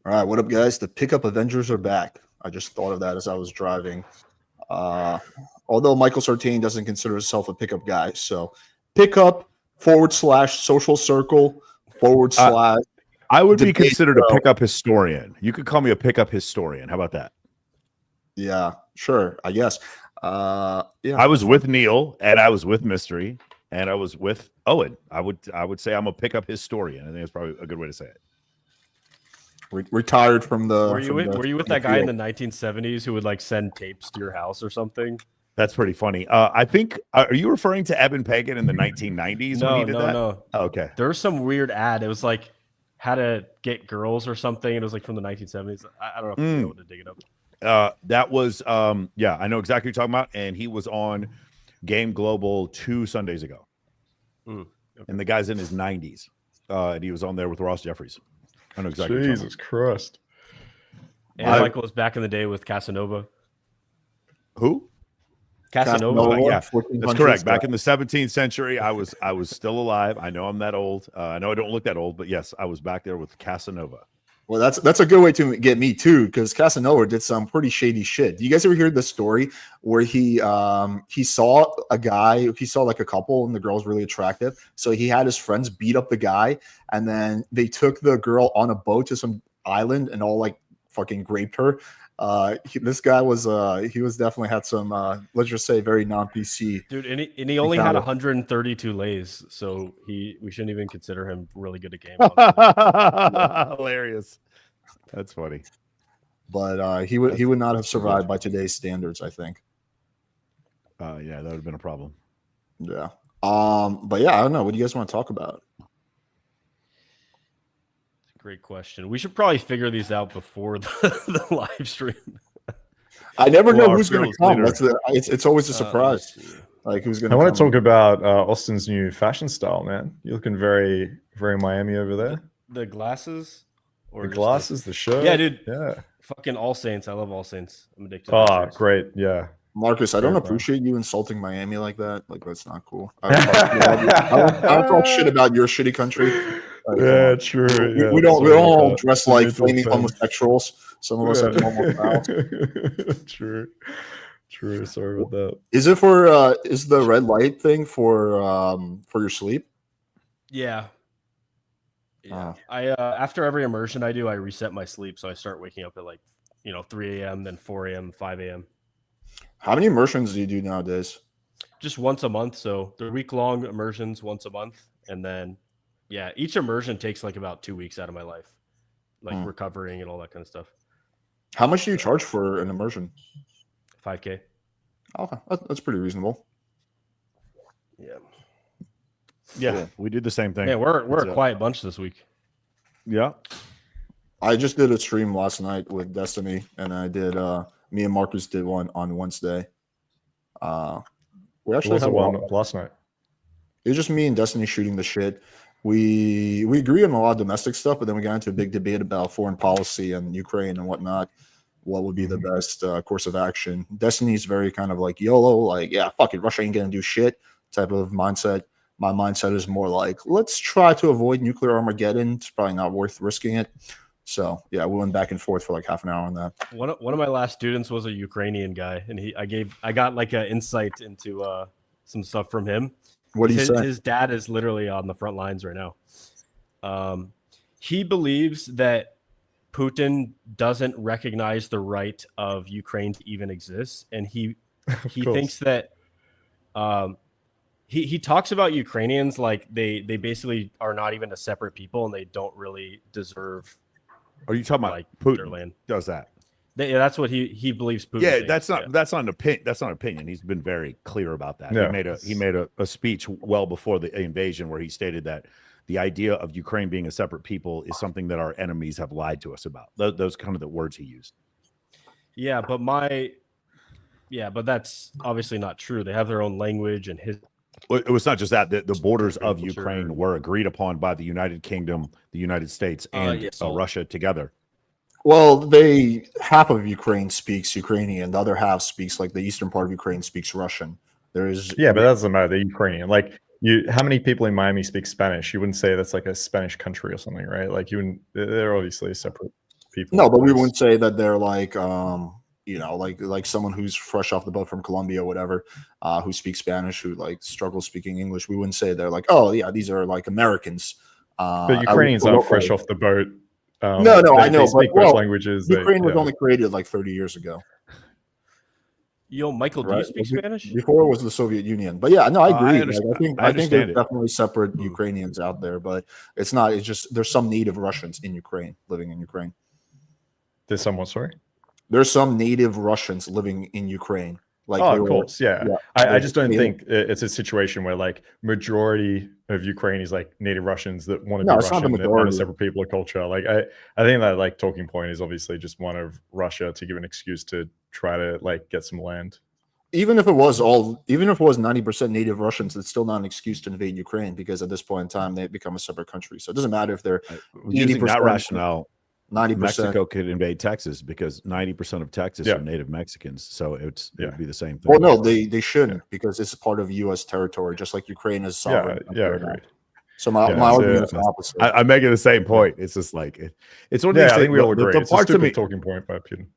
All right, what up, guys? The Pickup Avengers are back. I just thought of that as I was driving. Although Michael Sartain doesn't consider himself a pickup guy, so pickup / social circle / I would be debate considered a show. pickup historian. You could call me a pickup historian. How about that? Yeah, sure, I guess. Yeah, I was with Neil, and I was with Mystery, and I was with Owen. I would say I'm a pickup historian. I think that's probably a good way to say it. Retired from the. Were you with that guy in the 1970s who would like send tapes to your house or something? That's pretty funny. I think. Are you referring to Eben Pagan in the 1990s? No, when he did that? no. Oh, okay. There was some weird ad. It was like how to get girls or something. It was like from the 1970s. I don't know if you know to dig it up. That was yeah, I know exactly what you're talking about, and he was on Game Global 2 Sundays ago. Okay. And the guy's in his 90s, and he was on there with Ross Jeffries. I know exactly. Jesus Christ! And Michael was back in the day with Casanova. Who? Casanova. Yeah, that's correct. Back in the 17th century, I was still alive. I know I'm that old. I know I don't look that old, but yes, I was back there with Casanova. Well, that's a good way to get me too, because Casanova did some pretty shady shit. Do you guys ever hear the story where he saw a guy, he saw like a couple, and the girl's really attractive, so he had his friends beat up the guy, and then they took the girl on a boat to some island and all like fucking raped her. This guy was he was definitely had some let's just say very non-PC. Dude, and he only had 132 lays, so we shouldn't even consider him really good at game. Hilarious. That's funny. But he would not have survived by today's standards, I think. Yeah, that would have been a problem. Yeah. But yeah, I don't know. What do you guys want to talk about? Great question. We should probably figure these out before the live stream. I never know who's going to come. It's always a surprise. Like who's going to? I want to talk about Austen's new fashion style, man. You're looking very, very Miami over there. The glasses, or the glasses, the shirt. Yeah, dude. Yeah. Fucking All Saints. I love All Saints. I'm addicted. Oh, great. Yeah. Marcus, I don't appreciate you insulting Miami like that. Like that's not cool. I don't talk shit about your shitty country. Like, yeah, true. We don't all dress like flaming homosexuals. Some of us have normal styles. True. Sorry about that. Is it for is the red light thing for your sleep? Yeah. I after every immersion I do, I reset my sleep, so I start waking up at like 3 a.m., then 4 a.m., 5 a.m. How many immersions do you do nowadays? Just once a month. So they're week-long immersions once a month, and then each immersion takes like about 2 weeks out of my life, like recovering and all that kind of stuff. How much do you charge for an immersion? $5,000. Okay, that's pretty reasonable. Yeah, cool. We did the same thing. Yeah, we're a quiet bunch this week. Yeah, I just did a stream last night with Destiny, and I did. Me and Marcus did one on Wednesday. We actually had one last night. It was just me and Destiny shooting the shit. We agree on a lot of domestic stuff, but then we got into a big debate about foreign policy and Ukraine and whatnot. What would be the best course of action? Destiny's very kind of like YOLO, like, yeah, fuck it, Russia ain't gonna do shit type of mindset. My mindset is more like, let's try to avoid nuclear Armageddon. It's probably not worth risking it. So yeah, we went back and forth for like half an hour on that. One of my last students was a Ukrainian guy, and I got like an insight into some stuff from him. What do you say? His dad is literally on the front lines right now. He believes that Putin doesn't recognize the right of Ukraine to even exist, and he thinks that he talks about Ukrainians like they basically are not even a separate people, and they don't really deserve. Are you talking about like Putin? Land. Does that? That's what he believes. Putin yeah, thinks. That's not an opinion. That's not an opinion. He's been very clear about that. Yeah. He made a speech well before the invasion where he stated that the idea of Ukraine being a separate people is something that our enemies have lied to us about. Those kind of the words he used. Yeah, but that's obviously not true. They have their own language and his. It was not just that. The borders of Ukraine were agreed upon by the United Kingdom, the United States, and Russia together. Well, half of Ukraine speaks Ukrainian. The other half speaks like the eastern part of Ukraine speaks Russian. But that doesn't matter. They're Ukrainian. Like how many people in Miami speak Spanish? You wouldn't say that's like a Spanish country or something, right? Like they're obviously separate. people. No, but we There's- wouldn't say that they're like like someone who's fresh off the boat from Colombia or whatever, who speaks Spanish, who like struggles speaking English. We wouldn't say they're like, oh yeah, these are like Americans. But Ukrainians aren't fresh off the boat. No, I know, They speak but both languages. Ukraine was only created like 30 years ago. Yo, Michael, do you speak Spanish? Before it was the Soviet Union. But yeah, no, I agree. I understand. I think there's it. definitely separate Ukrainians out there, but it's not. It's just there's some native Russians in Ukraine living in Ukraine. There's someone, sorry? There's some native Russians living in Ukraine. Like, of course, yeah. I just don't they- think it's a situation where like majority of Ukraine is like native Russians that want to No, be it's not the Russian, that are majority. a separate people or culture. Like I think that like talking point is obviously just one of Russia to give an excuse to try to like get some land. Even if it was 90% native Russians, it's still not an excuse to invade Ukraine because at this point in time they become a separate country. So it doesn't matter if they're Using that 80%, rationale, 90%. Mexico could invade Texas because 90% of Texas are native Mexicans. So it would be the same thing. Well, no, they shouldn't because it's part of U.S. territory, just like Ukraine is sovereign. Yeah, agreed. So my argument is opposite. I'm making the same point. It's just like it's one of these I think we all agree. The It's a part to stupid me, talking point by Putin.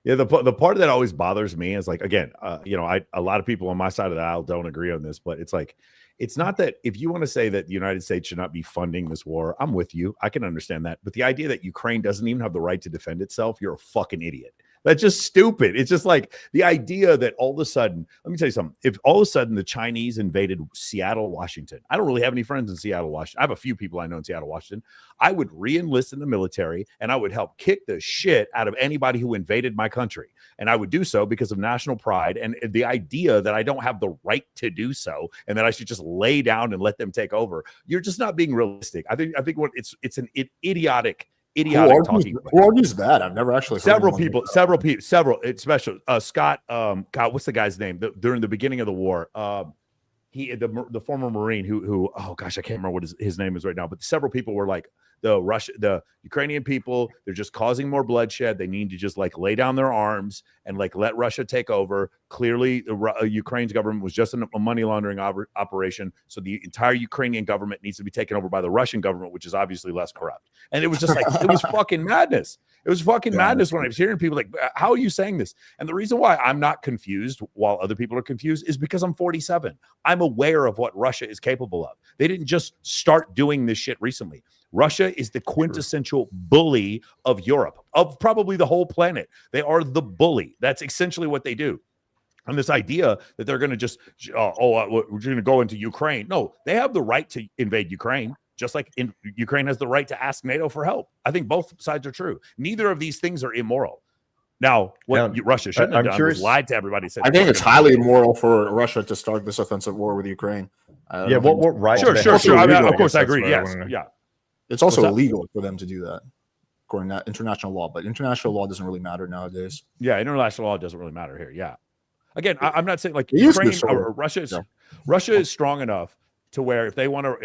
yeah, the part that always bothers me is like, again, a lot of people on my side of the aisle don't agree on this, but it's like, it's not that if you want to say that the United States should not be funding this war, I'm with you. I can understand that. But the idea that Ukraine doesn't even have the right to defend itself, you're a fucking idiot. That's just stupid. It's just like the idea that all of a sudden, let me tell you something. If all of a sudden the Chinese invaded Seattle, Washington, I don't really have any friends in Seattle, Washington. I have a few people I know in Seattle, Washington. I would re-enlist in the military and I would help kick the shit out of anybody who invaded my country. And I would do so because of national pride and the idea that I don't have the right to do so and that I should just lay down and let them take over. You're just not being realistic. I think what it's an idiotic talking point. Who argues that? I've never actually heard several anyone people, it's special. Scott, God, what's the guy's name? During the beginning of the war, the former Marine who oh gosh, I can't remember what his name is right now, but several people were like, the Ukrainian people, they're just causing more bloodshed. They need to just like lay down their arms and like let Russia take over. Clearly, Ukraine's government was just a money laundering operation. So the entire Ukrainian government needs to be taken over by the Russian government, which is obviously less corrupt. And it was just like, it was fucking madness. It was fucking madness when I was hearing people like, how are you saying this? And the reason why I'm not confused while other people are confused is because I'm 47. I'm aware of what Russia is capable of. They didn't just start doing this shit recently. Russia is the quintessential bully of Europe, of probably the whole planet. They are the bully. That's essentially what they do. And this idea that they're going to just, we're going to go into Ukraine. No, they have the right to invade Ukraine, just like Ukraine has the right to ask NATO for help. I think both sides are true. Neither of these things are immoral. Now, what Russia shouldn't have done was lied to everybody. Said, I think it's highly immoral for Russia to start this offensive war with Ukraine. What right? Sure. I mean, of course, I agree. Yes. Yeah. It's also illegal for them to do that, according to international law. But international law doesn't really matter nowadays. Yeah, international law doesn't really matter here. Yeah. Again, I'm not saying like Ukraine or Russia is strong enough to where if they want to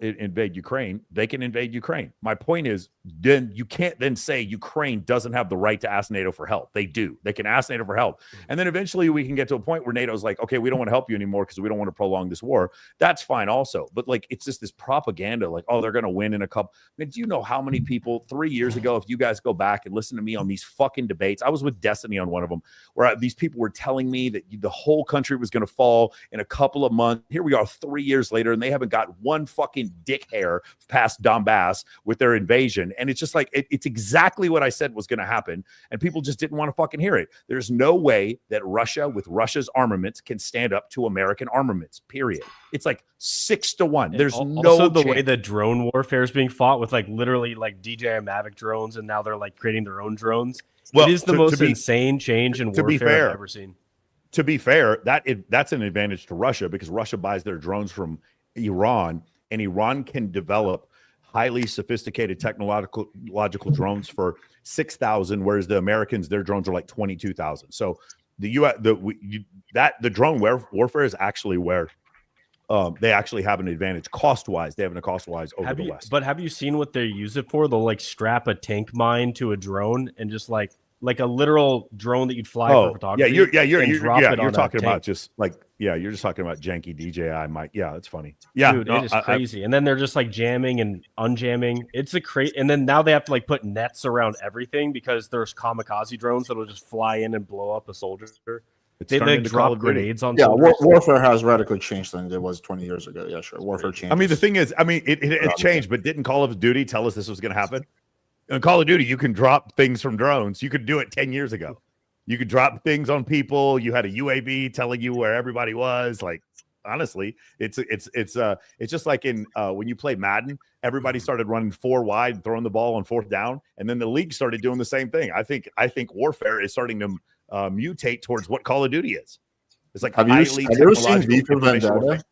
invade Ukraine, they can invade Ukraine. My point is, then you can't then say Ukraine doesn't have the right to ask NATO for help. They do. They can ask NATO for help. And then eventually we can get to a point where NATO's like, okay, we don't want to help you anymore because we don't want to prolong this war. That's fine also. But like, it's just this propaganda, like, oh, they're going to win in a couple. I mean, do you know how many people 3 years ago, if you guys go back and listen to me on these fucking debates, I was with Destiny on one of them, where these people were telling me that the whole country was going to fall in a couple of months. Here we are 3 years later, and they haven't got one fucking dick hair past Donbass with their invasion. And it's just like, it's exactly what I said was going to happen. And people just didn't want to fucking hear it. There's no way that Russia with Russia's armaments can stand up to American armaments, period. It's like 6-1. There's also the way that drone warfare is being fought with like literally like DJI Mavic drones. And now they're like creating their own drones. Well, it is the most insane change in warfare I've ever seen. To be fair, that's an advantage to Russia because Russia buys their drones from Iran, and Iran can develop highly sophisticated technological drones for 6,000, whereas the Americans, their drones are like 22,000. So the drone warfare is actually where they actually have an advantage cost-wise. They have a cost-wise over the West. But have you seen what they use it for? They'll like strap a tank mine to a drone and just like like a literal drone that you'd fly for photography. You're on talking a about tank. just like you're just talking about janky DJI mic. Yeah, that's funny. Yeah, Dude, it is crazy. And then they're just like jamming and unjamming. It's a crazy. And then now they have to like put nets around everything because there's kamikaze drones that'll just fly in and blow up a soldier. They like drop grenades on. Yeah, warfare has radically changed than it was 20 years ago. Yeah, sure. Warfare changed. I mean, the thing is, it changed, but didn't Call of Duty tell us this was going to happen? In Call of Duty, you can drop things from drones. You could do it 10 years ago. You could drop things on people. You had a UAV telling you where everybody was. Like, honestly, it's just like in when you play Madden, everybody started running 4 wide, throwing the ball on 4th down, and then the league started doing the same thing. I think warfare is starting to mutate towards what Call of Duty is. It's like have you ever seen V for Vendetta?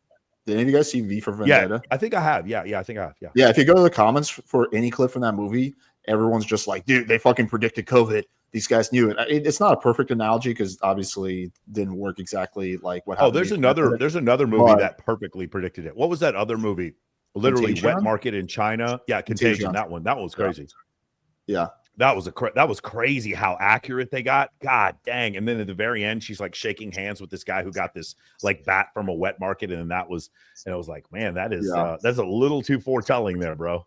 Did any of you guys see V for Vendetta? Yeah, I think I have. Yeah, I think I have. Yeah, if you go to the comments for any clip from that movie, everyone's just like, dude, they fucking predicted COVID. These guys knew it. It's not a perfect analogy because obviously it didn't work exactly like what happened. There's another movie that perfectly predicted it. What was that other movie? Literally Contagion? Wet Market in China. Yeah, Contagion. That one was crazy. Yeah. That was crazy how accurate they got. God dang. And then at the very end, she's like shaking hands with this guy who got this like bat from a wet market. And I was like, man, that's a little too foretelling there, bro.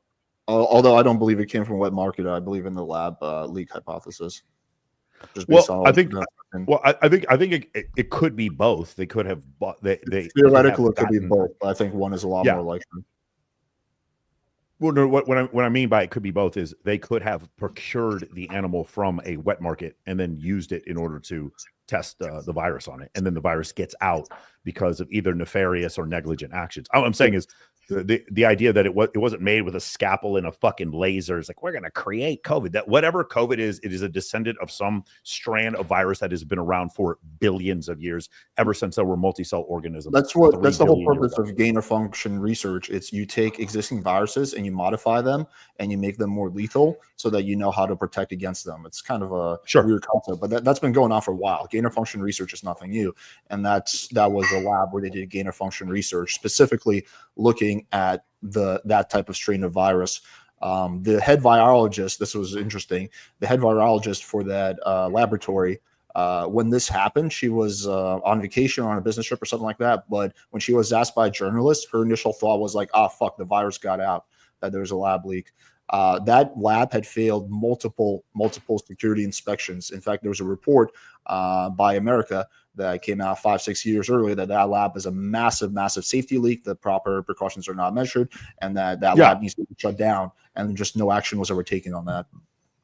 Although I don't believe it came from a wet market. I believe in the lab leak hypothesis. I think it could be both. They could have theoretically it could be both. But I think one is a lot more likely. Well, no, what I mean by it could be both is they could have procured the animal from a wet market and then used it in order to test the virus on it, and then the virus gets out because of either nefarious or negligent actions. All I'm saying is the idea that it wasn't made with a scalpel and a fucking laser. It's like, we're going to create COVID. That whatever COVID is, it is a descendant of some strand of virus that has been around for billions of years, ever since there were multi-cell organisms. That's the whole purpose of gain of function research. It's you take existing viruses and you modify them and you make them more lethal so that you know how to protect against them. It's kind of a weird concept, but that's been going on for a while. Gain of function research is nothing new. And that was a lab where they did gain of function research, specifically looking at that type of strain of virus. The head virologist, this was interesting, the head virologist for that laboratory, when this happened, she was on vacation or on a business trip or something like that. But when she was asked by a journalist, her initial thought was like, fuck, the virus got out, that there was a lab leak. That lab had failed multiple security inspections. In fact, there was a report by America that came out 5-6 years earlier that lab is a massive safety leak. The proper precautions are not measured, and that lab needs to be shut down. And just no action was ever taken on that.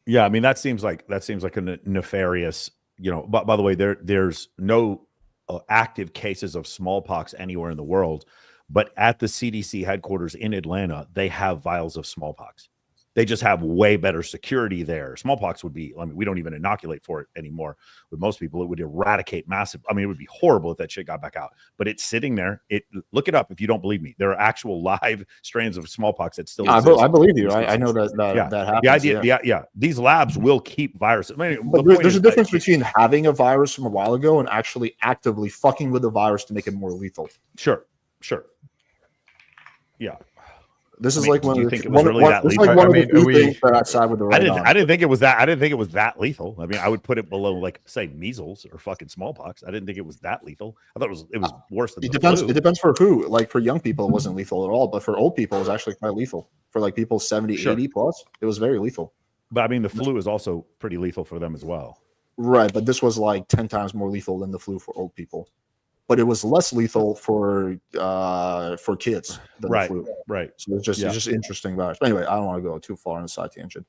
Yeah, I mean that seems like a nefarious. But by the way, there's no active cases of smallpox anywhere in the world, but at the CDC headquarters in Atlanta, they have vials of smallpox. They just have way better security there. Smallpox would be, we don't even inoculate for it anymore. With most people, it would eradicate massive. It would be horrible if that shit got back out. But it's sitting there. Look it up if you don't believe me. There are actual live strains of smallpox that still exist. I believe you. I know that happens. The idea, these labs will keep viruses. But there's a difference between having a virus from a while ago and actually actively fucking with the virus to make it more lethal. Sure. Yeah. This is like one of the things that I side with the right I didn't think it was that. I didn't think it was that lethal. I would put it below, like, say, measles or fucking smallpox. I didn't think it was that lethal. I thought it was worse than. It depends for who. Like for young people, it wasn't lethal at all. But for old people, it was actually quite lethal. For like people 70, 80 plus, it was very lethal. But the flu is also pretty lethal for them as well. Right, but this was like 10 times more lethal than the flu for old people. But it was less lethal for kids than the flu. Right. So it's just interesting virus. But anyway, I don't want to go too far on the side tangent.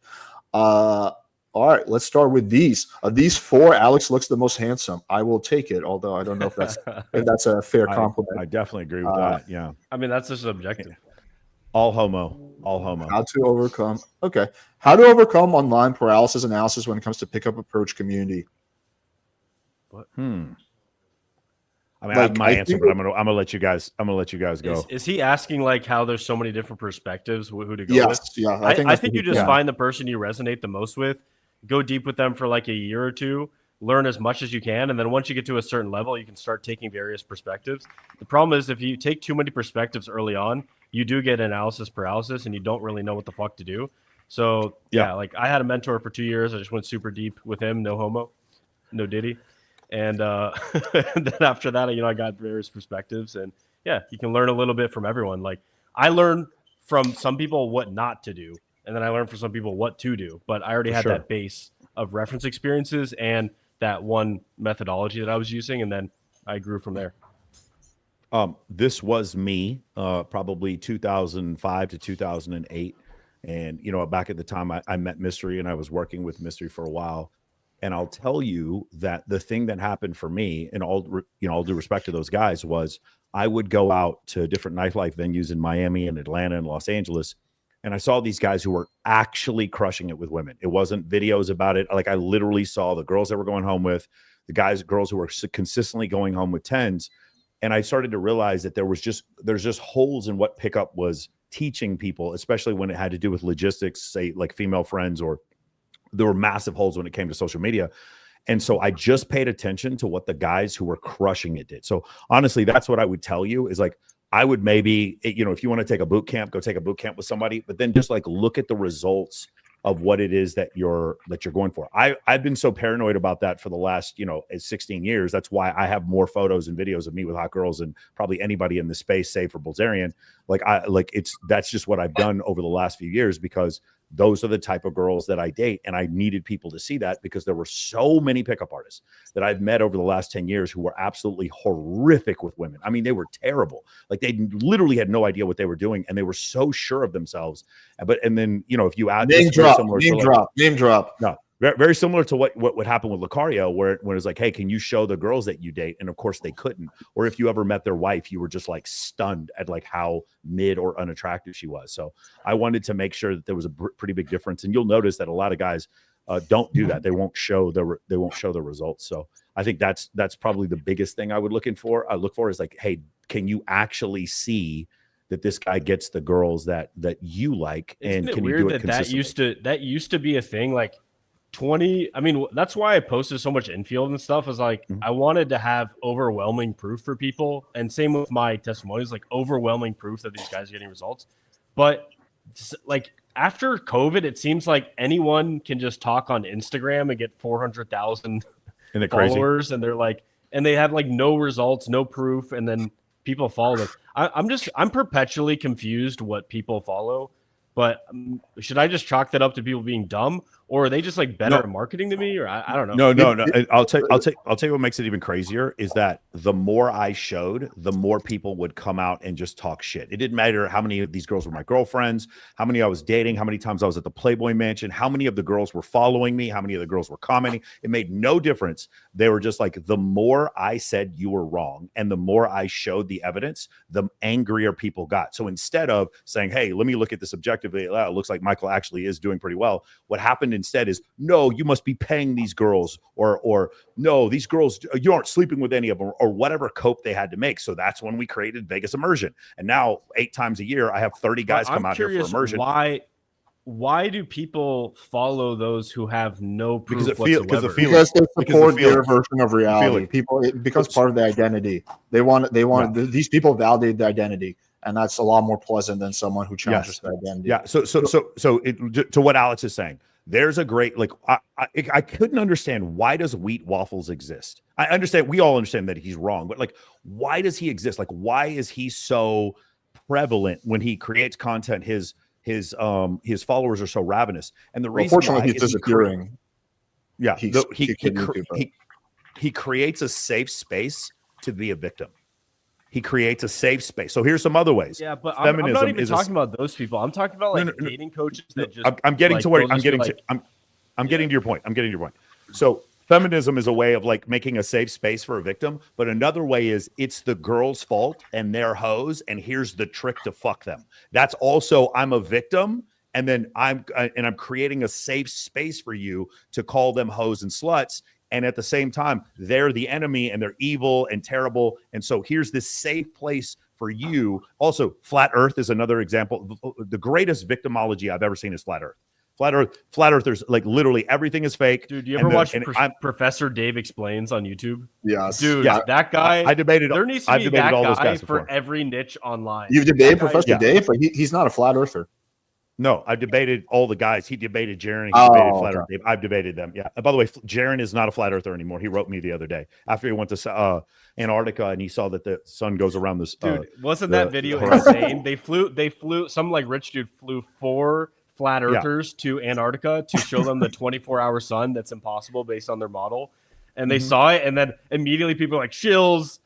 All right, let's start with these. Of these 4, Alex looks the most handsome. I will take it, although I don't know if that's a fair compliment. I definitely agree with that. Yeah. That's just subjective. All homo. How to overcome online paralysis analysis when it comes to pickup approach community. What? I have my answer, but I'm gonna let you guys go. Is he asking like how there's so many different perspectives who to go with? Yeah. I think you just find the person you resonate the most with, go deep with them for like a year or two, learn as much as you can, and then once you get to a certain level, you can start taking various perspectives. The problem is if you take too many perspectives early on, you do get analysis paralysis, and you don't really know what the fuck to do. So Yeah. yeah, like I had a mentor for 2 years. I just went super deep with him. No homo, no diddy. And and then after that, I got various perspectives, and yeah, you can learn a little bit from everyone. Like I learned from some people what not to do, and then I learned from some people what to do. But I already had that base of reference experiences and that one methodology that I was using, and then I grew from there. This was me, probably 2005 to 2008. And, back at the time I met Mystery, and I was working with Mystery for a while. And I'll tell you that the thing that happened for me, and all due respect to those guys, was I would go out to different nightlife venues in Miami and Atlanta and Los Angeles. And I saw these guys who were actually crushing it with women. It wasn't videos about it. Like I literally saw the girls that were going home with, the girls who were consistently going home with 10s. And I started to realize that there's just holes in what pickup was teaching people, especially when it had to do with logistics, say like female friends, or there were massive holes when it came to social media. And so I just paid attention to what the guys who were crushing it did. So honestly, that's what I would tell you is like, I would maybe, if you want to take a boot camp, go take a boot camp with somebody, but then just like look at the results of what it is that you're going for. I've been so paranoid about that for the last, 16 years. That's why I have more photos and videos of me with hot girls than probably anybody in the space, save for Bulgarian. That's just what I've done over the last few years, because those are the type of girls that I date. And I needed people to see that, because there were so many pickup artists that I've met over the last 10 years who were absolutely horrific with women. I mean, they were terrible. Like they literally had no idea what they were doing, and they were so sure of themselves. And then, if you add name drop. No, very similar to what happened with Lucario, where it's like, hey, can you show the girls that you date? And of course they couldn't. Or if you ever met their wife, you were just like stunned at like how mid or unattractive she was. So I wanted to make sure that there was a pretty big difference. And you'll notice that a lot of guys don't do that. They won't show the results. So I think that's probably the biggest thing I would look for is like, hey, can you actually see that this guy gets the girls that you like? Isn't and can weird you do it consistently? That used to be a thing. Like 20, I mean, that's why I posted so much Infield and stuff, is like I wanted to have overwhelming proof for people, and same with my testimonies, like overwhelming proof that these guys are getting results. But like after COVID, it seems like anyone can just talk on Instagram and get 400,000 followers, and they're like, and they have like no results, no proof, and then people follow them. I'm perpetually confused what people follow. But should I just chalk that up to people being dumb, or are they just like better at marketing to me, or I don't know? No. I'll tell you what makes it even crazier is that the more I showed, the more people would come out and just talk shit. It didn't matter how many of these girls were my girlfriends, how many I was dating, how many times I was at the Playboy Mansion, how many of the girls were following me, how many of the girls were commenting. It made no difference. They were just like, the more I said you were wrong and the more I showed the evidence, the angrier people got. So instead of saying, hey, let me look at this objectively, it looks like Michael actually is doing pretty well, what happened instead is, no, you must be paying these girls, or no, these girls, you aren't sleeping with any of them, or whatever cope they had to make. So that's when we created Vegas Immersion. And now 8 times a year, I have 30 guys come out here for immersion. Why do people follow those who have no proof because they support their version of reality. It becomes part of the identity. They want these people validate the identity. And that's a lot more pleasant than someone who challenges the identity. Yeah. So to what Alex is saying, there's a great, like, I couldn't understand, why does Wheat Waffles exist? We all understand that he's wrong, but like, why does he exist? Like, why is he so prevalent when he creates content? His followers are so ravenous. And the reason unfortunately he's disappearing. He creates a safe space to be a victim. He creates a safe space. So here's some other ways. Yeah, but I'm not even talking about those people. I'm talking about like dating coaches that just. I'm getting to where I'm getting to. I'm getting to your point. So feminism is a way of like making a safe space for a victim, but another way is it's the girl's fault and they're hoes, and here's the trick to fuck them. That's also, I'm a victim, and then I'm creating a safe space for you to call them hoes and sluts. And at the same time, they're the enemy and they're evil and terrible. And so here's this safe place for you. Also, flat Earth is another example. The greatest victimology I've ever seen is flat Earth. Flat Earthers, like literally everything is fake. Dude, you ever watch Professor Dave Explains on YouTube? Yes. Dude, that guy. I debated. There needs to be that guy for every niche online. You've debated Professor Dave, but he's not a flat earther. No, I debated all the guys. He debated Jaron. He debated Flat Earth. Okay. I've debated them. Yeah. And by the way, Jaron is not a flat earther anymore. He wrote me the other day after he went to Antarctica and he saw that the sun goes around this. Dude, wasn't the that video horizon. insane? They flew. Some like rich dude flew 4 flat earthers to Antarctica to show them the 24-hour sun. That's impossible based on their model, and they saw it, and then immediately people were like chills.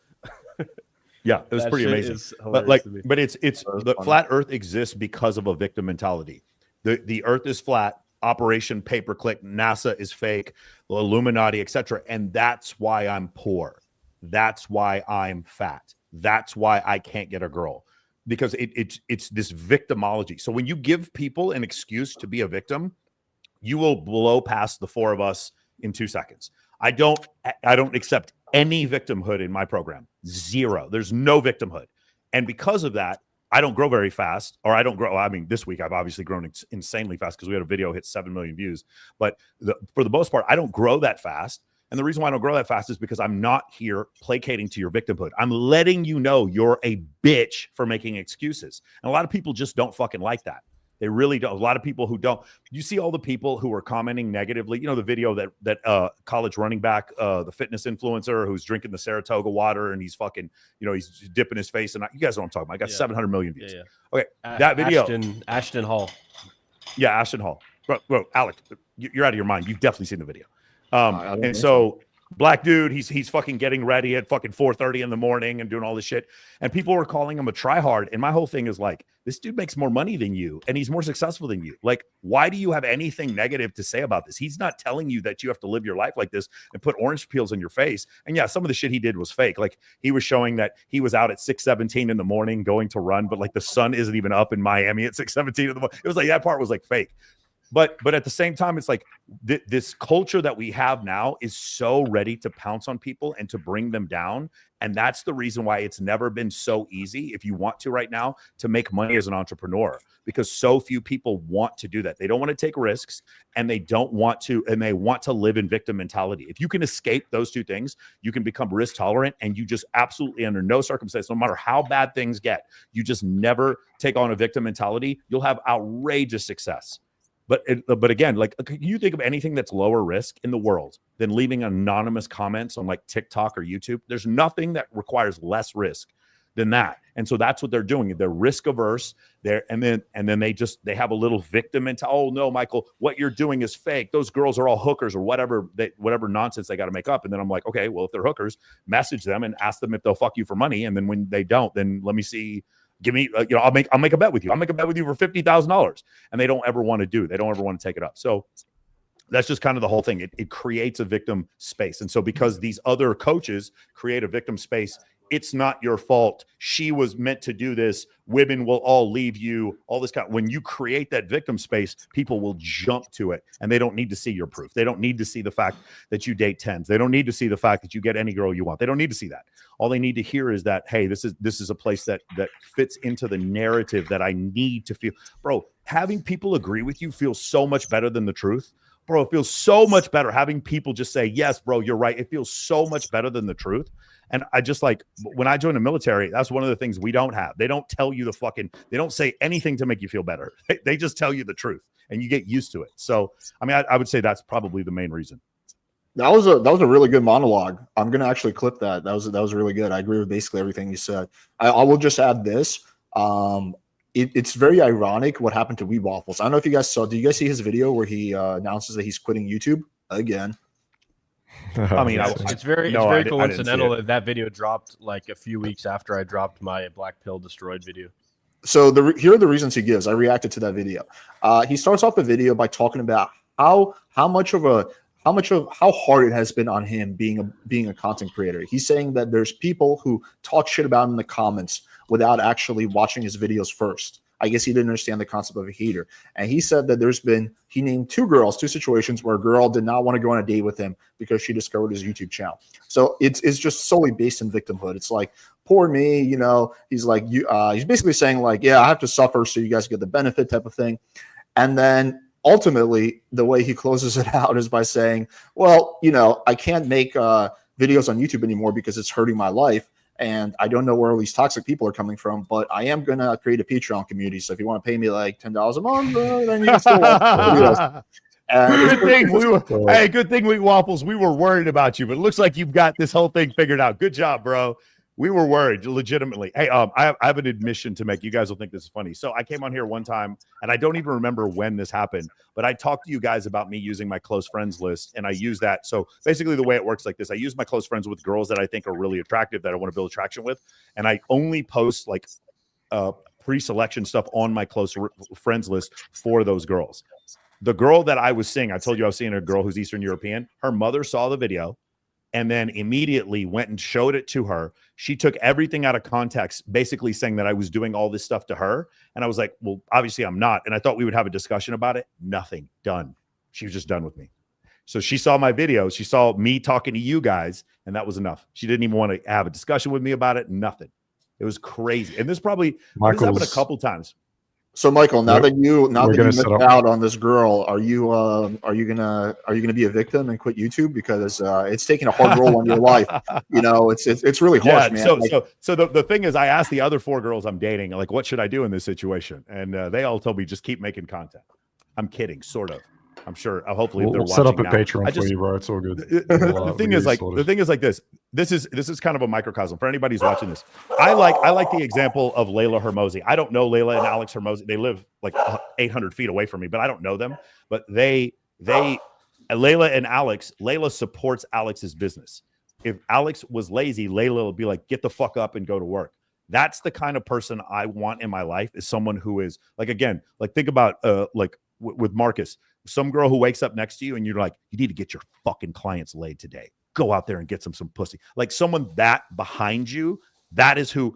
Yeah, it was That pretty shit amazing. is But hilarious to me. it's the flat Earth exists because of a victim mentality. The Earth is flat. Operation Paperclip. NASA is fake. The Illuminati, etc. And that's why I'm poor. That's why I'm fat. That's why I can't get a girl. Because it's this victimology. So when you give people an excuse to be a victim, you will blow past the 4 of us in 2 seconds. I don't accept any victimhood in my program. 0. There's no victimhood. And because of that, I don't grow very fast, or I don't grow. I mean, this week I've obviously grown insanely fast because we had a video hit 7 million views. But for the most part, I don't grow that fast. And the reason why I don't grow that fast is because I'm not here placating to your victimhood. I'm letting you know you're a bitch for making excuses. And a lot of people just don't fucking like that. They really don't. A lot of people who don't. You see all the people who are commenting negatively. You know the video that college running back, the fitness influencer who's drinking the Saratoga water and he's fucking, he's dipping his face. And you guys know what I'm talking about. I got 700 million views. Yeah. Okay, that video. Ashton Hall. Yeah, Ashton Hall. Bro, Alec, you're out of your mind. You've definitely seen the video. And so black dude, he's fucking getting ready at fucking 4:30 in the morning and doing all this shit. And people were calling him a tryhard. And my whole thing is like, this dude makes more money than you and he's more successful than you. Like, why do you have anything negative to say about this? He's not telling you that you have to live your life like this and put orange peels in your face. And yeah, some of the shit he did was fake. Like he was showing that he was out at 6:17 in the morning going to run, but like the sun isn't even up in Miami at 6:17 in the morning. It was like, that part was like fake. But at the same time, it's like this culture that we have now is so ready to pounce on people and to bring them down. And that's the reason why it's never been so easy, if you want to right now, to make money as an entrepreneur, because so few people want to do that. They don't want to take risks and they don't want to, and they want to live in victim mentality. If you can escape those 2 things, you can become risk tolerant and you just absolutely under no circumstance, no matter how bad things get, you just never take on a victim mentality. You'll have outrageous success. But again, like, can you think of anything that's lower risk in the world than leaving anonymous comments on like TikTok or YouTube? There's nothing that requires less risk than that. And so that's what they're doing. They're risk averse. And then they have a little victim into, oh no, Michael, what you're doing is fake. Those girls are all hookers or whatever nonsense they got to make up. And then I'm like, okay, well, if they're hookers, message them and ask them if they'll fuck you for money. And then when they don't, then let me see. Give me, I'll make a bet with you. I'll make a bet with you for $50,000, and they don't ever want to do. They don't ever want to take it up. So that's just kind of the whole thing. It creates a victim space, and so because these other coaches create a victim space, it's not your fault. She was meant to do this. Women will all leave you. All this kind. When you create that victim space, people will jump to it, and they don't need to see your proof. They don't need to see the fact that you date 10s. They don't need to see the fact that you get any girl you want. They don't need to see that. All they need to hear is that, hey, this is a place that fits into the narrative that I need to feel. Bro, having people agree with you feels so much better than the truth. Bro, it feels so much better having people just say, yes, bro, you're right. It feels so much better than the truth. And I just like, when I joined the military, that's one of the things we don't have. They don't tell you they don't say anything to make you feel better. They just tell you the truth and you get used to it. So, I mean, I would say that's probably the main reason. That was a really good monologue. I'm gonna actually clip that. That was really good. I agree with basically everything you said. I will just add this. It's very ironic what happened to Waffles. I don't know if you guys saw. Did you guys see his video where he announces that he's quitting YouTube again? I mean, it's very coincidental that video dropped like a few weeks after I dropped my Black Pill Destroyed video. So here are the reasons he gives. I reacted to that video. He starts off the video by talking about how hard it has been on him being a content creator. He's saying that there's people who talk shit about him in the comments without actually watching his videos first. I guess he didn't understand the concept of a hater. And he said that he named 2 situations where a girl did not want to go on a date with him because she discovered his YouTube channel. So it's just solely based in victimhood. It's like, poor me, he's like, he's basically saying like, yeah, I have to suffer so you guys get the benefit type of thing. And then ultimately, the way he closes it out is by saying, well, I can't make videos on YouTube anymore because it's hurting my life. and I don't know where all these toxic people are coming from, but I am gonna create a Patreon community. So if you want to pay me like $10 a month, then you can still watch videos. Good thing we were. Hey, good thing we Waffles. We were worried about you, but it looks like you've got this whole thing figured out. Good job, bro. We were worried, legitimately. Hey, I have an admission to make. You guys will think this is funny. So I came on here one time, and I don't even remember when this happened, but I talked to you guys about me using my close friends list, and I use that. So basically, the way it works like this: I use my close friends with girls that I think are really attractive, that I want to build attraction with, and I only post like pre-selection stuff on my close friends list for those girls. The girl that I was seeing, I told you I was seeing a girl who's Eastern European. Her mother saw the video and then immediately went and showed it to her. She took everything out of context, basically saying that I was doing all this stuff to her. And I was like, well, obviously I'm not. And I thought we would have a discussion about it. Nothing. Done. She was just done with me. So she saw my video. She saw me talking to you guys, and that was enough. She didn't even want to have a discussion with me about it. Nothing. It was crazy. And this probably this happened a couple times. So Michael, now that you missed out on this girl, are you gonna be a victim and quit YouTube because it's taking a hard role on your life? You know, it's really harsh, man. So the thing is, I asked the other 4 girls I'm dating, like, what should I do in this situation? And they all told me just keep making content. I'm kidding, sort of. I'm sure. Hopefully, if they're watching set up a now. Patreon for you, bro. It's all good. The thing is like this. This is kind of a microcosm for anybody who's watching this. I like the example of Layla Hermosi. I don't know Layla and Alex Hermosi. They live like 800 feet away from me, but I don't know them. But Layla and Alex. Layla supports Alex's business. If Alex was lazy, Layla would be like, get the fuck up and go to work. That's the kind of person I want in my life. Is someone who is like, again, like think about with Markus. Some girl who wakes up next to you and you're like, you need to get your fucking clients laid today. Go out there and get some pussy. Like someone that behind you, that is who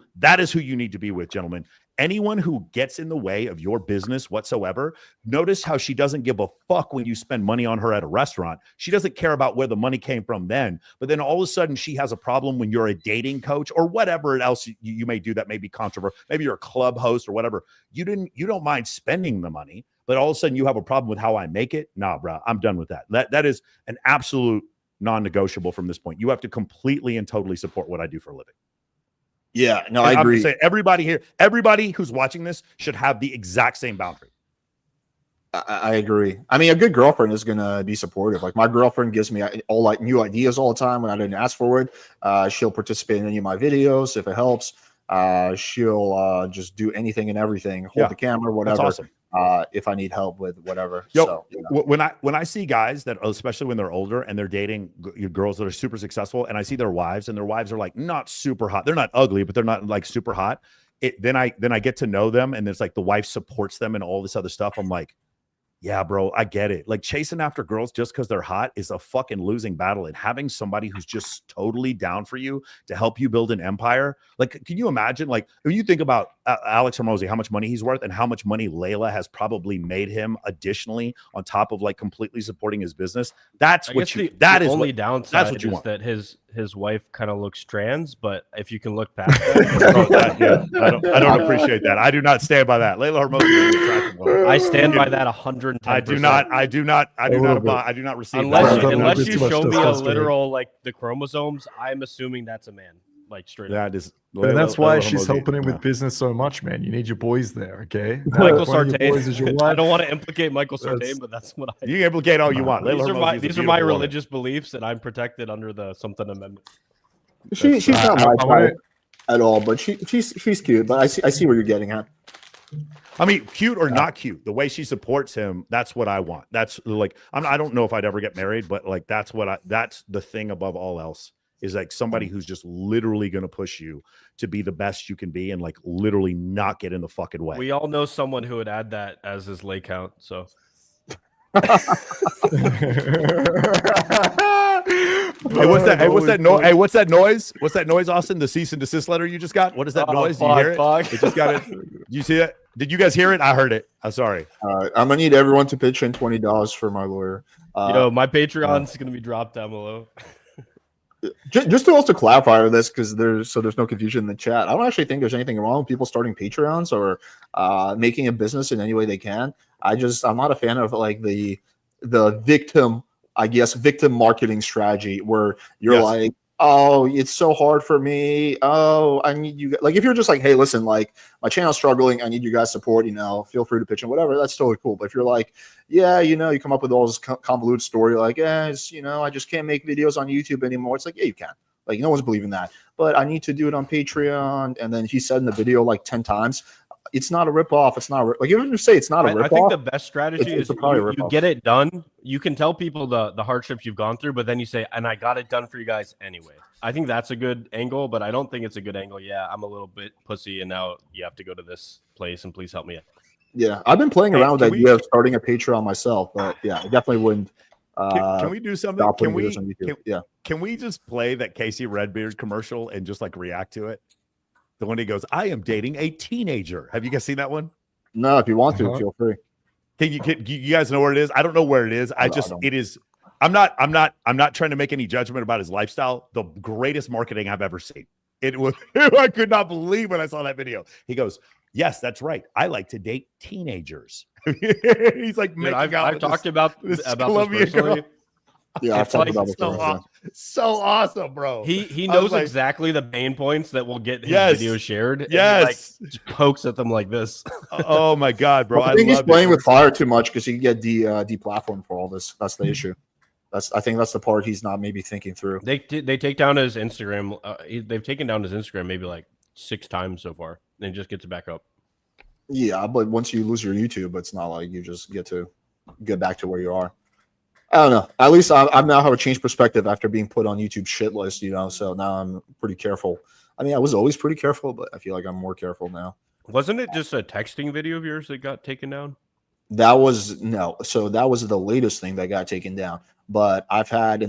you need to be with, gentlemen. Anyone who gets in the way of your business whatsoever, notice how she doesn't give a fuck when you spend money on her at a restaurant. She doesn't care about where the money came from then. But then all of a sudden she has a problem when you're a dating coach or whatever else you may do that may be controversial. Maybe you're a club host or whatever. You don't mind spending the money, but all of a sudden you have a problem with how I make it. Nah, bro, I'm done with that. That is an absolute non-negotiable from this point. You have to completely and totally support what I do for a living. Yeah, no, I agree. Everybody who's watching this should have the exact same boundary. I agree. I mean, a good girlfriend is gonna be supportive. Like my girlfriend gives me all like new ideas all the time when I didn't ask for it. She'll participate in any of my videos if it helps. She'll just do anything and everything. Hold the camera, whatever. That's awesome. If I need help with whatever. Yo, so, you know. when I see guys that, especially when they're older and they're dating girls that are super successful, and I see their wives and their wives are like not super hot. They're not ugly, but they're not like super hot. Then I get to know them, and it's like the wife supports them and all this other stuff. I'm like, yeah, bro, I get it. Like chasing after girls just because they're hot is a fucking losing battle. And having somebody who's just totally down for you to help you build an empire. Like, can you imagine, like, when you think about Alex Hermosi, how much money he's worth and how much money Layla has probably made him additionally on top of like completely supporting his business? That's what you, that is only what, downside that's what you is want. that his wife kind of looks trans, but if you can look past that, I don't appreciate that. I do not stand by that. Layla Hermosi is an attractive woman. I stand by that 110%. I do not receive unless you show me a literal like the chromosomes. I'm assuming that's a man, like straight up. That is, and that's why she's helping him with business so much, man. You need your boys there, okay? Michael Sartain. I don't want to implicate Michael Sartain, but that's what I. You can implicate all you want. These are my religious beliefs, and I'm protected under the something amendment. She's not my type at all, but she's cute. But I see where you're getting at. I mean, cute or not cute, the way she supports him, that's what I want. That's like, I don't know if I'd ever get married, but like, that's the thing above all else is like somebody who's just literally going to push you to be the best you can be and like literally not get in the fucking way. We all know someone who would add that as his lay count. So. Hey, what's that noise? Hey, what's that noise? What's that noise, Austen? The cease and desist letter you just got? What is that noise? Did you hear it? It just got it. You see it? Did you guys hear it? I heard it. I'm sorry. I'm gonna need everyone to pitch in $20 for my lawyer. My Patreon's gonna be dropped down below. Just to also clarify this, because there's no confusion in the chat. I don't actually think there's anything wrong with people starting Patreons or making a business in any way they can. I'm not a fan of like the victim marketing strategy where you're like oh, it's so hard for me. Oh, I need you. Like, if you're just like, hey, listen, like my channel's struggling, I need you guys' support. Feel free to pitch in, whatever. That's totally cool. But if you're like, yeah, you come up with all this convoluted story, like, I just can't make videos on YouTube anymore. It's like, yeah, you can. Like, no one's believing that. But I need to do it on Patreon. And then he said in the video like 10 times, it's not a ripoff. It's not like, even if you say it's not a ripoff. I think the best strategy it's is you get it done. You can tell people the hardships you've gone through, but then you say, and I got it done for you guys anyway. I think that's a good angle, but I don't think it's a good angle. Yeah, I'm a little bit pussy, and now you have to go to this place, and please help me out. Yeah, I've been playing around with the idea of starting a Patreon myself, but yeah, I definitely wouldn't. Can we do something? Can we just play that Casey Redbeard commercial and just like react to it? The one he goes, "I am dating a teenager." Have you guys seen that one? No, if you want to, feel free. Can you guys know where it is? I don't know where it is. It is. I'm not trying to make any judgment about his lifestyle. The greatest marketing I've ever seen. It was. I could not believe when I saw that video. He goes, "Yes, that's right. I like to date teenagers." He's like, dude, I've talked about this personally. Yeah, I've talked about it. So awesome, bro. He knows exactly the pain points that will get his video shared. Yes, and he, just pokes at them like this. Oh my god, bro! I think he's playing with fire too much because he can get deplatformed for all this. That's the issue. I think that's the part he's not maybe thinking through. They take down his Instagram. They've taken down his Instagram maybe like 6 times so far, and he just gets it back up. Yeah, but once you lose your YouTube, it's not like you just get to get back to where you are. I don't know. At least I now have a changed perspective after being put on YouTube shit list, so now I'm pretty careful. I mean, I was always pretty careful, but I feel like I'm more careful now. Wasn't it just a texting video of yours that got taken down? That was the latest thing that got taken down. But I've had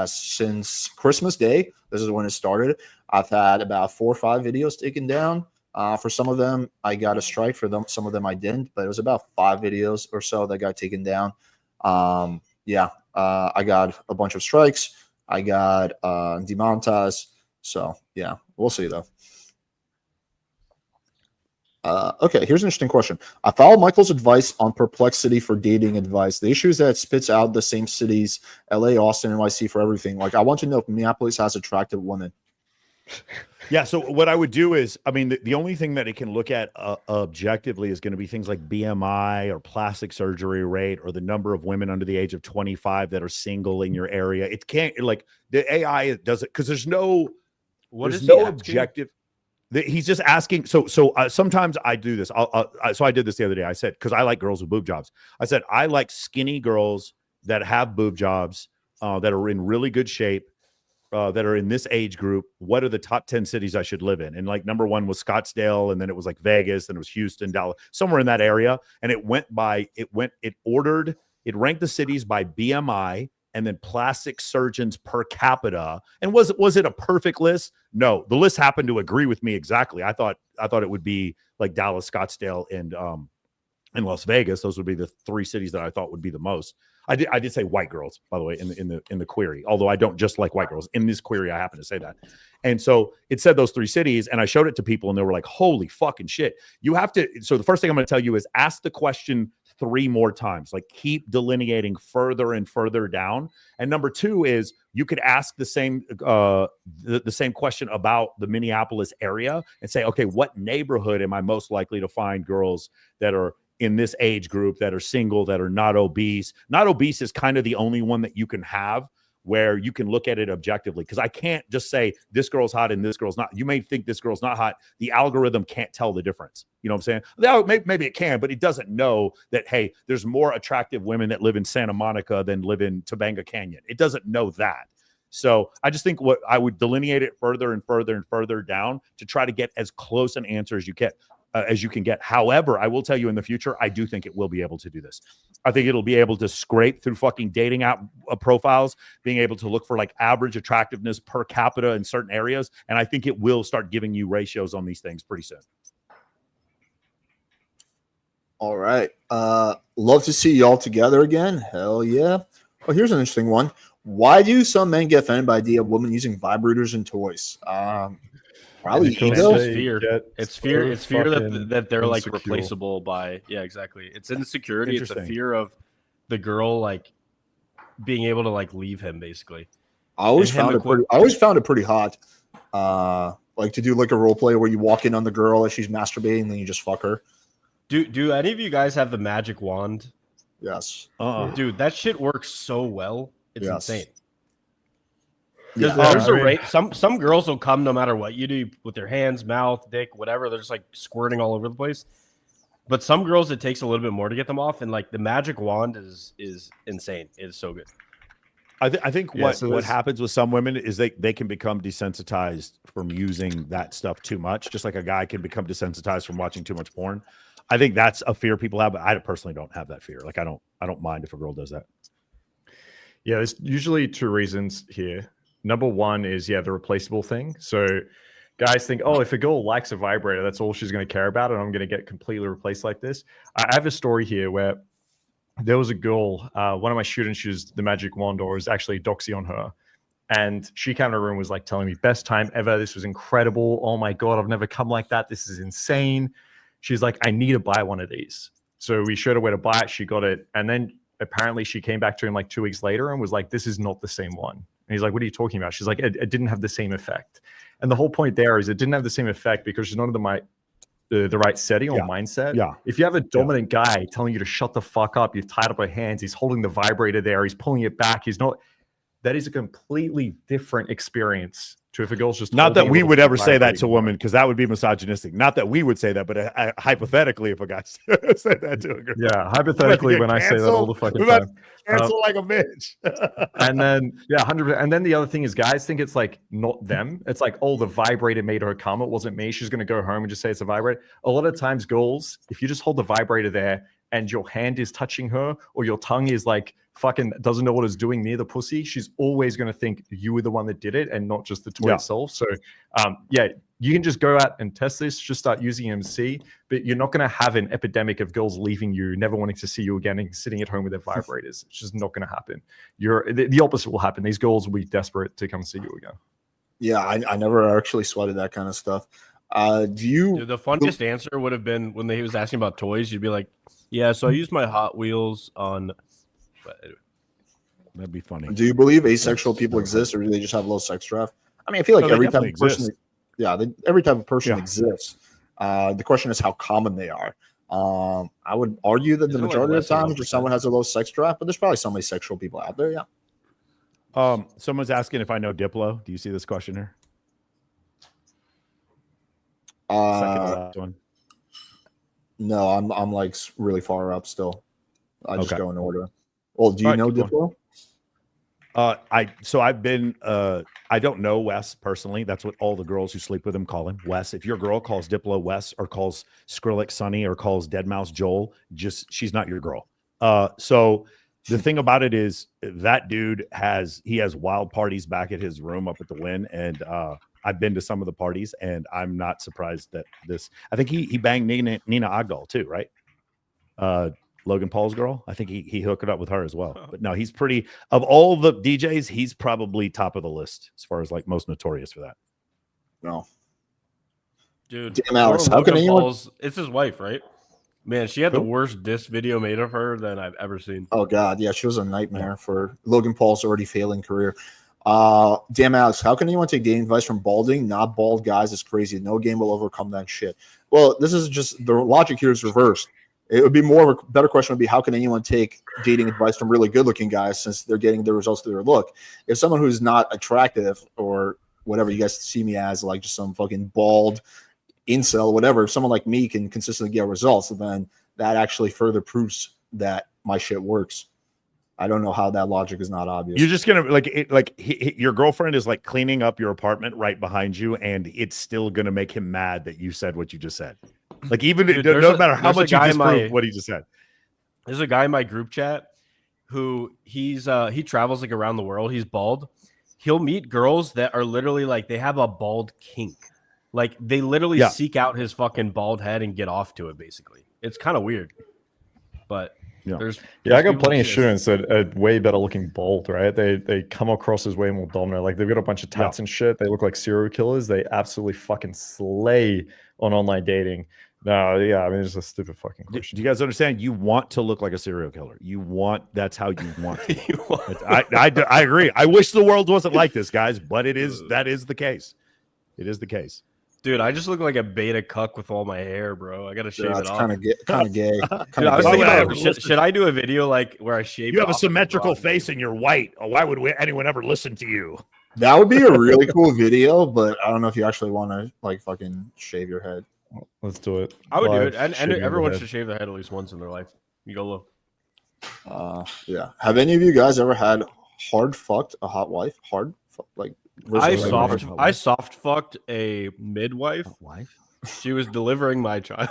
since Christmas Day, this is when it started, I've had about 4 or 5 videos taken down. For some of them, I got a strike. For them, some of them I didn't, but it was about 5 videos or so that got taken down. I got a bunch of strikes. I got demonetized. So yeah, we'll see though. Okay, here's an interesting question. I followed Michael's advice on Perplexity for dating advice. The issue is that it spits out the same cities, LA, Austin, NYC for everything. Like, I want to know if Minneapolis has attractive women. Yeah, so what I would do is, I mean, the only thing that it can look at objectively is going to be things like BMI or plastic surgery rate or the number of women under the age of 25 that are single in your area. It can't, like, the AI does it because there's no objective. He's just asking. So sometimes I do this. So I did this the other day. I said, because I like girls with boob jobs. I said, I like skinny girls that have boob jobs, that are in really good shape, that are in this age group. What are the top 10 cities I should live in? And like number 1 was Scottsdale, and then it was like Vegas, and it was Houston, Dallas, somewhere in that area. And it ranked the cities by BMI and then plastic surgeons per capita. And was it a perfect list? No, the list happened to agree with me exactly. I thought it would be like Dallas, Scottsdale, and Las Vegas. Those would be the 3 cities that I thought would be the most. I did say white girls, by the way, in the query, although I don't just like white girls. In this query, I happen to say that. And so it said those 3 cities, and I showed it to people, and they were like, holy fucking shit. You have to, so the first thing I'm going to tell you is ask the question 3 more times, like keep delineating further and further down. And number 2 is you could ask the same question about the Minneapolis area and say, okay, what neighborhood am I most likely to find girls that are in this age group, that are single, that are not obese? Not obese is kind of the only one that you can have where you can look at it objectively, because I can't just say this girl's hot and this girl's not. You may think this girl's not hot. The algorithm can't tell the difference. You know what I'm saying? Maybe it can, but it doesn't know that, hey, there's more attractive women that live in Santa Monica than live in Topanga Canyon. It doesn't know that. So I just think what I would delineate it further and further and further down to try to get as close an answer as you get. As you can get. However, I will tell you in the future, I do think it will be able to do this. I think it'll be able to scrape through fucking dating app profiles, being able to look for like average attractiveness per capita in certain areas. And I think it will start giving you ratios on these things pretty soon. All right. Love to see y'all together again. Hell yeah. Oh, here's an interesting one. Why do some men get offended by the idea of women using vibrators and toys? Probably ego. It's fear. It's fear that they're like replaceable by. Yeah, exactly. It's insecurity. It's a fear of the girl like being able to like leave him basically. I always And him found it equi- pretty. I always found it pretty hot. Like to do like a role play where you walk in on the girl as she's masturbating, and then you just fuck her. Do any of you guys have the magic wand? Yes. Dude, that shit works so well. It's Yes. insane. Yeah. Because there's I a mean- rate. Some girls will come no matter what you do with their hands, mouth, dick, whatever. They're just like squirting all over the place. But some girls, it takes a little bit more to get them off, and like the magic wand is insane. It is so good. I think Yeah, what so what there's- happens with some women is they can become desensitized from using that stuff too much, just like a guy can become desensitized from watching too much porn. I think that's a fear people have, but I personally don't have that fear. Like I don't mind if a girl does that. Yeah, there's usually two reasons here. Number one is, the replaceable thing. So guys think, oh, if a girl likes a vibrator, that's all she's going to care about, and I'm going to get completely replaced like this. I have a story here where there was a girl, one of my students used the magic wand, or was actually doxy on her. And she came to the room, was like telling me, best time ever. This was incredible. Oh my God, I've never come like that. This is insane. She's like, I need to buy one of these. So we showed her where to buy it. She got it. And then apparently she came back to him like 2 weeks later and was like, this is not the same one. And he's like, what are you talking about? She's like, it didn't have the same effect. And the whole point there is it didn't have the same effect because she's not in the right setting or mindset. Yeah. If you have a dominant guy telling you to shut the fuck up, you've tied up her hands, he's holding the vibrator there, he's pulling it back, that is a completely different experience to if a girl's just Not that holding a we little would ever say that vibrator. to women, because that would be misogynistic. Not that we would say that, but hypothetically, if a guy said that to a girl, Yeah, hypothetically, when I say that all the fucking we're about time. to cancel like a bitch. And then 100%. And then the other thing is, guys think it's like not them. It's like, oh, the vibrator made her come. It wasn't me. She's gonna go home and just say it's a vibrator. A lot of times, girls, if you just hold the vibrator there and your hand is touching her, or your tongue is like fucking doesn't know what it's doing near the pussy, she's always gonna think you were the one that did it and not just the toy itself. So, you can just go out and test this. Just start using MC, but you're not gonna have an epidemic of girls leaving you, never wanting to see you again, and sitting at home with their vibrators. It's just not gonna happen. The opposite will happen. These girls will be desperate to come see you again. Yeah, I never actually sweated that kind of stuff. Dude, the funniest answer would have been when he was asking about toys. You'd be like, "Yeah, so I use my Hot Wheels on." But anyway. That'd be funny. Do you believe asexual people exist, or do they just have low sex drive? I mean, I feel like No, every they type of definitely person, exist. every type of person exists. The question is how common they are. I would argue that the Isn't it like majority of less the than time, just someone has a low sex drive, but there's probably so many sexual people out there. Yeah. Someone's asking if I know Diplo. Do you see this question here? Second to last one. No, I'm like really far up still. I just Okay. go in order. Well, do you All right, know keep going. Diplo? I've been I don't know Wes personally. That's what all the girls who sleep with him call him, Wes. If your girl calls Diplo Wes or calls Skrillex Sonny or calls Deadmau5 Joel, she's not your girl. So the thing about it is that dude has wild parties back at his room up at the Wynn, and I've been to some of the parties, and I'm not surprised that I think he banged Nina Agdal too, right? Logan Paul's girl. I think he hooked it up with her as well. But no, he's pretty, of all the DJs, he's probably top of the list as far as like most notorious for that. No. Dude, Damn, Alex, poor how can Logan anyone- Paul's- It's his wife, right? Man, she had the worst diss video made of her than I've ever seen. Oh God, yeah, she was a nightmare for Logan Paul's already failing career. Damn, Alex, how can anyone take dating advice from balding, not bald guys? It's crazy. No game will overcome that shit. Well, this is just the logic here is reversed. It would be more of a better question would be how can anyone take dating advice from really good looking guys since they're getting the results through their look? If someone who's not attractive or whatever you guys see me as, like just some fucking bald incel, whatever, if someone like me can consistently get results, then that actually further proves that my shit works. I don't know how that logic is not obvious. You're just gonna your girlfriend is like cleaning up your apartment right behind you, and it's still gonna make him mad that you said what you just said. Like even Dude, no matter how there's a much you guy in disprove what he just said. There's a guy in my group chat who he travels like around the world. He's bald. He'll meet girls that are literally like they have a bald kink. Like they literally seek out his fucking bald head and get off to it. Basically, it's kind of weird. But there's I got people plenty of that students that are way better looking bald, right? They come across as way more dominant. Like they've got a bunch of tats and shit. They look like serial killers. They absolutely fucking slay on online dating. No, yeah, I mean, it's a stupid fucking Do question. you guys understand? You want to look like a serial killer. That's how you want to look. You want- I agree. I wish the world wasn't like this, guys, but that is the case. It is the case. Dude, I just look like a beta cuck with all my hair, bro. I gotta shave Yeah, it it's off. kind of gay. Dude, I was gay. thinking Why about would should I do a video like where I shave? You have a off symmetrical the broad, face and you're white. Why would anyone ever listen to you? That would be a really cool video, but I don't know if you actually want to like fucking shave your head. Let's do it. I would do Live it, and shaving of the everyone head. should shave their head at least once in their life. You go low. Yeah. Have any of you guys ever had hard fucked a hot wife? Like I versus soft fucked a midwife. Wife? She was delivering my child.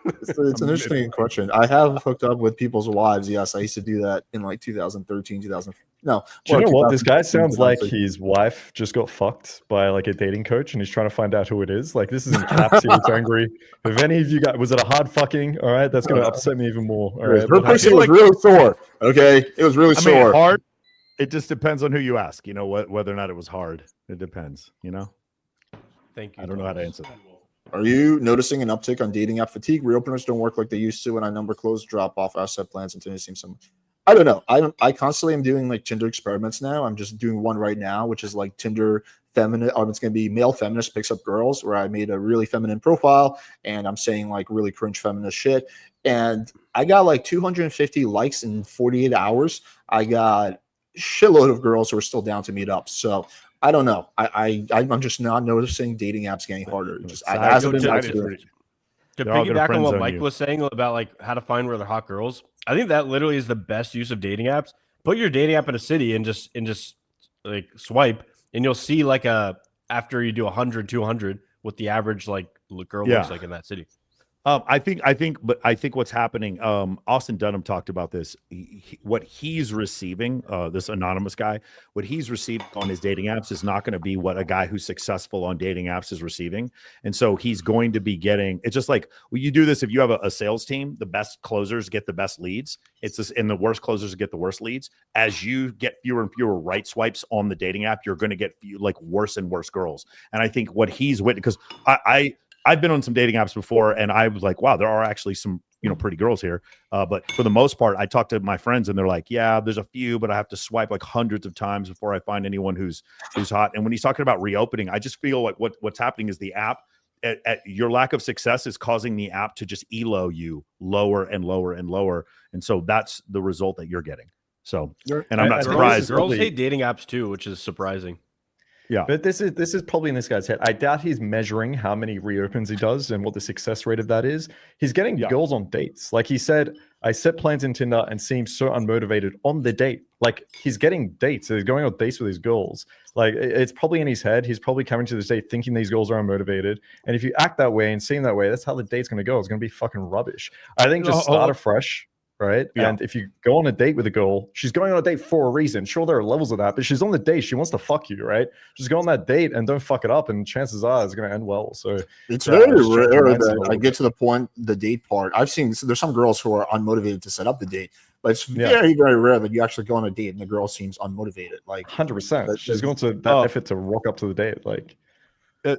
It's an interesting question. I have hooked up with people's wives. Yes, I used to do that in like 2013, 2000. No, Do you know what? 2015, This guy sounds like 2016. his wife just got fucked by like a dating coach and he's trying to find out who it is. Like, this is in caps. He looks angry. If any of you guys, was it a hard fucking? All right, that's going to upset me even more. All right, Her pussy was really sore. Okay, it was really sore. Hard. It just depends on who you ask. You know whether or not it was hard. It depends. You know. Thank you. I don't know how to answer that. Are you noticing an uptick on dating app fatigue? Reopeners don't work like they used to, and I number close, drop off asset plans, and Tinder seems some. I don't know. I constantly am doing like Tinder experiments now. I'm just doing one right now, which is like Tinder feminine. It's going to be male feminist picks up girls, where I made a really feminine profile and I'm saying like really cringe feminist shit. And I got like 250 likes in 48 hours. I got a shitload of girls who are still down to meet up. So I don't know. I'm just not noticing dating apps getting harder. Just it hasn't been my experience. To They're all gonna piggyback on friend what zone Mike you. was saying about like how to find where they're hot girls, I think that literally is the best use of dating apps. Put your dating app in a city and just like swipe, and you'll see like after you do 100, 200, what the average like girl Yeah. looks like in that city. I think what's happening. Austen Dunham talked about this. What he's receiving, this anonymous guy, what he's receiving on his dating apps is not going to be what a guy who's successful on dating apps is receiving. And so he's going to be getting. It's just like you do this if you have a sales team. The best closers get the best leads. It's this, and the worst closers get the worst leads. As you get fewer and fewer right swipes on the dating app, you're going to get like worse and worse girls. And I think what he's with, because I've been on some dating apps before, and I was like, wow, there are actually some, pretty girls here. But for the most part, I talk to my friends and they're like, yeah, there's a few, but I have to swipe like hundreds of times before I find anyone who's hot. And when he's talking about reopening, I just feel like what's happening is the app, at your lack of success is causing the app to just elo you lower and lower and lower. And so that's the result that you're getting. So, and I'm not surprised. Girls hate dating apps too, which is surprising. Yeah, but this is probably in this guy's head. I doubt he's measuring how many reopens he does and what the success rate of that is. He's getting girls on dates. Like he said, I set plans in Tinder and seems so unmotivated on the date. Like he's getting dates. So he's going on dates with his girls. Like it's probably in his head. He's probably coming to this date thinking these girls are unmotivated. And if you act that way and seem that way, that's how the date's going to go. It's going to be fucking rubbish. I think just start afresh. Right. Yeah. And if you go on a date with a girl, she's going on a date for a reason. Sure, there are levels of that, but she's on the date. She wants to fuck you, right? Just go on that date and don't fuck it up. And chances are it's going to end well. So it's very rare that I get to the point, the date part. I've seen, so there's some girls who are unmotivated to set up the date, but it's very, very rare that you actually go on a date and the girl seems unmotivated. Like 100%. She's going to that effort to rock up to the date. Like,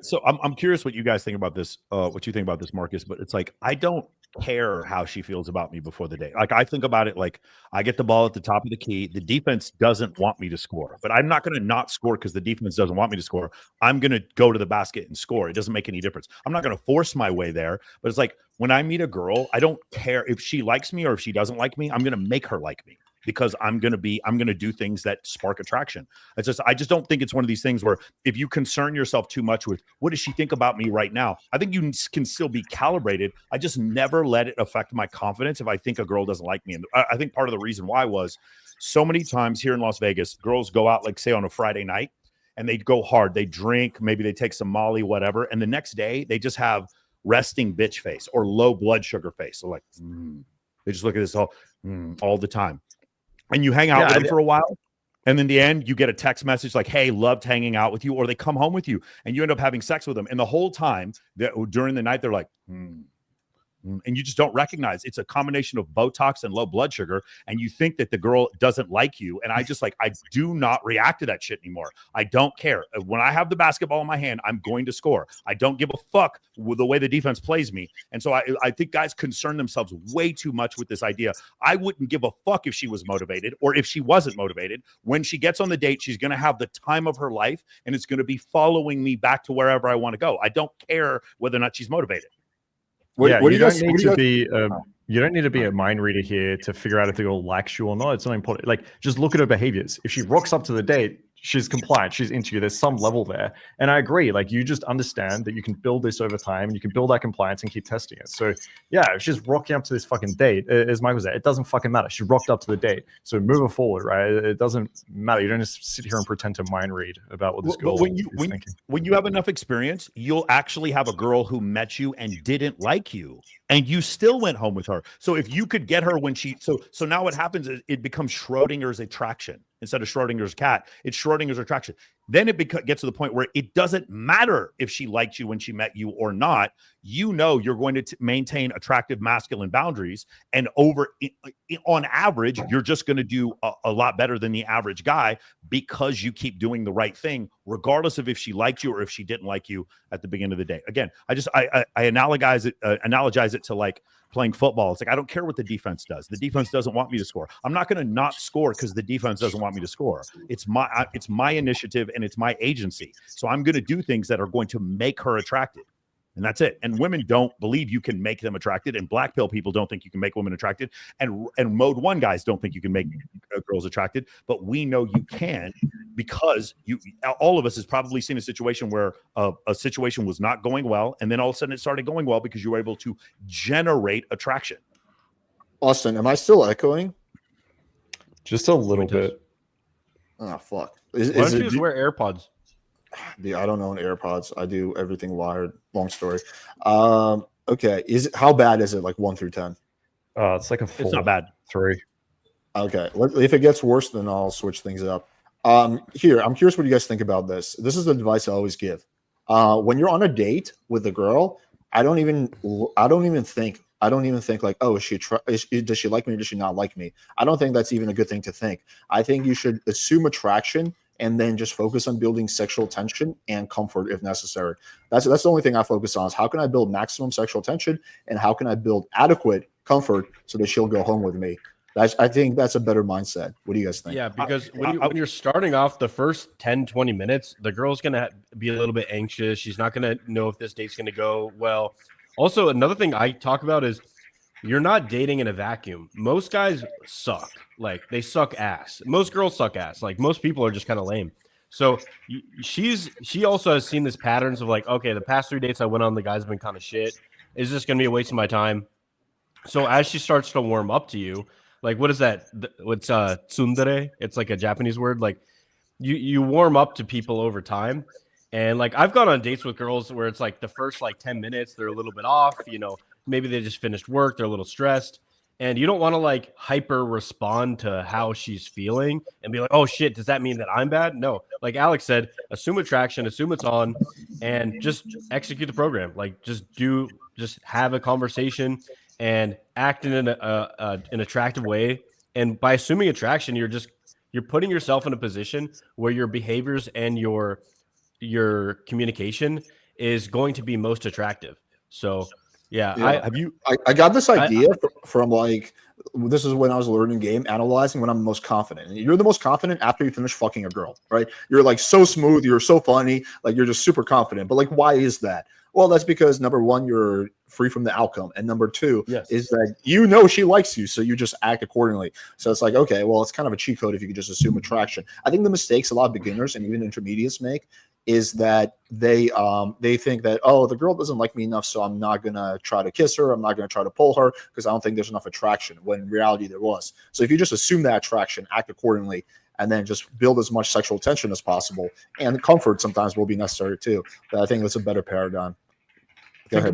so I'm curious what you guys think about this, what you think about this, Marcus, but it's like, I don't care how she feels about me before the date. Like I think about it like I get the ball at the top of the key. The defense doesn't want me to score, but I'm not going to not score because the defense doesn't want me to score. I'm going to go to the basket and score. It doesn't make any difference. I'm not going to force my way there, but it's like when I meet a girl, I don't care if she likes me or if she doesn't like me. I'm going to make her like me. Because I'm gonna do things that spark attraction. I just don't think it's one of these things where if you concern yourself too much with what does she think about me right now, I think you can still be calibrated. I just never let it affect my confidence if I think a girl doesn't like me. And I think part of the reason why was so many times here in Las Vegas, girls go out like say on a Friday night and they go hard. They drink, maybe they take some Molly, whatever, and the next day they just have resting bitch face or low blood sugar face. So like they just look at this all the time. And you hang out with them for a while, and in the end, you get a text message like, hey, loved hanging out with you, or they come home with you, and you end up having sex with them. And the whole time, during the night, they're like, And you just don't recognize it's a combination of Botox and low blood sugar. And you think that the girl doesn't like you. And I do not react to that shit anymore. I don't care. When I have the basketball in my hand, I'm going to score. I don't give a fuck with the way the defense plays me. And so I think guys concern themselves way too much with this idea. I wouldn't give a fuck if she was motivated or if she wasn't motivated. When she gets on the date, she's going to have the time of her life, and it's going to be following me back to wherever I want to go. I don't care whether or not she's motivated. You don't need to be a mind reader here to figure out if the girl likes you or not. It's not important. Like, just look at her behaviors. If she rocks up to the date, she's compliant, she's into you, there's some level there. And I agree, like, you just understand that you can build this over time, and you can build that compliance and keep testing it. So yeah, if she's rocking up to this fucking date, as Michael said, it doesn't fucking matter. She rocked up to the date. So move her forward, right? It doesn't matter. You don't just sit here and pretend to mind read about what this girl is thinking. When you have enough experience, you'll actually have a girl who met you and didn't like you, and you still went home with her. So if you could get her when she, so now what happens is it becomes Schrodinger's attraction. Instead of Schrodinger's cat, it's Schrodinger's attraction. Then it gets to the point where it doesn't matter if she liked you when she met you or not. You know you're going to maintain attractive masculine boundaries, and on average, you're just going to do a lot better than the average guy because you keep doing the right thing, regardless of if she liked you or if she didn't like you at the beginning of the day. Again, I analogize it to like playing football. It's like, I don't care what the defense does. The defense doesn't want me to score. I'm not going to not score because the defense doesn't want me to score. It's my initiative and it's my agency. So I'm going to do things that are going to make her attracted. And that's it. And women don't believe you can make them attracted. And black pill people don't think you can make women attracted. And mode 1 guys don't think you can make girls attracted. But we know you can, because all of us has probably seen a situation where a situation was not going well, and then all of a sudden it started going well because you were able to generate attraction. Austen, am I still echoing? Just a little bit. Oh, fuck. Why don't you just wear AirPods? I don't own AirPods. I do everything wired. Long story. Okay. How bad is it? Like 1 through 10? It's like a 4. It's not bad. 3. Okay. If it gets worse, then I'll switch things up. Here, I'm curious what you guys think about this. This is the advice I always give. When you're on a date with a girl, I don't even think like, oh, does she like me or does she not like me? I don't think that's even a good thing to think. I think you should assume attraction and then just focus on building sexual tension and comfort if necessary. That's the only thing I focus on, is how can I build maximum sexual tension and how can I build adequate comfort so that she'll go home with me. I think that's a better mindset. What do you guys think? Yeah, because when you're starting off the first 10, 20 minutes, the girl's going to be a little bit anxious. She's not going to know if this date's going to go well. Also, another thing I talk about is you're not dating in a vacuum. Most guys suck. Like, they suck ass. Most girls suck ass. Like, most people are just kind of lame. So she also has seen this patterns of like, okay, the past 3 dates I went on, the guys have been kind of shit. Is this going to be a waste of my time? So as she starts to warm up to you, like, what is that? What's tsundere? It's like a Japanese word. Like, you warm up to people over time. And like, I've gone on dates with girls where it's like the first like 10 minutes, they're a little bit off, maybe they just finished work, they're a little stressed. And you don't want to like hyper respond to how she's feeling and be like, oh shit, does that mean that I'm bad? No, like Alex said, assume attraction, assume it's on, and just execute the program. Like, just have a conversation and act in an attractive way. And by assuming attraction, you're putting yourself in a position where your behaviors and your communication is going to be most attractive. So yeah. I got this idea from like, this is when I was learning game analyzing, when I'm the most confident. And you're the most confident after you finish fucking a girl, right? You're like so smooth, you're so funny, like you're just super confident. But like, why is that? Well, that's because number 1, you're free from the outcome. And number 2 is that she likes you, so you just act accordingly. So it's like, okay, well, it's kind of a cheat code if you could just assume attraction. I think the mistakes a lot of beginners and even intermediates make is that they think that, oh, the girl doesn't like me enough, so I'm not going to try to kiss her. I'm not going to try to pull her because I don't think there's enough attraction, when in reality there was. So if you just assume that attraction, act accordingly, and then just build as much sexual tension as possible, and comfort sometimes will be necessary too. But I think that's a better paradigm. Think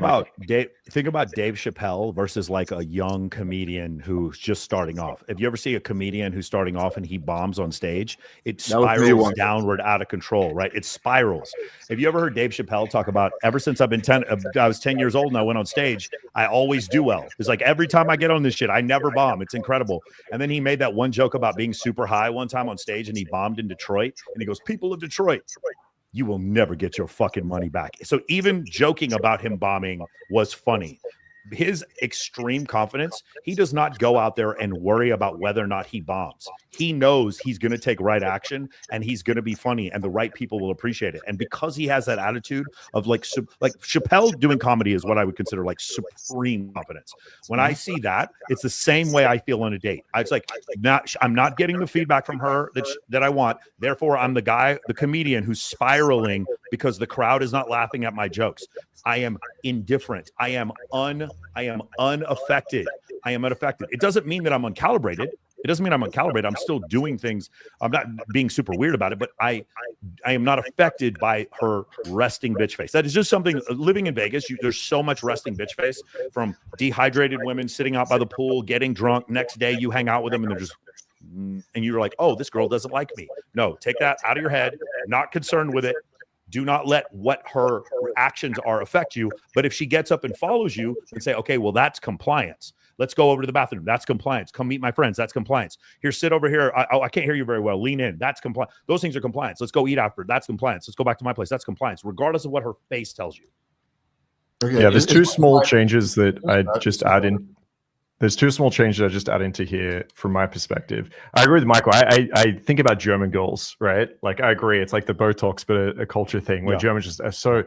about Dave Chappelle versus like a young comedian who's just starting off. If you ever see a comedian who's starting off and he bombs on stage, it spirals downward out of control, right? It spirals. Have you ever heard Dave Chappelle talk about ever since I was 10 years old and I went on stage, I always do well. It's like every time I get on this shit, I never bomb. It's incredible. And then he made that one joke about being super high one time on stage and he bombed in Detroit. And he goes, people of Detroit, you will never get your fucking money back. So even joking about him bombing was funny. His extreme confidence, he does not go out there and worry about whether or not he bombs. He knows he's going to take right action and he's going to be funny and the right people will appreciate it. And because he has that attitude of like Chappelle doing comedy is what I would consider like supreme confidence. When I see that, it's the same way I feel on a date. It's like I'm not getting the feedback from her that I want. Therefore, I'm the comedian who's spiraling because the crowd is not laughing at my jokes. I am indifferent. I am unaffected. I am unaffected. It doesn't mean that I'm uncalibrated. I'm still doing things. I'm not being super weird about it, but I am not affected by her resting bitch face. That is just something, living in Vegas, there's so much resting bitch face from dehydrated women sitting out by the pool, getting drunk. Next day you hang out with them and they're just, and you're like, oh, this girl doesn't like me. No, take that out of your head. Not concerned with it. Do not let what her actions are affect you. But if she gets up and follows you and say, okay, well, that's compliance. Let's go over to the bathroom. That's compliance. Come meet my friends. That's compliance. Here, sit over here. I can't hear you very well. Lean in. That's compliance. Those things are compliance. Let's go eat after. That's compliance. Let's go back to my place. That's compliance, regardless of what her face tells you. Okay. Yeah, there's two small changes that I just add in. There's two small changes I just add into here from my perspective. I agree with Michael. I think about German girls, right? Like I agree. It's like the Botox, but a culture thing where Germans just are so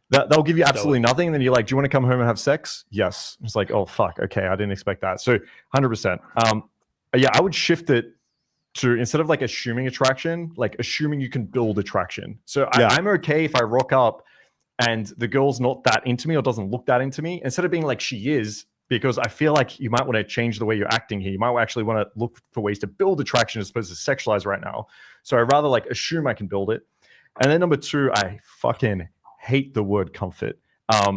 that they'll give you absolutely nothing. And then you're like, do you want to come home and have sex? Yes. It's like, oh, fuck. Okay. I didn't expect that. So 100%. Yeah, I would shift it to, instead of like assuming attraction, like assuming you can build attraction. So I'm okay if I rock up and the girl's not that into me or doesn't look that into me, instead of being like she is, because I feel like you might want to change the way you're acting here. You might actually want to look for ways to build attraction as opposed to sexualize right now. So I'd rather like assume I can build it. And then number two, I fucking hate the word comfort.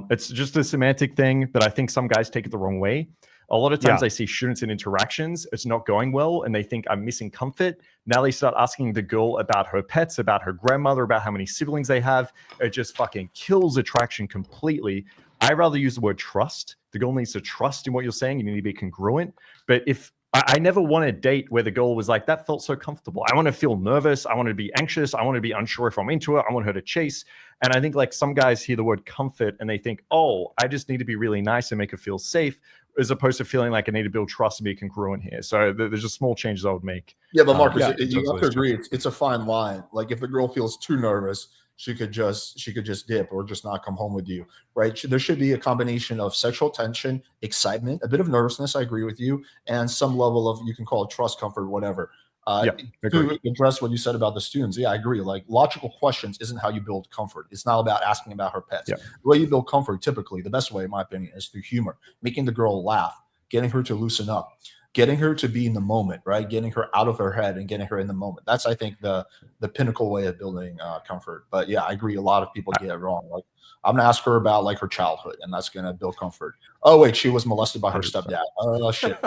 It's just a semantic thing, but I think some guys take it the wrong way. A lot of times I see students in interactions, it's not going well, and they think I'm missing comfort. Now they start asking the girl about her pets, about her grandmother, about how many siblings they have. It just fucking kills attraction completely. I rather use the word trust. The girl needs to trust in what you're saying. You need to be congruent. But if I never want a date where the girl was like, that felt so comfortable. I want to feel nervous. I want to be anxious. I want to be unsure if I'm into it. I want her to chase. And I think like some guys hear the word comfort and they think, oh, I just need to be really nice and make her feel safe, as opposed to feeling like I need to build trust and be congruent here. So there's just small changes I would make. Yeah, but Marcus, you have to agree. It's a fine line. Like if the girl feels too nervous, she could just dip or just not come home with you, right? There should be a combination of sexual tension, excitement, a bit of nervousness. I agree with you, and some level of, you can call it trust, comfort, whatever. To address what you said about the students, I agree. Like logical questions isn't how you build comfort. It's not about asking about her pets. The way you build comfort, typically, the best way, in my opinion, is through humor, making the girl laugh, getting her to loosen up, getting her to be in the moment, right? Getting her out of her head and getting her in the moment. That's, I think, the pinnacle way of building comfort. But yeah, I agree. A lot of people get it wrong. Like I'm gonna ask her about like her childhood, and that's gonna build comfort. Oh wait, she was molested by her stepdad. Oh shit.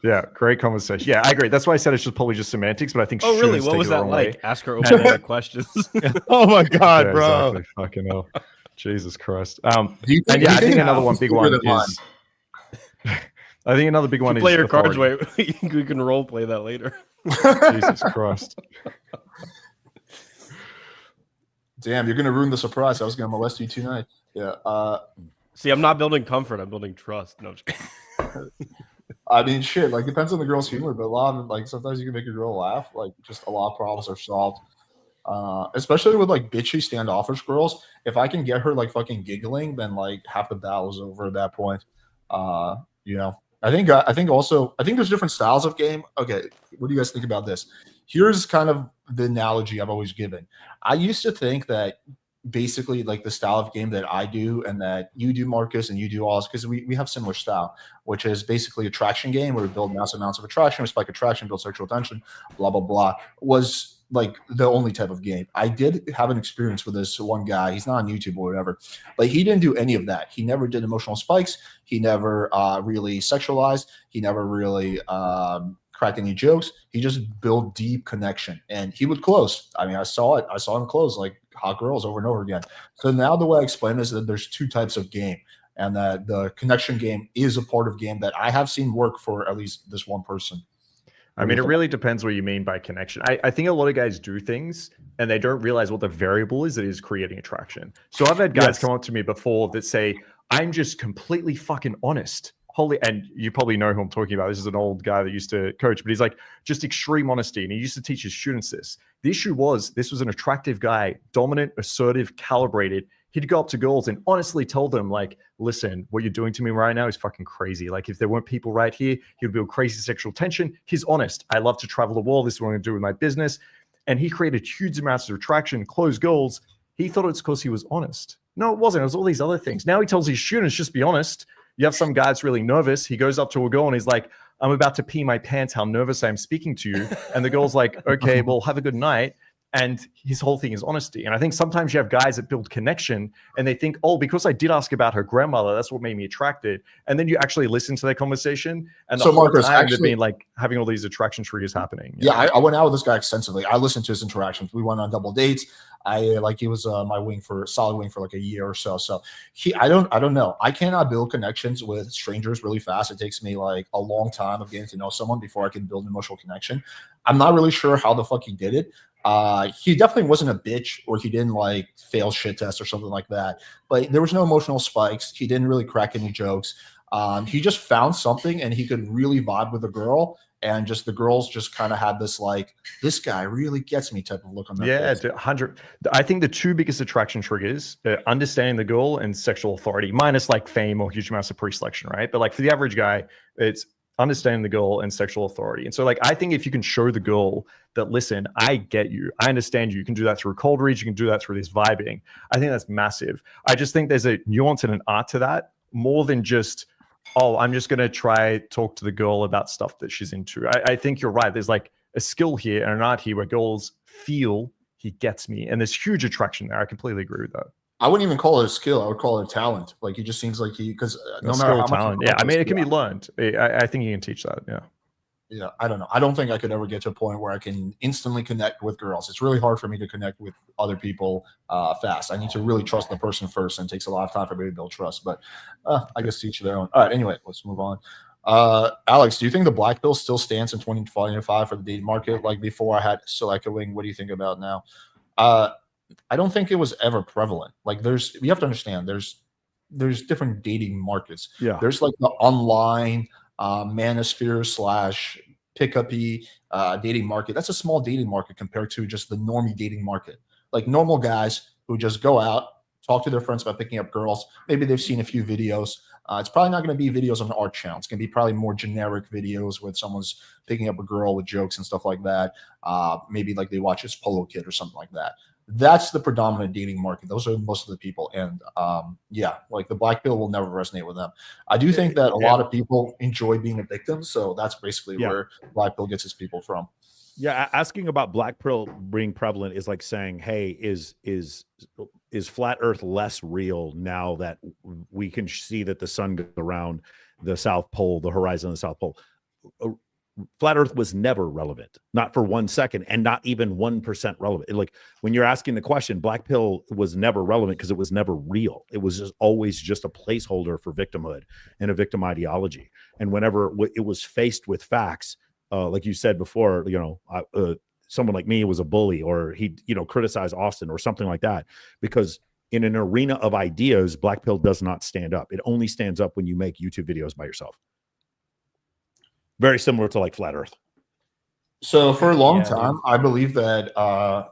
Yeah, great conversation. Yeah, I agree. That's why I said it's just probably just semantics, but I think. Oh really? What was that like? Way. Ask her open-ended questions. Oh my god, bro! Exactly. Fucking hell, Jesus Christ. I think another one big one is. I think another big one is play your cards way. We can role play that later. Jesus Christ. Damn, you're gonna ruin the surprise. I was gonna molest you tonight. Yeah. See, I'm not building comfort. I'm building trust. No. I mean, shit. Like depends on the girl's humor, but a lot of like sometimes you can make a girl laugh. Like just a lot of problems are solved. Especially with like bitchy standoffish girls. If I can get her like fucking giggling, then like half the battle's over at that point. You know. I think there's different styles of game. Okay, what do you guys think about this? Here's kind of the analogy I've always given. I used to think that basically like the style of game that I do and that you do, Marcus, and you do, Oz, because we have similar style, which is basically attraction game where we build massive amounts of attraction, we spike attraction, build sexual tension, blah, blah, blah, was like the only type of game. I did have an experience with this one guy. He's not on YouTube or whatever, but he didn't do any of that. He never did emotional spikes. He never really sexualized. He never really cracked any jokes. He just built deep connection, and he would close. I mean, I saw it. I saw him close like hot girls over and over again. So now the way I explain this is that there's two types of game, and that the connection game is a part of game that I have seen work for at least this one person. I mean, it really depends what you mean by connection. I think a lot of guys do things and they don't realize what the variable is that is creating attraction. So I've had guys come up to me before that say, I'm just completely fucking honest. Holy, and you probably know who I'm talking about. This is an old guy that used to coach, but he's like just extreme honesty. And he used to teach his students this. The issue was this was an attractive guy, dominant, assertive, calibrated. He'd go up to girls and honestly tell them, like, listen, what you're doing to me right now is fucking crazy. Like, if there weren't people right here, he'd build crazy sexual tension. He's honest. I love to travel the world. This is what I'm going to do with my business. And he created huge amounts of attraction, closed goals. He thought it's because he was honest. No, it wasn't. It was all these other things. Now he tells his students, just be honest. You have some guy that's really nervous. He goes up to a girl and he's like, I'm about to pee my pants, how nervous I am speaking to you. And the girl's like, okay, well, have a good night. And his whole thing is honesty. And I think sometimes you have guys that build connection and they think, oh, because I did ask about her grandmother, that's what made me attracted. And then you actually listen to their conversation. And the whole time they've been like having all these attraction triggers happening. Yeah, I went out with this guy extensively. I listened to his interactions. We went on double dates. He was my solid wing for like a year or so. So I don't know. I cannot build connections with strangers really fast. It takes me like a long time of getting to know someone before I can build an emotional connection. I'm not really sure how the fuck he did it. He definitely wasn't a bitch, or he didn't like fail shit test or something like that. But there was no emotional spikes. He didn't really crack any jokes. He just found something, and he could really vibe with a girl. And just the girls just kind of had this like, this guy really gets me type of look on their face. 100. I think the two biggest attraction triggers, understanding the girl and sexual authority, minus like fame or huge amounts of pre-selection, right? But like for the average guy, it's understanding the girl and sexual authority. And so like, I think if you can show the girl that, listen, I get you, I understand you, you can do that through cold reads, you can do that through this vibing. I think that's massive. I just think there's a nuance and an art to that more than just, oh, I'm just going to try talk to the girl about stuff that she's into. I think you're right. There's like a skill here and an art here where girls feel he gets me. And there's huge attraction there. I completely agree with that. I wouldn't even call it a skill. I would call it a talent. Like, he just seems like because no matter how talent. Yeah, I mean, it can be learned. I think you can teach that. Yeah. Yeah, I don't know. I don't think I could ever get to a point where I can instantly connect with girls. It's really hard for me to connect with other people fast. I need to really trust the person first, and it takes a lot of time for me to build trust. But I guess to each their own. All right, anyway, let's move on. Alex, do you think the black pill still stands in 2025 for the dating market? Like before I had Censorship, what do you think about now? I don't think it was ever prevalent. Like you have to understand, there's different dating markets. Yeah. There's like the online manosphere / pickup-y dating market. That's a small dating market compared to just the normie dating market. Like normal guys who just go out, talk to their friends about picking up girls. Maybe they've seen a few videos. It's probably not going to be videos on an art channel. It's going to be probably more generic videos where someone's picking up a girl with jokes and stuff like that. Maybe like they watch his Polo Kid or something like that. That's the predominant dating market. Those are most of the people. And yeah, like the black pill will never resonate with them. I do think that a lot of people enjoy being a victim. So that's basically where black pill gets its people from. Yeah, asking about black pill being prevalent is like saying, hey, is flat earth less real now that we can see that the sun goes around the South Pole, the horizon of the South Pole? Flat earth was never relevant, not for 1 second, and not even 1% relevant. Like when you're asking the question, black pill was never relevant because it was never real. It was just always just a placeholder for victimhood and a victim ideology. And whenever it was faced with facts, like you said before, someone like me was a bully, or he, criticized Austen or something like that, because in an arena of ideas, black pill does not stand up. It only stands up when you make YouTube videos by yourself. Very similar to like flat earth. So for a long time, I believe that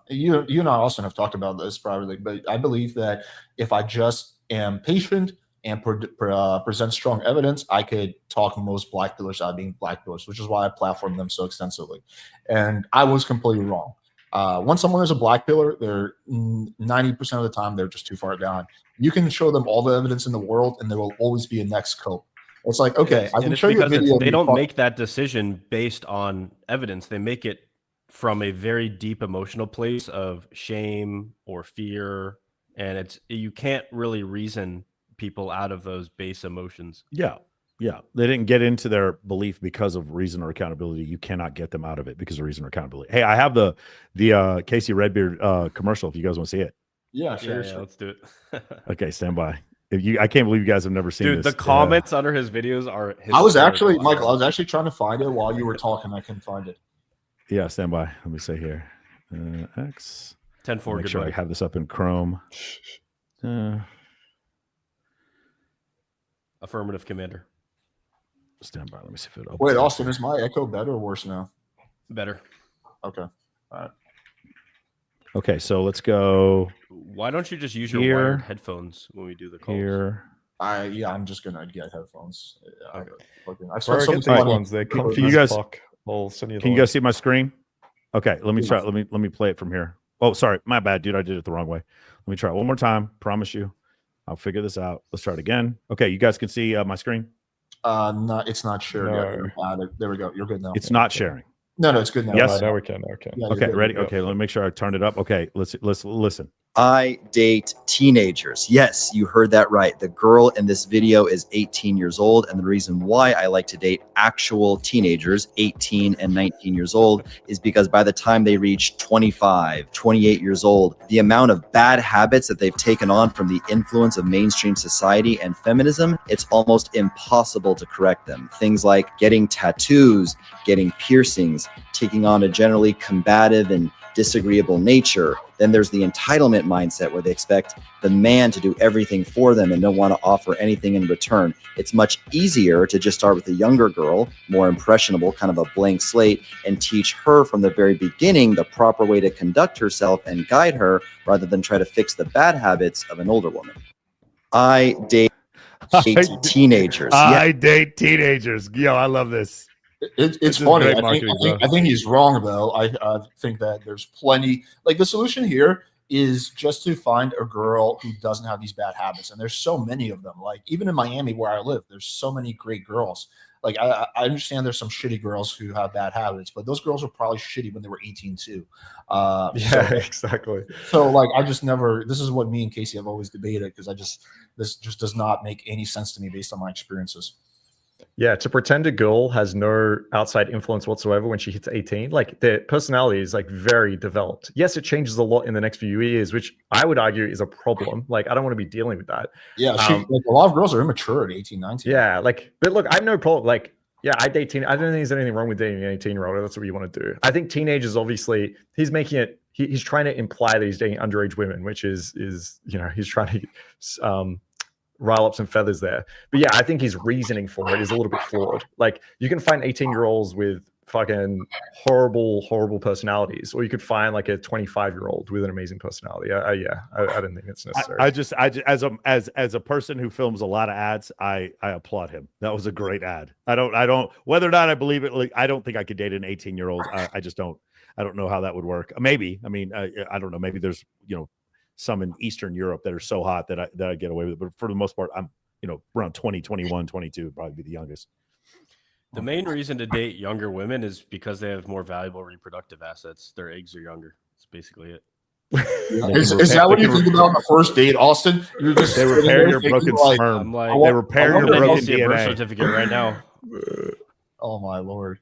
you and I, Austin, have talked about this probably, but I believe that if I just am patient and present strong evidence, I could talk most black pillars out of being black pillars, which is why I platform them so extensively. And I was completely wrong. Once someone is a black pillar, they're 90% of the time, they're just too far down. You can show them all the evidence in the world, and there will always be a next cope. It's like, okay, I can show you a video. They don't make that decision based on evidence. They make it from a very deep emotional place of shame or fear, and you can't really reason people out of those base emotions. Yeah. They didn't get into their belief because of reason or accountability. You cannot get them out of it because of reason or accountability. Hey, I have the Casey Redbeard commercial if you guys want to see it. Yeah, sure. Yeah, let's do it. Okay, stand by. I can't believe you guys have never seen Dude, this. the comments under his videos are hysterical. I was actually, Michael, I was actually trying to find it while you were talking. I couldn't find it. Yeah, stand by. Let me say here. X. 10-4, Make sure I have this up in Chrome. Affirmative, Commander. Stand by. Let me see if it opens. Wait, Austin, is my echo better or worse now? Better. Okay. All right. Okay, so let's go. Why don't you just use your Here. wired headphones when we do the calls? Here. I'm just gonna get headphones. Okay. I spent so much These money. ones, they're comfy you as guys- fuck. I'll send you the Can you link. guys see my screen? Okay, let me try. Let me play it from here. Oh, sorry, my bad, dude. I did it the wrong way. Let me try it one more time. Promise you, I'll figure this out. Let's try it again. Okay, you guys can see my screen. No, it's not shared No. yet. There we go. You're good now. It's not sharing. No, it's good now. Yes. Now we can. Okay. Yeah, you're Okay, good. ready? Okay, let me make sure I turned it up. Okay, let's listen. I date teenagers. Yes, you heard that right. The girl in this video is 18 years old. And the reason why I like to date actual teenagers, 18 and 19 years old, is because by the time they reach 25, 28 years old, the amount of bad habits that they've taken on from the influence of mainstream society and feminism, it's almost impossible to correct them. Things like getting tattoos, getting piercings, taking on a generally combative and disagreeable nature. Then there's the entitlement mindset where they expect the man to do everything for them and don't want to offer anything in return. It's much easier to just start with a younger girl, more impressionable, kind of a blank slate, and teach her from the very beginning the proper way to conduct herself and guide her rather than try to fix the bad habits of an older woman. I date teenagers. I date teenagers. Yo, I love this. It's This is funny. great I marketing, think he's wrong though. I think that there's plenty. Like the solution here is just to find a girl who doesn't have these bad habits, and there's so many of them. Like even in Miami where I live, there's so many great girls. Like I understand there's some shitty girls who have bad habits, but those girls were probably shitty when they were 18 too. Exactly. So like I just never. This is what me and Casey have always debated because this just does not make any sense to me based on my experiences. Yeah, to pretend a girl has no outside influence whatsoever when she hits 18, like their personality is like very developed. Yes, it changes a lot in the next few years, which I would argue is a problem. Like, I don't want to be dealing with that. Yeah, like a lot of girls are immature at 18, 19. Yeah, like, but look, I have no problem. Like, yeah, I date teen. I don't think there's anything wrong with dating an 18-year-old. That's what you want to do. I think teenagers, obviously, he's making it. He's trying to imply that he's dating underage women, which is he's trying to rile up some feathers there. But yeah, I think his reasoning for it is a little bit flawed. Like, you can find 18-year-olds with fucking horrible personalities, or you could find like a 25-year-old with an amazing personality. I don't think it's necessary. I just as a person who films a lot of ads, I applaud him. That was a great ad. I don't whether or not I believe it. Like, I don't think I could date an 18-year-old. I just don't. I don't know how that would work. Maybe. I mean, I don't know. Maybe there's some in Eastern Europe that are so hot that I get away with it. But for the most part, I'm around 20, 21, 22 would probably be the youngest. The main reason to date younger women is because they have more valuable reproductive assets. Their eggs are younger. That's basically it. Is that what you think about on the first date, Austin? You're just They repair your broken sperm. I'm like, They repair your I'm broken see a birth DNA. certificate right now. Oh my lord!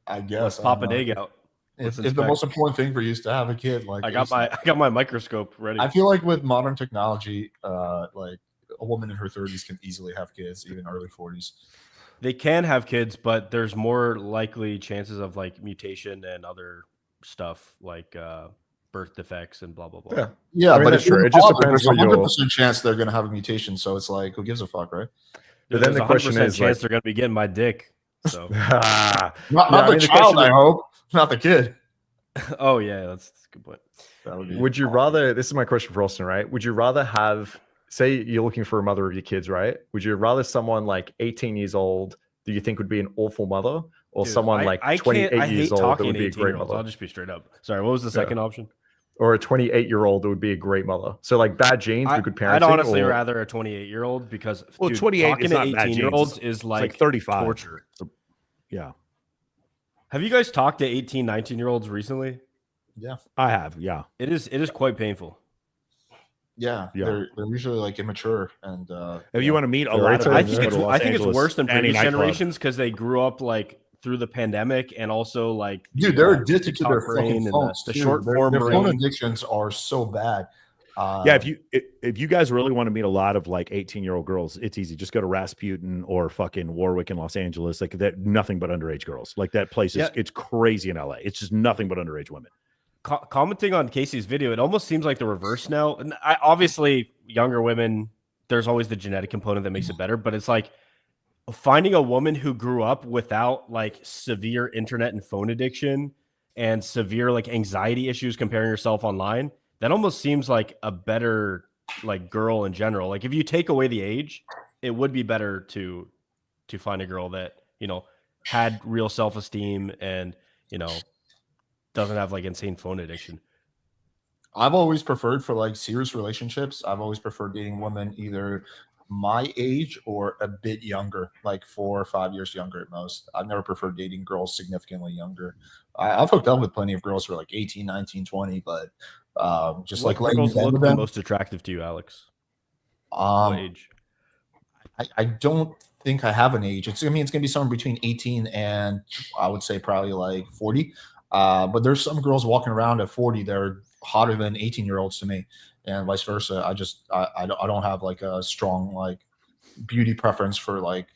I guess Pop an egg out. It's Let's the inspect. most important thing for you is to have a kid. Like I got my microscope ready. I feel like with modern technology, like a woman in her 30s can easily have kids, even early 40s. They can have kids, but there's more likely chances of like mutation and other stuff like birth defects and blah blah blah. Yeah, I mean, but that's if you're true. It just father, depends there's what a your- 100% chance they're going to have a mutation. So it's like, who gives a fuck, right? But then There's the a question 100% is, chance like- they're going to be getting my dick. So, Not I the mean, the child, question I is- hope, not the kid. oh yeah, that's a good point. That would be Would you rather? This is my question for Austin, right? Would you rather have, say, you're looking for a mother of your kids, right? Would you rather someone like 18 years old that you think would be an awful mother, or Dude, someone like I 28 can't- I years hate old that talking would to be a great 18-year-olds. mother, I'll just be straight up. Sorry, what was the second option? or a 28-year-old that would be a great mother? So like bad genes, I, but good parenting. I'd honestly or- rather a 28-year-old because Well, dude, 28 talking is to not bad genes. 18-year-olds is It's like 35. torture. Yeah. Have you guys talked to 18, 19-year-olds recently? Yeah. I have, yeah. It is quite painful. Yeah, Yeah. they're usually like immature and If you want to meet a They're lot of right them, there. just go to Los I think it's Angeles, worse than any previous nightclub. generations because they grew up like through the pandemic and also like dude, they're addicted to TikTok their brain fucking and phones. the too. short Their form phone brain. addictions are so bad. Yeah, if you guys really want to meet a lot of like 18-year-old girls, it's easy. Just go to Rasputin or fucking Warwick in Los Angeles. Like that, nothing but underage girls. Like that place is it's crazy in LA. It's just nothing but underage women. Commenting on Casey's video, it almost seems like the reverse now. And obviously, younger women, there's always the genetic component that makes it better. But it's like finding a woman who grew up without like severe internet and phone addiction and severe like anxiety issues comparing herself online. That almost seems like a better like girl in general. Like if you take away the age, it would be better to find a girl that, you know, had real self-esteem and, you know, doesn't have like insane phone addiction. I've always preferred for like serious relationships. I've always preferred dating women either my age or a bit younger, like 4 or 5 years younger at most. I've never preferred dating girls significantly younger. I've hooked up with plenty of girls who are like 18, 19, 20, but just What like girls letting look them. the most attractive to you, Alex? What Um, age? I don't think I have an age. It's gonna be somewhere between 18 and I would say probably like 40. But there's some girls walking around at 40 that are hotter than 18-year-olds to me, and vice versa. I don't have like a strong like beauty preference for like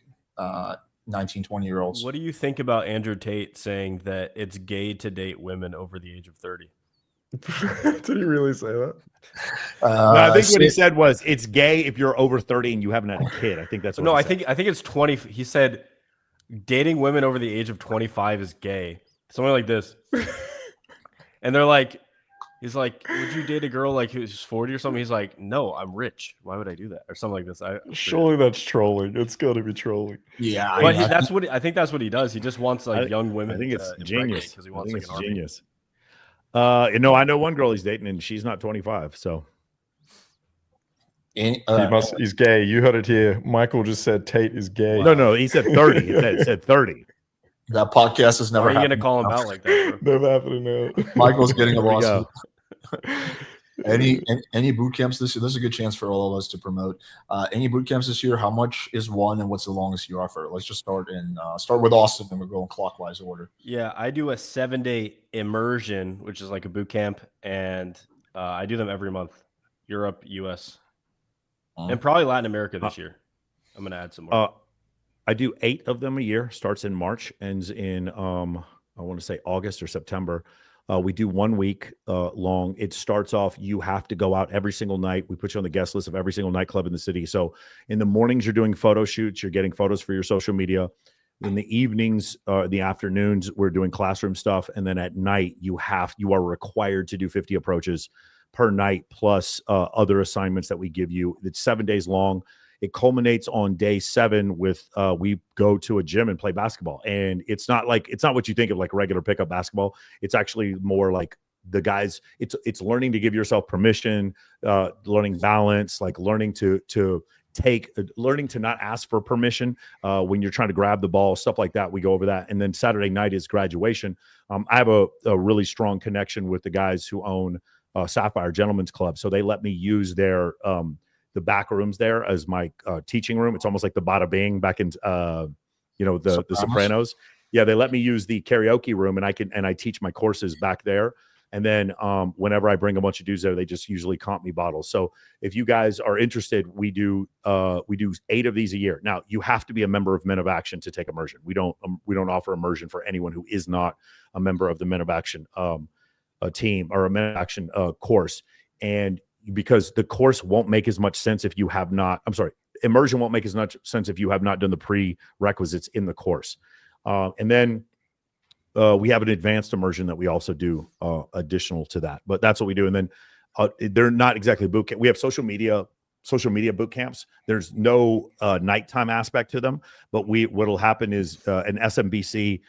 19, 20-year-olds. What do you think about Andrew Tate saying that it's gay to date women over the age of 30? Did he really say that? No, I think what he So- said was it's gay if you're over 30 and you haven't had a kid. I think that's what No, he I said. think it's 20. He said dating women over the age of 25 is gay. Something like this. And they're like, he's like, would you date a girl like who's 40 or something? He's like, no, I'm rich. Why would I do that? Or something like this. Surely that's trolling. It's got to be trolling. yeah, But I think that's what he does. He just wants like young women. I think it's to genius. because he I wants think like it's an army. genius. No, I know one girl he's dating and she's not 25. So He's gay. You heard it here. Michael just said Tate is gay. no, he said 30. He said 30. that podcast has Why never are you going to happened. call him out like that, bro? Never happening now. Michael's getting a There we lawsuit. go. Any boot camps this year? This is a good chance for all of us to promote. Any boot camps this year? How much is one, and what's the longest you offer? Let's just start with Austen, and we're going clockwise order. Yeah, I do a 7-day immersion, which is like a boot camp, and I do them every month. Europe, US, and probably Latin America this year. I'm going to add some more. I do 8 of them a year. Starts in March, ends in I want to say August or September. We do 1 week long. It starts off, you have to go out every single night. We put you on the guest list of every single nightclub in the city. So in the mornings, you're doing photo shoots. You're getting photos for your social media. In the evenings, the afternoons, we're doing classroom stuff. And then at night, you are required to do 50 approaches per night, plus other assignments that we give you. It's 7 days long. It culminates on day 7 with we go to a gym and play basketball. And it's not what you think of like regular pickup basketball. It's actually more like the guys. It's learning to give yourself permission, learning balance, like learning to not ask for permission when you're trying to grab the ball, stuff like that. We go over that. And then Saturday night is graduation. I have a really strong connection with the guys who own Sapphire Gentlemen's Club. So they let me use their the back rooms there as my teaching room. It's almost like the Bada Bing back in the Sopranos. Yeah, they let me use the karaoke room, and I teach my courses back there. And then whenever I bring a bunch of dudes there, they just usually comp me bottles. So if you guys are interested, we do 8 of these a year. Now you have to be a member of Men of Action to take immersion. We don't offer immersion for anyone who is not a member of the Men of Action team or a Men of Action course. And because the course won't make as much sense if you have not, immersion won't make as much sense if you have not done the prerequisites in the course. And then we have an advanced immersion that we also do additional to that, but that's what we do. And then they're not exactly boot camp. We have social media boot camps. There's no nighttime aspect to them, but what'll happen is an SMBC,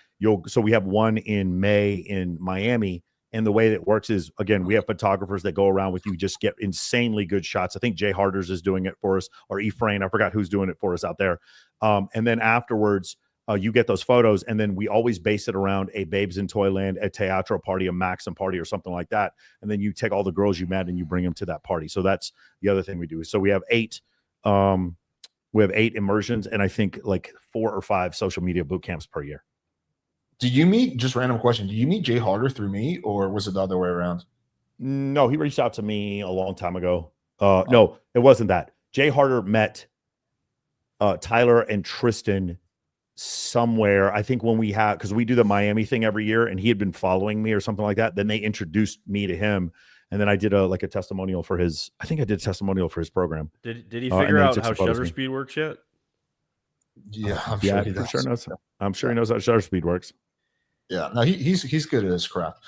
so we have one in May in Miami. And the way that works is, again, we have photographers that go around with you, just get insanely good shots. I think Jay Harders is doing it for us, or Ephraim. I forgot who's doing it for us out there. And then afterwards, you get those photos, and then we always base it around a Babes in Toyland, a Teatro party, a Maxim party, or something like that. And then you take all the girls you met and you bring them to that party. So that's the other thing we do. So we have 8 immersions, and I think like 4 or 5 social media boot camps per year. Did you meet, just random question, did you meet Jay Harder through me, or was it the other way around? No, he reached out to me a long time ago. No, it wasn't that. Jay Harder met Tyler and Tristan somewhere. I think when we had, because we do the Miami thing every year, and he had been following me or something like that. Then they introduced me to him, and then I did a testimonial for his. I think I did a testimonial for his program. Did he figure out how shutter speed works yet? Yeah, I'm sure he does. Knows. I'm sure he knows how shutter speed works. Yeah, no, he's good at his craft.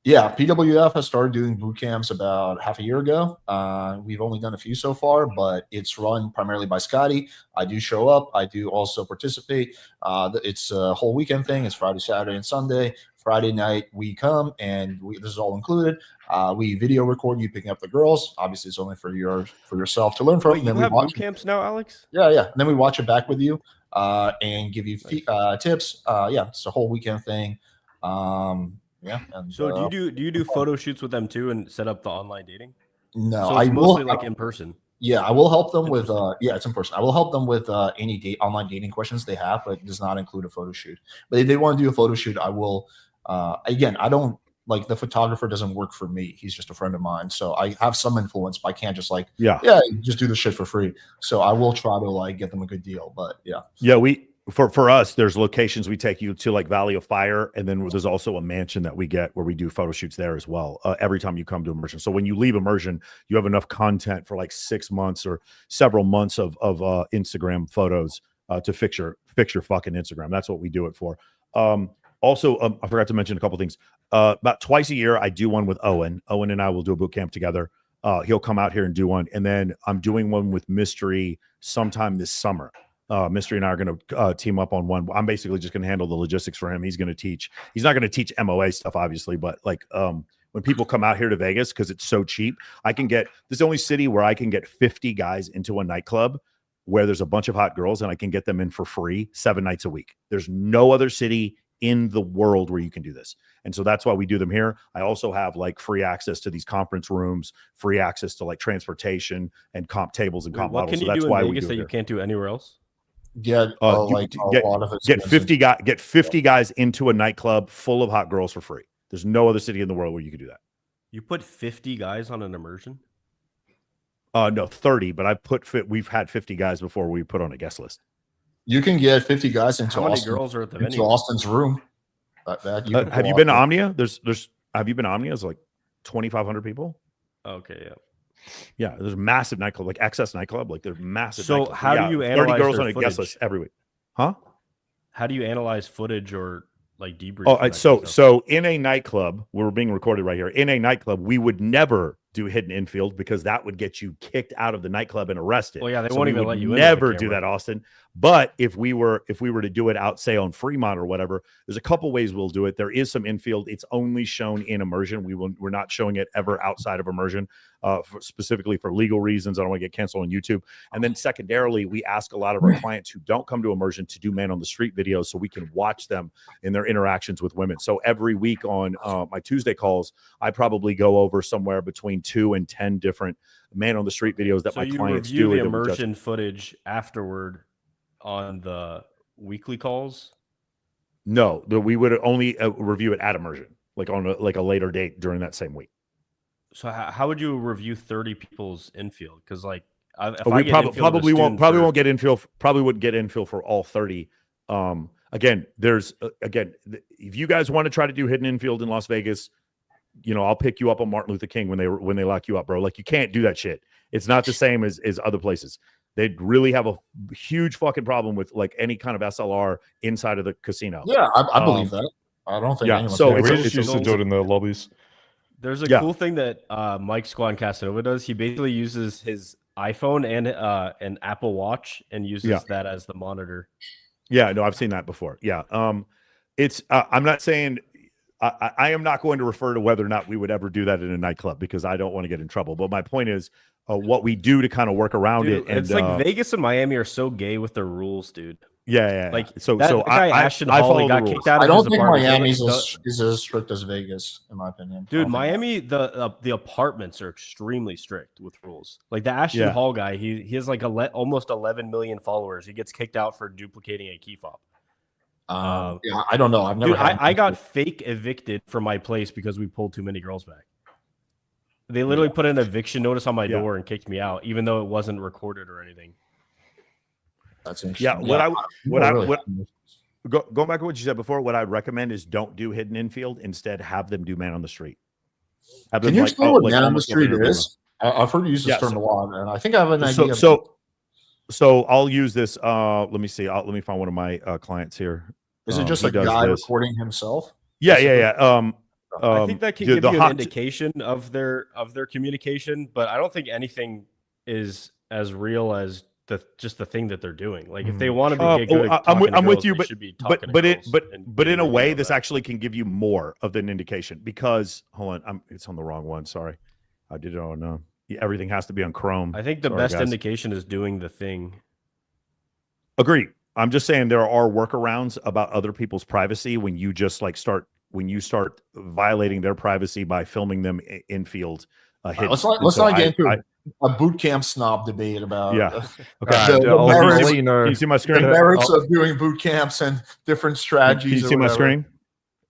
Yeah, PWF has started doing boot camps about half a year ago. We've only done a few so far, but it's run primarily by Scotty. I do show up. I do also participate. It's a whole weekend thing. It's Friday, Saturday, and Sunday. Friday night we come, and this is all included. We video record you picking up the girls. Obviously, it's only for yourself to learn from. Wait, you have boot camps now, Alex? Yeah. And then we watch it back with you and give you tips. Yeah, it's a whole weekend thing. Yeah. And, so do you do photo shoots with them too and set up the online dating? No, so it's mostly like in person. Yeah, I will help them with it's in person. I will help them with any online dating questions they have, but it does not include a photo shoot. But if they want to do a photo shoot, I will. Again, I don't like, the photographer doesn't work for me. He's just a friend of mine, so I have some influence, but I can't just just do the shit for free. So I will try to get them a good deal. But yeah. For us, there's locations we take you to, like Valley of Fire, and then there's also a mansion that we get where we do photo shoots there as well. Every time you come to immersion, so when you leave immersion, you have enough content for like 6 months or several months of Instagram photos to fix your fucking Instagram. That's what we do it for. Also, I forgot to mention a couple things. About twice a year, I do one with Owen. Owen and I will do a boot camp together. He'll come out here and do one, and then I'm doing one with Mystery sometime this summer. Mystery and I are going to team up on one. I'm basically just going to handle the logistics for him. He's going to teach. He's not going to teach MOA stuff, obviously, but when people come out here to Vegas, because it's so cheap, this is the only city where I can get 50 guys into a nightclub where there's a bunch of hot girls, and I can get them in for free 7 nights a week. There's no other city in the world where you can do this. And so that's why we do them here. I also have free access to these conference rooms, free access to transportation and comp tables and comp models. What can you do in Vegas that you can't do anywhere else? Get a lot of get 50 guys into a nightclub full of hot girls for free. There's no other city in the world where you could do that. You put 50 guys on an immersion? No, 30, but we've had 50 guys before we put on a guest list. You can get 50 guys into How many girls are at the venue? Austin's room. Have you been to Omnia? Have you been to Omnia? It's like 2,500 people. Okay, yeah. Yeah, there's a massive nightclub, like Access nightclub. Like there's massive. So nightclub. how do you analyze 30 girls their on a footage? guest list every week? Huh? How do you analyze footage or debrief? So in a nightclub, we're being recorded right here. In a nightclub, we would never do hidden infield because that would get you kicked out of the nightclub and arrested. Well, yeah, they won't even let you in. Never do that, Austin. But if we were to do it out, say on Fremont or whatever, there's a couple ways we'll do it. There is some infield. It's only shown in immersion. We're not showing it ever outside of immersion, specifically for legal reasons. I don't want to get canceled on YouTube. And then secondarily, we ask a lot of our clients who don't come to immersion to do man on the street videos so we can watch them in their interactions with women. So every week on my Tuesday calls, I probably go over somewhere between 2 and 10 different man on the street videos that my clients do. So you review the immersion footage afterward on the weekly calls? No, we would only review it at immersion, like on a later date during that same week. So how would you review 30 people's infield? Because we probably won't get infield. Probably wouldn't get infield for all 30. Again, if you guys want to try to do hidden infield in Las Vegas, I'll pick you up on Martin Luther King when they lock you up, bro. Like, you can't do that shit. It's not the same as other places. They'd really have a huge fucking problem with any kind of SLR inside of the casino. Yeah, I believe that. I don't think anyone's we just used to do it in the lobbies. There's a cool thing that Mike Squan Casanova does. He basically uses his iPhone and an Apple Watch and uses that as the monitor. Yeah, no, I've seen that before. Yeah. It's I'm not saying I am not going to refer to whether or not we would ever do that in a nightclub because I don't want to get in trouble. But my point is what we do to kind of work around Dude, it. And it's like Vegas and Miami are so gay with their rules, dude. Yeah. Like so that guy Ashton Hawley got kicked out of I don't his think apartment. Miami's is as strict as Vegas, in my opinion. Dude, Miami, the apartments are extremely strict with rules. Like the Ashton Hall guy, he has like almost 11 million followers. He gets kicked out for duplicating a key fob. Yeah, I don't know. I've never. Dude, I got fake evicted from my place because we pulled too many girls back. They literally put an eviction notice on my door and kicked me out, even though it wasn't recorded or anything. That's interesting. Yeah, going back to what you said before, what I'd recommend is don't do hidden infield. Instead, have them do man on the street. Can you explain what man on the street is? I've heard you use this term a lot, and I think I have an idea. So I'll use this. Let me see. Let me find one of my clients here. Is it just a guy recording himself? Yeah. I think that can give you an indication of their communication, but I don't think anything is as real as just the thing that they're doing. Like if they want to be good, I'm with you, but in a way, this that. actually can give you more of an indication because hold on, it's on the wrong one. Sorry, I did it on. Everything has to be on Chrome. I think the best indication is doing the thing. Agreed. I'm just saying there are workarounds about other people's privacy when you just like start violating their privacy by filming them infield. Let's not get into a boot camp snob debate about okay. Can you see my screen? The merits of doing boot camps and different strategies. Can you see my screen?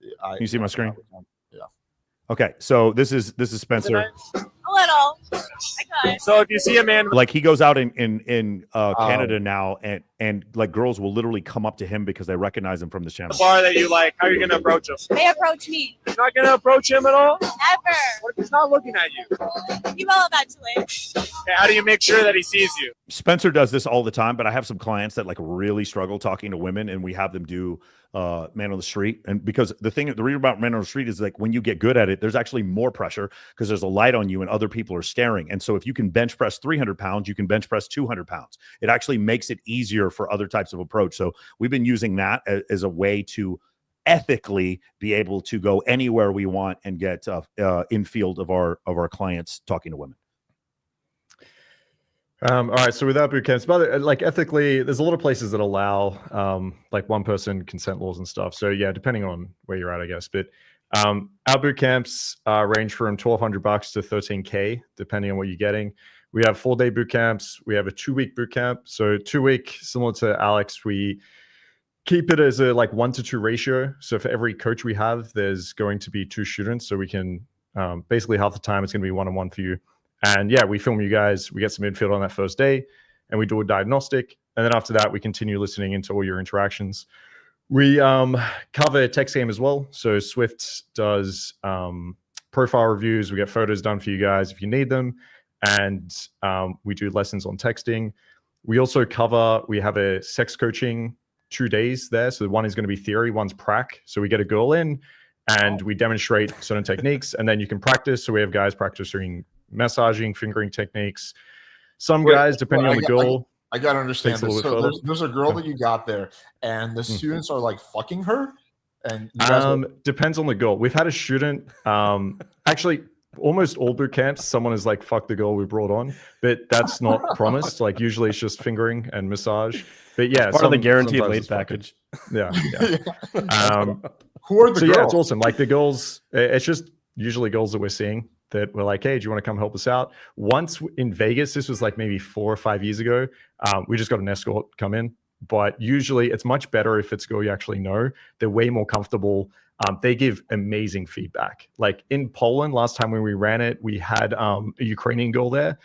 Can you see my screen? Yeah. Okay, so this is Spencer. A little. Okay. So if you see a man, like he goes out in Canada now, and like girls will literally come up to him because they recognize him from the channel. the bar that you like, how are you going to approach him? They approach me. You're not going to approach him at all? Never. What if he's not looking at you? He will eventually. Okay, how do you make sure that he sees you? Spencer does this all the time, but I have some clients that like really struggle talking to women, and we have them do man on the street. And because the reason about man on the street is like when you get good at it, there's actually more pressure because there's a light on you and other people are staring. And so if you can bench press 300 pounds, you can bench press 200 pounds. It actually makes it easier for other types of approach. So we've been using that as a way to ethically be able to go anywhere we want and get infield of our clients talking to women. All right, so without boot camps, but like ethically, there's a lot of places that allow like one-person consent laws and stuff. So yeah, depending on where you're at, I guess. But our boot camps range from $1,200 to $13K, depending on what you're getting. We have 4-day boot camps. We have a 2-week boot camp. So 2-week, similar to Alex, we keep it as a like 1-to-2 ratio. So for every coach we have, there's going to be 2 students. So we can basically half the time it's going to be one-on-one for you. And yeah, we film you guys. We get some infield on that first day, and we do a diagnostic. And then after that, we continue listening into all your interactions. We cover text game as well. So Swift does profile reviews. We get photos done for you guys if you need them. And we do lessons on texting. We also we have a sex coaching 2 days there. So one is going to be theory, one's prac. So we get a girl in and we demonstrate certain techniques, and then you can practice. So we have guys practicing massaging, fingering techniques. Some guys, depending on the girl. I gotta understand this. So there's a girl that you got there, and the students are like fucking her. And depends on the girl. We've had a student, actually, almost all boot camps, someone is like, "Fuck the girl we brought on," but that's not promised. Like usually it's just fingering and massage. But yeah, part of the guaranteed late package. Yeah. Who are the girls? Yeah, it's awesome. Like the girls, it's just usually girls that we're seeing that we're like, hey, do you want to come help us out? Once in Vegas, this was like maybe 4 or 5 years ago, we just got an escort come in. But usually it's much better if it's a girl you actually know. They're way more comfortable. They give amazing feedback. Like in Poland, last time when we ran it, we had a Ukrainian girl there.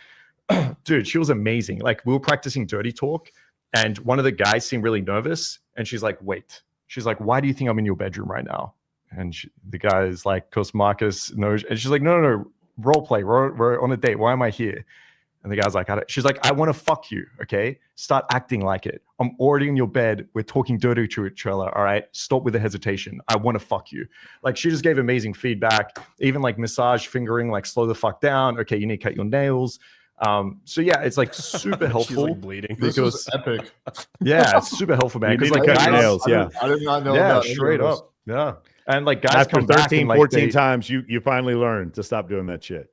Dude, she was amazing. Like we were practicing dirty talk, and one of the guys seemed really nervous. And she's like, wait. She's like, why do you think I'm in your bedroom right now? And the guy is like, because Marcus knows. And she's like, no, role play. We're on a date. Why am I here? And the guy's like, she's like, I want to fuck you. Okay. Start acting like it. I'm already in your bed. We're talking dirty to each other. All right. Stop with the hesitation. I want to fuck you. Like she just gave amazing feedback. Even like massage, fingering, like slow the fuck down. Okay. You need to cut your nails. So yeah, it's like super helpful. She's like bleeding. This was epic. Yeah. It's super helpful, man. You need like to cut your nails. Yeah. I did not know. Yeah. About Straight up. Yeah. And like guys After come back 13, and, like, 14 times, you finally learn to stop doing that shit.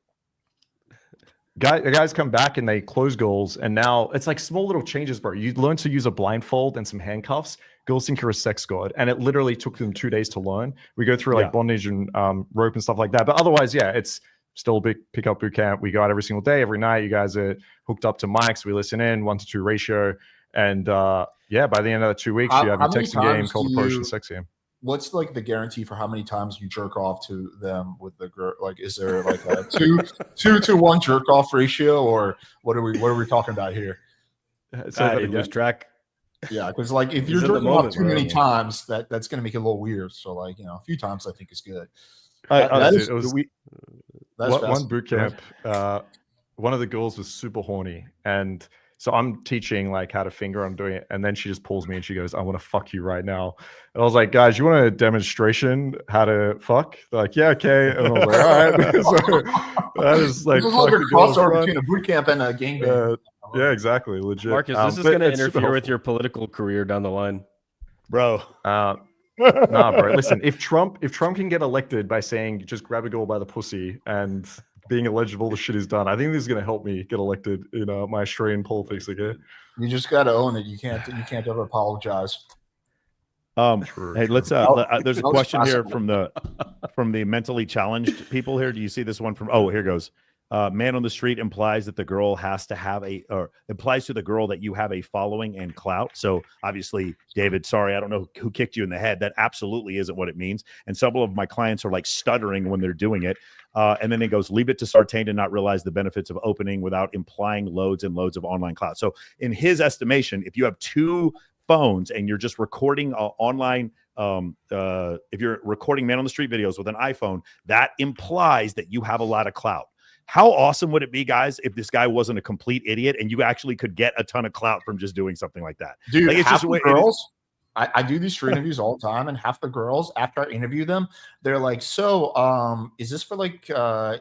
Guys come back and they close goals, and now it's like small little changes, bro. You learn to use a blindfold and some handcuffs. Girls think you're a sex god, and it literally took them 2 days to learn. We go through like bondage and rope and stuff like that, but otherwise, yeah, it's still a big pickup boot camp. We go out every single day, every night. You guys are hooked up to mics. We listen in 1-to-2 ratio, and yeah, by the end of the 2 weeks, you have your texting game, cold approach, and sex game. What's like the guarantee for how many times you jerk off to them with the girl? Like, is there like a 2-to-1 jerk off ratio, or what are we talking about here? So you lose track. Yeah, because like if you're jerking off too many times, that's going to make it a little weird. So like, you know, a few times I think is good. One boot camp. One of the girls was super horny, and so I'm teaching like how to finger. I'm doing it, and then she just pulls me and she goes, "I want to fuck you right now." And I was like, "Guys, you want a demonstration how to fuck?" They're like, "Yeah, okay." And I was like, "All right." So that is like this is like a crossover between a boot camp and a gangbang. Yeah, exactly, legit. Marcus, this is going to interfere with your political career down the line, bro. Nah, bro. Listen, if Trump can get elected by saying just grab a girl by the pussy and being eligible, the shit is done. I think this is going to help me get elected in my Australian politics. Okay, you just got to own it. You can't ever apologize. Hey, let's. There's a question here from the mentally challenged people here. Do you see this one from? Oh, here goes. Man on the street implies that the girl has to have implies to the girl that you have a following and clout. So obviously, David, sorry, I don't know who kicked you in the head. That absolutely isn't what it means. And several of my clients are like stuttering when they're doing it. And then it goes, leave it to Sartain to not realize the benefits of opening without implying loads and loads of online clout. So in his estimation, if you have 2 phones and you're just recording online, if you're recording man on the street videos with an iPhone, that implies that you have a lot of clout. How awesome would it be, guys, if this guy wasn't a complete idiot and you actually could get a ton of clout from just doing something like that? Dude, like, it's half just the girls, I do these street interviews all the time, and half the girls, after I interview them, they're like, so is this for like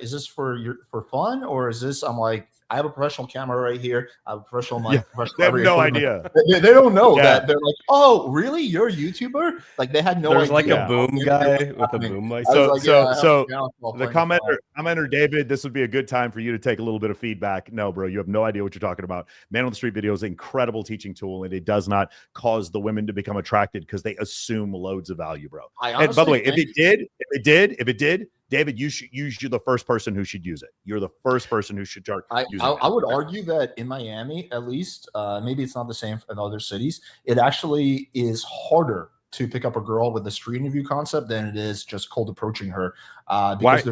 is this for fun, or is this? I'm like, I have a professional camera right here. I have a professional mic. They have no idea. They don't know that. They're like, oh, really? You're a YouTuber? Like, they had no idea. There's like a boom guy with a boom mic. So the commenter, David, this would be a good time for you to take a little bit of feedback. No, bro, you have no idea what you're talking about. Man on the Street video is an incredible teaching tool, and it does not cause the women to become attracted because they assume loads of value, bro. And by the way, if it did, David, you're the first person who should use it. You're the first person who should use it. I would argue that in Miami, at least, maybe it's not the same in other cities. It actually is harder to pick up a girl with the street interview concept than it is just cold approaching her. Because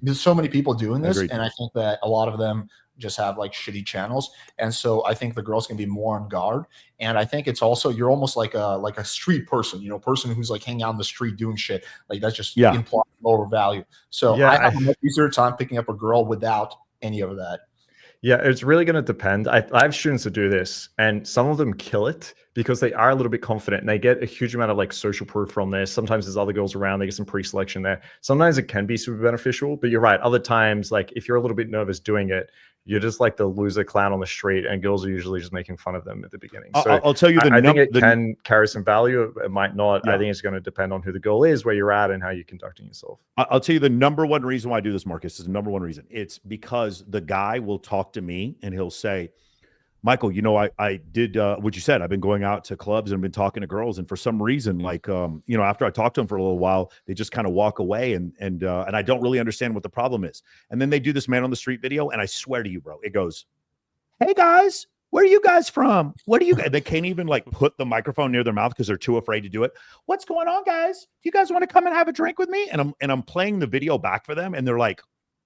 there's so many people doing this, and I think that a lot of them just have like shitty channels, and so I think the girls can be more on guard. And I think it's also, you're almost like a street person, person who's like hanging out on the street doing shit. Like, that's just implies lower value. So I have a much easier time picking up a girl without any of that. Yeah, it's really going to depend. I have students that do this, and some of them kill it because they are a little bit confident and they get a huge amount of like social proof from this. Sometimes there's other girls around, they get some pre-selection there. Sometimes it can be super beneficial, but you're right. Other times, like if you're a little bit nervous doing it, you're just like the loser clown on the street, and girls are usually just making fun of them at the beginning. So I'll tell you, I think it can carry some value. It might not. Yeah. I think it's going to depend on who the girl is, where you're at, and how you're conducting yourself. I'll tell you the number one reason why I do this, Marcus, is the number one reason. It's because the guy will talk to me and he'll say, Michael, I did what you said. I've been going out to clubs and been talking to girls, and for some reason, like after I talk to them for a little while, they just kind of walk away, and I don't really understand what the problem is. And then they do this man on the street video, and I swear to you, bro, it goes, "Hey guys, where are you guys from? What are you guys?" They can't even like put the microphone near their mouth because they're too afraid to do it. "What's going on, guys? Do you guys want to come and have a drink with me?" And I'm playing the video back for them, and they're like,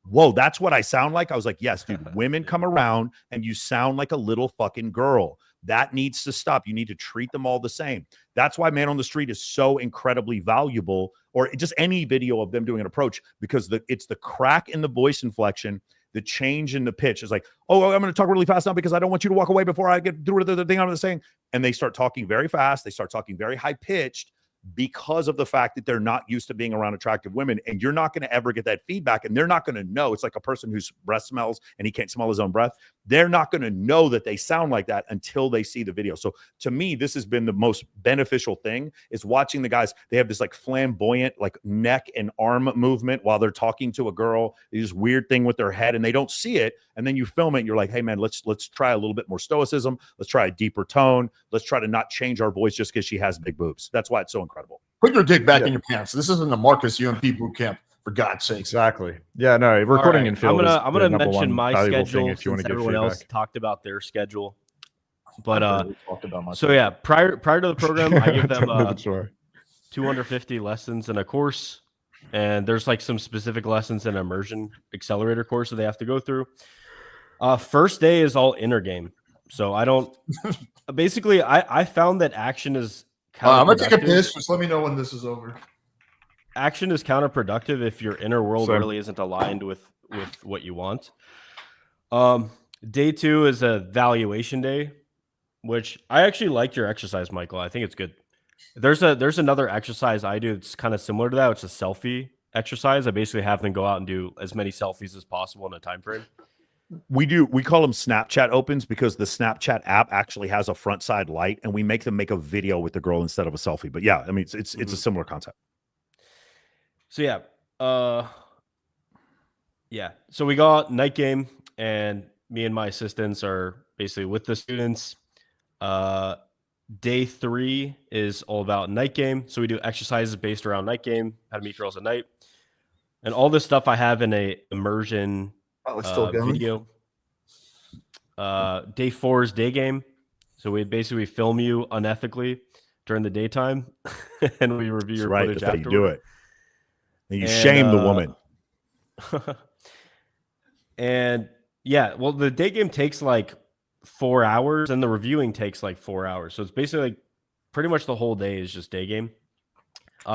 "Whoa, that's what I sound like?" I was like, "Yes, dude, women come around and you sound like a little fucking girl. That needs to stop. You need to treat them all the same." That's why Man on the Street is so incredibly valuable, or just any video of them doing an approach, because it's the crack in the voice inflection, the change in the pitch. Is like, "Oh, I'm going to talk really fast now because I don't want you to walk away before I get through the thing I'm saying." And they start talking very fast. They start talking very high pitched, because of the fact that they're not used to being around attractive women, and you're not going to ever get that feedback, and they're not going to know. It's like a person whose breath smells and he can't smell his own breath. they're not going to know that they sound like that until they see the video. So to me, this has been the most beneficial thing, is watching the guys. They have this like flamboyant like neck and arm movement while they're talking to a girl, this weird thing with their head, and they don't see it. And then you film it and you're like, hey man, let's try a little bit more stoicism. Let's try a deeper tone. Let's try to not change our voice just because she has big boobs. That's why it's so incredible. Put your dick back in your pants. This isn't a Marcus UMP boot camp, for God's sake. Exactly. Yeah, no, recording in Infield I'm gonna mention my valuable schedule thing if you want since to give everyone else feedback. talked about their schedule. But Talked about my so yeah, prior to the program, I give them Sure. 250 lessons in a course, and there's like some specific lessons in an immersion accelerator course that they have to go through. First day is all inner game, so I don't. Basically, I found that action is. I'm gonna take a piss. Just let me know when this is over. Action is counterproductive if your inner world So- really isn't aligned with what you want. Day 2 is a valuation day, which I actually like your exercise, Michael. I think it's good. There's another exercise I do that's kind of similar to that. It's a selfie exercise. I basically have them go out and do as many selfies as possible in a time frame. We call them Snapchat opens, because the Snapchat app actually has a front side light, and we make them make a video with the girl instead of a selfie. But yeah, I mean, it's a similar concept. So yeah, so we got night game, and me and my assistants are basically with the students. Day 3 is all about night game. So we do exercises based around night game, how to meet girls at night, and all this stuff I have in a immersion video. Day 4 is day game. So we basically film you unethically during the daytime, and we review your Right, footage that's how you afterward. do it. And you shame the woman. And yeah, well, the day game takes like 4 hours, and the reviewing takes like 4 hours. So it's basically like pretty much the whole day is just day game.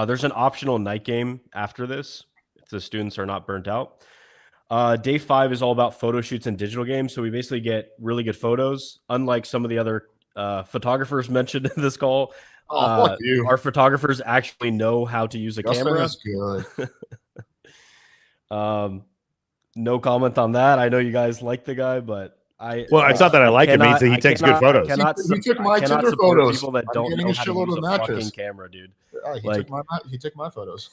There's an optional night game after this if the students are not burnt out. Day 5 is all about photo shoots and digital games. So we basically get really good photos, unlike some of the other photographers mentioned in this call. Fuck you. Our photographers actually know how to use a Justin camera. is good. No comment on that. I know you guys like the guy, but Well, it's not that I like him. He takes good photos. He took my Tinder photos. People that I'm don't getting know a how to shitload use of a fucking matches. camera, dude. Yeah, he took my photos.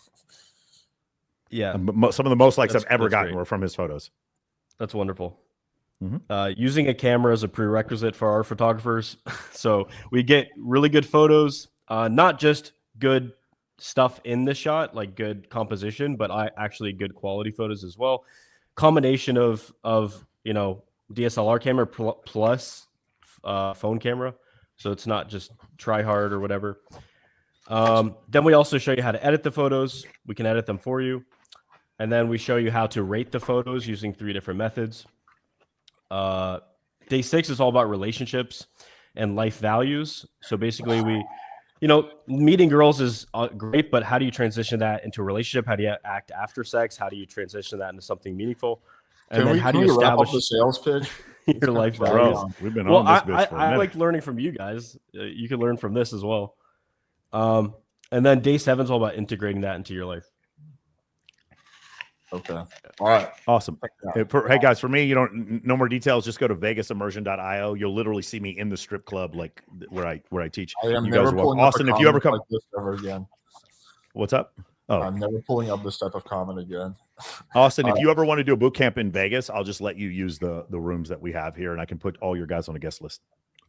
Yeah, Some of the most likes That's- I've ever that's gotten great. were from his photos. that's wonderful. Mhm. Using a camera is a prerequisite for our photographers. So we get really good photos, not just good stuff in the shot, like good composition, but actually good quality photos as well. Combination of DSLR camera plus phone camera, so it's not just try hard or whatever. Then we also show you how to edit the photos. We can edit them for you, and then we show you how to rate the photos using 3 different methods. Day 6 is all about relationships and life values. So basically, meeting girls is great, but how do you transition that into a relationship? How do you act after sex? How do you transition that into something meaningful? And then how do you wrap up establish the sales pitch? your life values? Bro, we've been Well, on this bitch for a I minute. like learning from you guys. You can learn from this as well. And then day 7 is all about integrating that into your life. Okay. All right. Awesome. Hey guys, for me, no more details. Just go to vegasimmersion.io. You'll literally see me in the strip club, like where I teach. I am You never guys are welcome. pulling up Austin, a if you ever comment come, like this ever again. what's up? Oh, I'm never pulling up this type of comment again. Austin, if you ever want to do a boot camp in Vegas, I'll just let you use the rooms that we have here, and I can put all your guys on a guest list.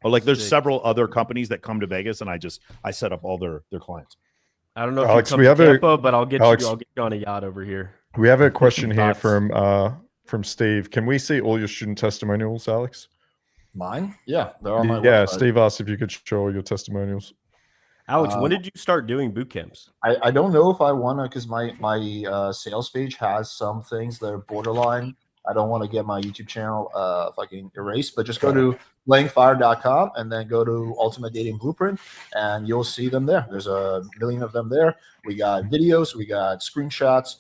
Or like, there's Sick. several other companies that come to Vegas, and I set up all their clients. I don't know Alex, if we you come have to a- Tampa, but I'll get Alex- you on a yacht over here. We have a question here Thoughts? from Steve. Can we see all your student testimonials, Alex? Mine? Yeah, they're on my Yeah, website. Steve asked if you could show all your testimonials. Alex, when did you start doing boot camps? I don't know if I want to, because my sales page has some things that are borderline. I don't want to get my YouTube channel fucking erased, but just go to playingfire.com and then go to Ultimate Dating Blueprint, and you'll see them there. There's a million of them there. We got videos, we got screenshots,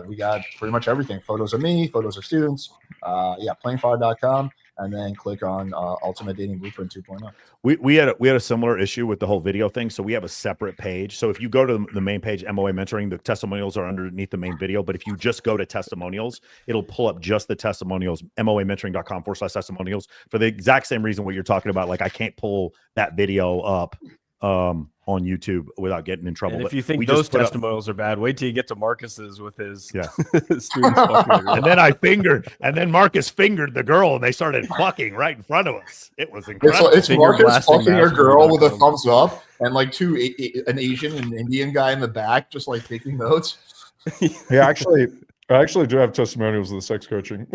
We got pretty much everything. Photos of me, photos of students. Plainfire.com, and then click on Ultimate Dating Blueprint 2.0. We had a similar issue with the whole video thing. So we have a separate page. So if you go to the main page, MOA Mentoring, the testimonials are underneath the main video. But if you just go to testimonials, it'll pull up just the testimonials, moamentoring.com/testimonials, for the exact same reason what you're talking about. Like I can't pull that video up on YouTube without getting in trouble. And if But you think we those just put up- testimonials are bad, wait till you get to Marcus's with his Yeah. students fucking. and then Marcus fingered the girl and they started fucking right in front of us. It was incredible. It's Finger Marcus blasting fucking a girl with a mastery.com. thumbs up, and like an Asian and Indian guy in the back just like taking notes. Yeah, I actually do have testimonials of the sex coaching.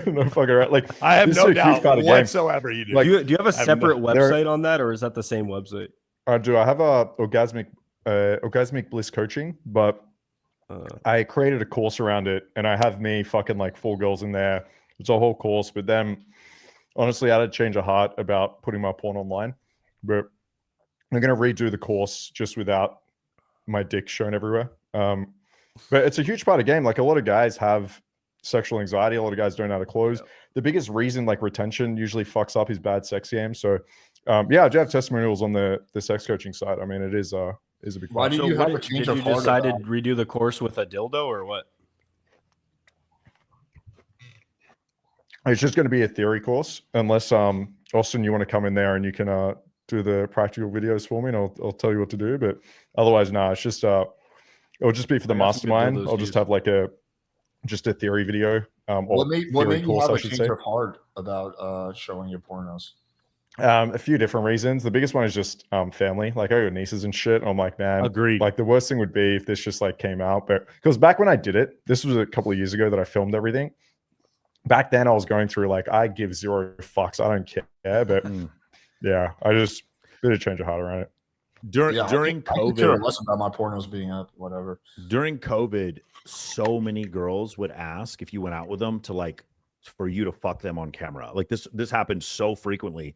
No fucking right. Like I have this no is a huge doubt part of the game. whatsoever you do. Like, do you have a I have separate no- website on that, or is that the same website? I do. I have a orgasmic bliss coaching, but I created a course around it, and I have me fucking like 4 girls in there. It's a whole course, but then honestly, I had to change a heart about putting my porn online. But I'm gonna redo the course just without my dick shown everywhere. But it's a huge part of the game. Like a lot of guys have sexual anxiety. A lot of guys don't know how to close. The biggest reason like retention usually fucks up is bad sex game. So I do have testimonials on the sex coaching side. I mean, it is a big Why part. do you have a change did of you heart decide to about- redo the course with a dildo or what? It's just going to be a theory course, unless Austen, you want to come in there and you can do the practical videos for me, and I'll tell you what to do. But otherwise, no, it's just it'll just be for the I got some good mastermind. dildos I'll to just use. have like a theory video. Or What made theory you course, have I a should change say. of heart about showing your pornos? A few different reasons. The biggest one is just family. Like I got nieces and shit. I'm like, man, Agreed. like the worst thing would be if this just like came out. But because back when I did it, this was a couple of years ago that I filmed everything. Back then I was going through like, I give 0 fucks. I don't care. But yeah, I just did a change of heart around it. during I could care COVID, less about my pornos being up, whatever. during COVID, so many girls would ask if you went out with them to like for you to fuck them on camera. Like this happened so frequently.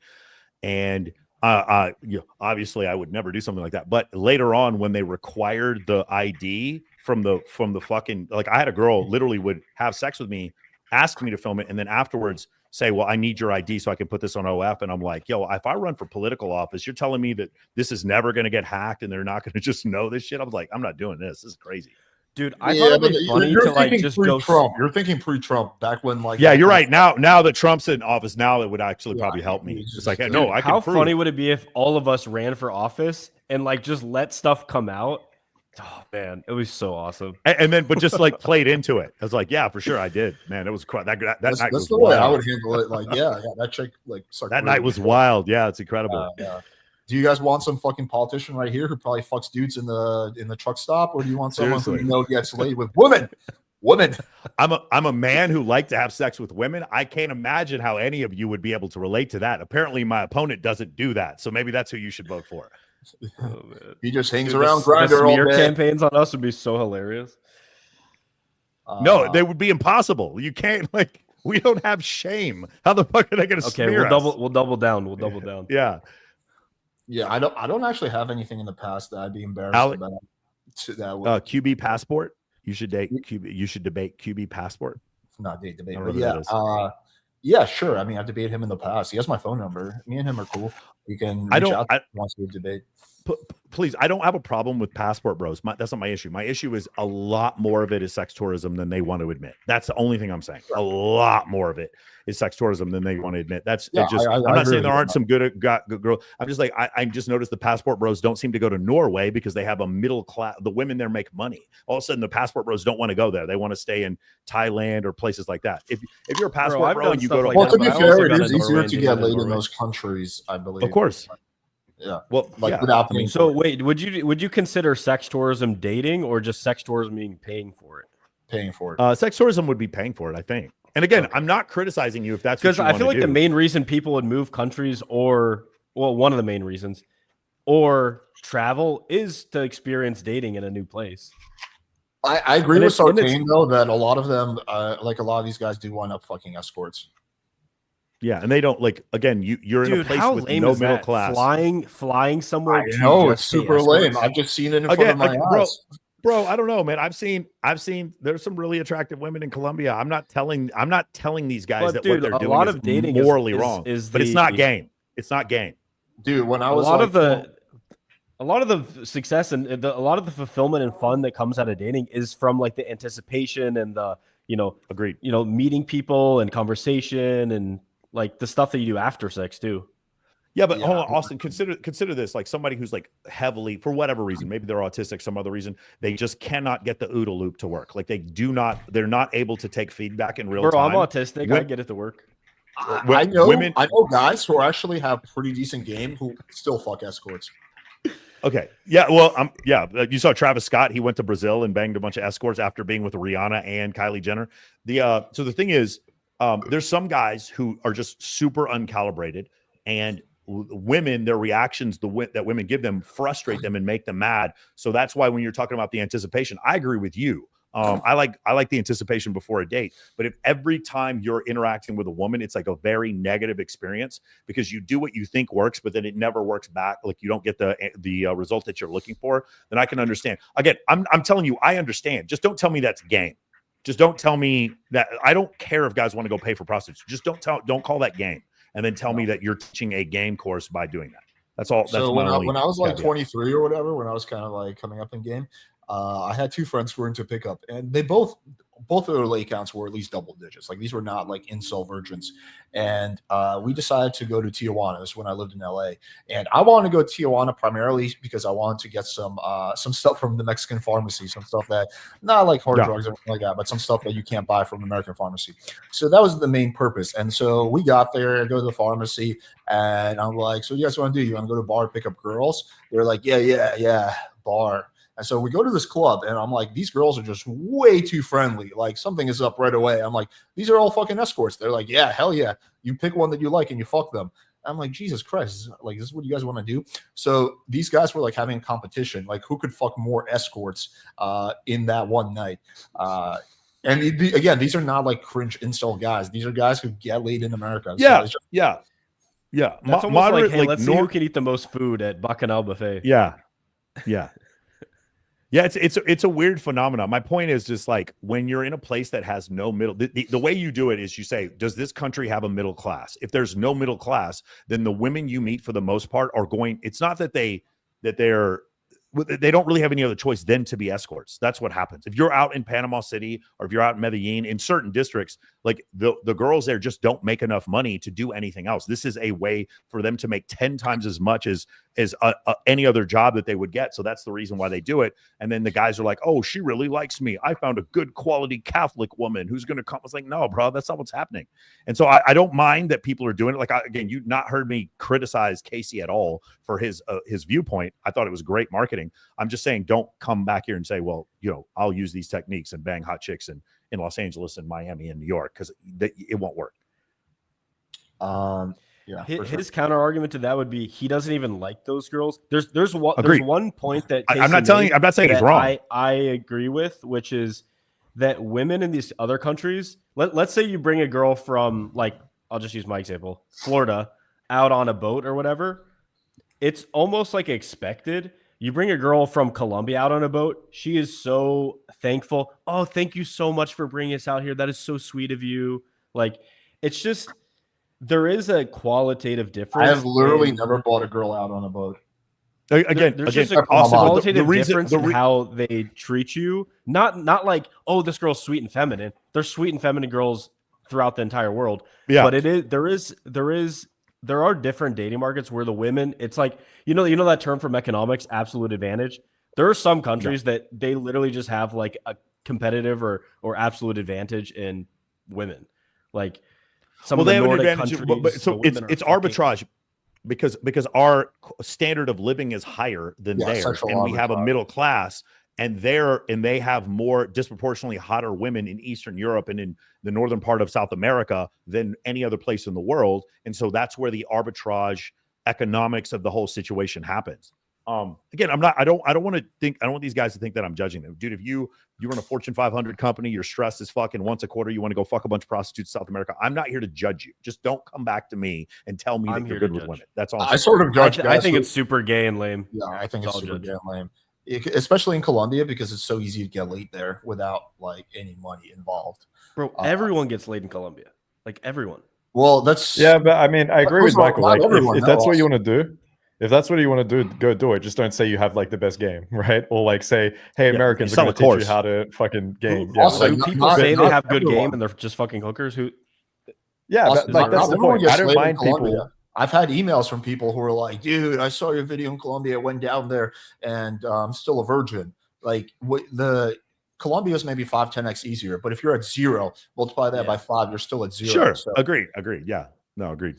And obviously I would never do something like that. But later on, when they required the ID from the fucking, like I had a girl literally would have sex with me, ask me to film it, and then afterwards say, well, I need your ID so I can put this on OF. And I'm like, yo, if I run for political office, you're telling me that this is never going to get hacked and they're not going to just know this shit? I was like, I'm not doing this. This is crazy. Dude, I thought it'd be funny to like just go. Trump. You're thinking pre-Trump, back when like. Yeah, you're right. Now that Trump's in office, now it would actually probably help me. It's like, no, I can How prove. funny would it be if all of us ran for office and like just let stuff come out? Oh man, it was so awesome. And then, but just like played into it. I was like, yeah, for sure, I did. Man, it was that night That's was the way I wild. would handle it. Like, yeah, that chick like sucked That really night was good. wild. Yeah, it's incredible. Yeah. Do you guys want some fucking politician right here who probably fucks dudes in the truck stop, or do you want someone who Seriously. you know gets laid with women? Women. I'm a man who liked to have sex with women. I can't imagine how any of you would be able to relate to that. Apparently, my opponent doesn't do that. So maybe that's who you should vote for. Oh, man. He just hangs Dude, around the Grindr all smear day. campaigns on us would be so hilarious. No, they would be impossible. You can't like. We don't have shame. How the fuck are they going to Okay, smear us? we'll double down. We'll double down. Yeah. Yeah, I don't actually have anything in the past that I'd be embarrassed about. That would QB passport. You should date QB. You should debate QB passport. not date debate, I don't but know who that yeah, is. yeah, sure. I mean, I've debated him in the past. He has my phone number. Me and him are cool. You can. I reach don't- out I- if he wants to debate. Please, I don't have a problem with passport bros. That's not my issue. My issue is a lot more of it is sex tourism than they want to admit. That's the only thing I'm saying. A lot more of it is sex tourism than they want to admit. That's Yeah, it just. I I'm not agree saying with there you aren't on some good girls. I'm just like I just noticed the passport bros don't seem to go to Norway because they have a middle class. The women there make money. All of a sudden, the passport bros don't want to go there. They want to stay in Thailand or places like that. If you're a passport I've bro done and you stuff go to like Well, that, to be but I also fair, it got is a easier Norway to and get dated in laid in Norway. those countries, I believe. of course. Yeah. Well, Like yeah. without I mean, paying So for it. wait, would you consider sex tourism dating or just sex tourism being paying for it? Paying for it. sex tourism would be paying for it, I think. And again, I'm not criticizing you if that's what Because you I want feel to like the do. main reason people would move countries one of the main reasons or travel is to experience dating in a new place. I agree and with it's- and it's- Sartain though that a lot of them, like a lot of these guys, do wind up fucking escorts. Yeah, and they don't like. Again, you're in a Dude, place how with lame no is middle that? class. Flying somewhere. I to know just it's pay super lame. escorts? I've just seen it in front Again, of my like, bro, eyes. Bro, I don't know, man. I've seen there's some really attractive women in Colombia. I'm not telling these guys But that dude, what they're a doing lot is of dating morally is wrong. is But it's the- not game. It's not game. Dude, when I a was lot like, of a lot of the success and a lot of the fulfillment and fun that comes out of dating is from like the anticipation and the Agreed. meeting people and conversation and like the stuff that you do after sex too. Yeah, but Yeah. hold on, Austin. Consider this like somebody who's like heavily, for whatever reason, maybe they're autistic, some other reason, they just cannot get the OODA loop to work. Like they're not able to take feedback in real Bro, time. I'm autistic. I get it to work. I know guys who actually have pretty decent game who still fuck escorts. Okay. Yeah. Well, you saw Travis Scott. He went to Brazil and banged a bunch of escorts after being with Rihanna and Kylie Jenner. So the thing is, there's some guys who are just super uncalibrated, and women, their reactions that women give them frustrate them and make them mad. So that's why when you're talking about the anticipation, I agree with you. I like the anticipation before a date, but if every time you're interacting with a woman, it's like a very negative experience because you do what you think works, but then it never works back. Like you don't get the result that you're looking for, then I can understand. Again, I'm telling you, I understand. Just don't tell me that's game. Just don't tell me that. I don't care if guys want to go pay for prostitutes. Just don't call that game, and then tell me that you're teaching a game course by doing that. That's all. That's So when I was like caveat. 23 or whatever, when I was kind of like coming up in game, I had two friends who were into pickup, and they both of their lay counts were at least double digits. Like these were not like incel virgins. And we decided to go to Tijuana. This is when I lived in LA. And I wanted to go to Tijuana primarily because I wanted to get some stuff from the Mexican pharmacy, some stuff that not like hard drugs or anything like that, but some stuff that you can't buy from American pharmacy. So that was the main purpose. And so we got there, I go to the pharmacy, and I'm like, so what do you guys want to do? You want to go to a bar, pick up girls? They're like, yeah, bar. And so we go to this club, and I'm like, these girls are just way too friendly. Like something is up right away. I'm like, these are all fucking escorts. They're like, yeah, hell yeah. You pick one that you like and you fuck them. I'm like, Jesus Christ, like this is what you guys want to do? So these guys were like having a competition, like who could fuck more escorts in that one night. And again, these are not like cringe incel guys. These are guys who get laid in America. Yeah, so yeah. That's almost Moderate, like, hey, let's see who nor- can eat the most food at Bacchanal Buffet. Yeah. Yeah, it's a weird phenomenon. My point is just like when you're in a place that has no middle, the way you do it is you say, does this country have a middle class? If there's no middle class, then the women you meet for the most part are going. It's not that they don't really have any other choice than to be escorts. That's what happens. If you're out in Panama City or if you're out in Medellin, in certain districts, like the girls there just don't make enough money to do anything else. This is a way for them to make 10 times as much as any other job that they would get. So that's the reason why they do it. And then the guys are like, oh, she really likes me. I found a good quality Catholic woman who's going to come. It's like, no, bro, that's not what's happening. And so I don't mind that people are doing it. Like, again, you've not heard me criticize Casey at all for his viewpopoint. I thought it was great marketing. I'm just saying, don't come back here and say, well, I'll use these techniques and bang hot chicks in Los Angeles and Miami and New York, because it won't work. Yeah, his counter argument to that would be he doesn't even like those girls. There's one point that I'm not saying he's wrong. I agree with, which is that women in these other countries, let's say you bring a girl from, like, I'll just use my example, Florida, out on a boat or whatever. It's almost like expected. You bring a girl from Colombia out on a boat, she is so thankful. Oh, thank you so much for bringing us out here. That is so sweet of you. Like, it's just, there is a qualitative difference. I have literally never bought a girl out on a boat. There's just a qualitative difference in how they treat you. Not like, oh, this girl's sweet and feminine. There's sweet and feminine girls throughout the entire world. Yeah. But there are different dating markets where the women, it's like, you know that term from economics, absolute advantage. There are some countries that they literally just have like a competitive or absolute advantage in women. Like some of the Nordic countries. But it's arbitrage because our standard of living is higher than theirs, and we have a middle class. And they have more disproportionately hotter women in Eastern Europe and in the northern part of South America than any other place in the world. And so that's where the arbitrage economics of the whole situation happens. Again, I don't want these guys to think that I'm judging them. Dude, if you run a Fortune 500 company, you're stressed as fuck, and once a quarter you want to go fuck a bunch of prostitutes in South America, I'm not here to judge you. Just don't come back to me and tell me that you're good with women. That's all. I sort of judge. I think it's super gay and lame. Yeah, I think it's super gay and lame. especially in Colombia, because it's so easy to get laid there without like any money involved. Bro, everyone gets laid in Colombia. Like everyone. Well, that's Yeah, but I mean, I agree with First of all, Michael. not Like, everyone, if no, that's what you Austin. want to do, if that's what you want to do, go do it. Just don't say you have like the best game, right? Or like say, hey, Americans are sell going a to teach you course. how to fucking game. Also, Do not- people not- say they not have good everyone. game and they're just fucking hookers? Who? Yeah, Austin, like not that's the everyone point. gets I don't laid in mind Colombia. people. I've had emails from people who are like, dude, I saw your video in Colombia. I went down there and I'm still a virgin. Like the Colombia is maybe 5-10x easier, but if you're at 0, multiply that by 5, you're still at 0. Sure. So, Agreed. Yeah. No, agreed.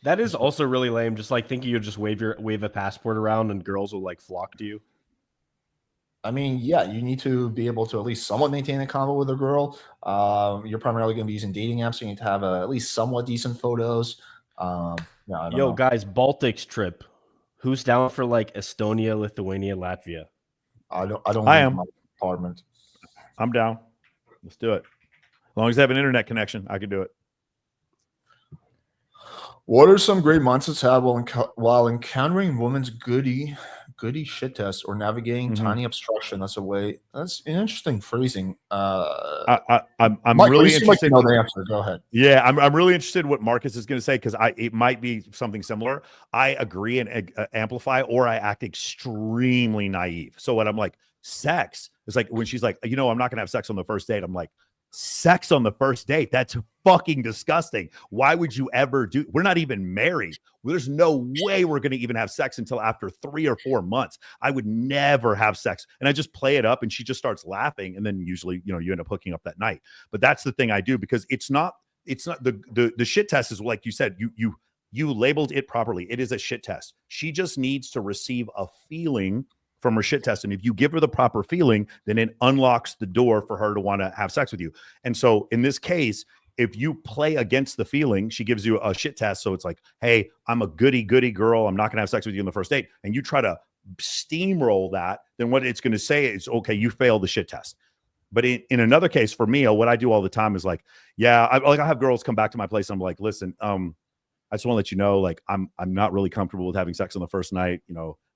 That is also really lame. Just like thinking you just wave a passport around and girls will like flock to you. I mean, yeah, you need to be able to at least somewhat maintain a convo with a girl. You're primarily going to be using dating apps, so you need to have at least somewhat decent photos. No, I don't know. Guys, Baltics trip. Who's down for like Estonia, Lithuania, Latvia? I don't I leave am. my apartment. I'm down. Let's do it. As long as I have an internet connection, I can do it. What are some great mindsets have while encountering women's goody shit tests or navigating tiny obstruction? That's an interesting phrasing. I'm Mike, really you seem like interested. you know the answer. Go ahead. Yeah, I'm really interested in what Marcus is going to say because it might be something similar. I agree and amplify, or I act extremely naive. So when I'm like, sex, it's like when she's like, I'm not going to have sex on the first date. I'm like, sex on the first date? That's fucking disgusting. Why would you ever do? We're not even married. There's no way we're going to even have sex until after 3 or 4 months. I would never have sex. And I just play it up and she just starts laughing. And then usually, you end up hooking up that night. But that's the thing I do because it's not the shit test is like you said, you labeled it properly. It is a shit test. She just needs to receive a feeling from her shit test. And if you give her the proper feeling, then it unlocks the door for her to want to have sex with you. And so in this case, if you play against the feeling, she gives you a shit test. So it's like, hey, I'm a goody girl. I'm not going to have sex with you on the first date. And you try to steamroll that, then what it's going to say is, okay, you failed the shit test. But in another case, for me, what I do all the time is like, I have girls come back to my place. And I'm like, listen, I just want to let you know, like, I'm not really comfortable with having sex on the first night.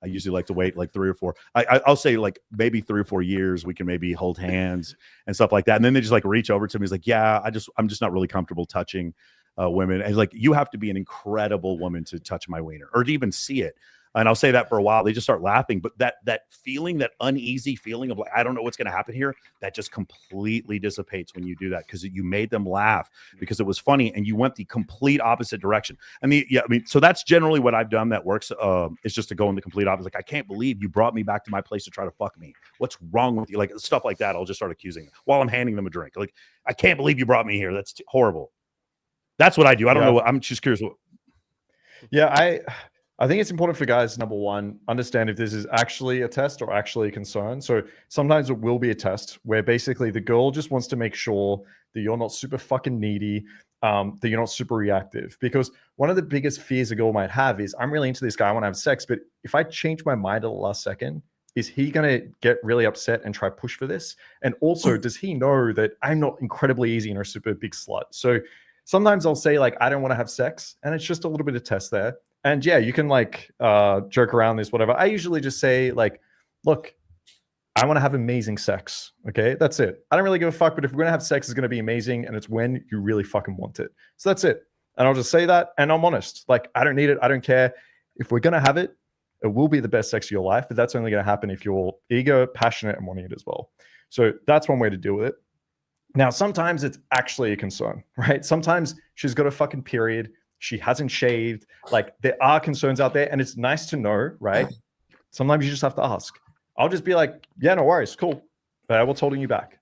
I usually like to wait like 3 or 4. I'll say like maybe 3 or 4 years. We can maybe hold hands and stuff like that. And then they just like reach over to me. It's like, yeah, I'm just not really comfortable touching women. And like, you have to be an incredible woman to touch my wiener or to even see it. And I'll say that for a while. They just start laughing. But that feeling, that uneasy feeling of like, I don't know what's going to happen here, that just completely dissipates when you do that because you made them laugh because it was funny and you went the complete opposite direction. So that's generally what I've done that works. Is just to go in the complete opposite. Like, I can't believe you brought me back to my place to try to fuck me. What's wrong with you? Like stuff like that. I'll just start accusing them while I'm handing them a drink. Like, I can't believe you brought me here. That's horrible. That's what I do. I don't know. I'm just curious. I think it's important for guys, number one, understand if this is actually a test or actually a concern. So sometimes it will be a test where basically the girl just wants to make sure that you're not super fucking needy, that you're not super reactive. Because one of the biggest fears a girl might have is, I'm really into this guy, I want to have sex, but if I change my mind at the last second, is he going to get really upset and try push for this? And also, does he know that I'm not incredibly easy and a super big slut? So sometimes I'll say like, I don't want to have sex. And it's just a little bit of test there. And yeah, you can like joke around this, whatever. I usually just say like, look, I want to have amazing sex. Okay, that's it. I don't really give a fuck, but if we're going to have sex, it's going to be amazing. And it's when you really fucking want it. So that's it. And I'll just say that. And I'm honest. Like, I don't need it. I don't care. If we're going to have it, it will be the best sex of your life. But that's only going to happen if you're eager, passionate, and wanting it as well. So that's one way to deal with it. Now, sometimes it's actually a concern, right? Sometimes she's got a fucking period. She hasn't shaved. Like, there are concerns out there, and it's nice to know, right? Sometimes you just have to ask. I'll just be like, yeah, no worries, cool. But what's holding you back?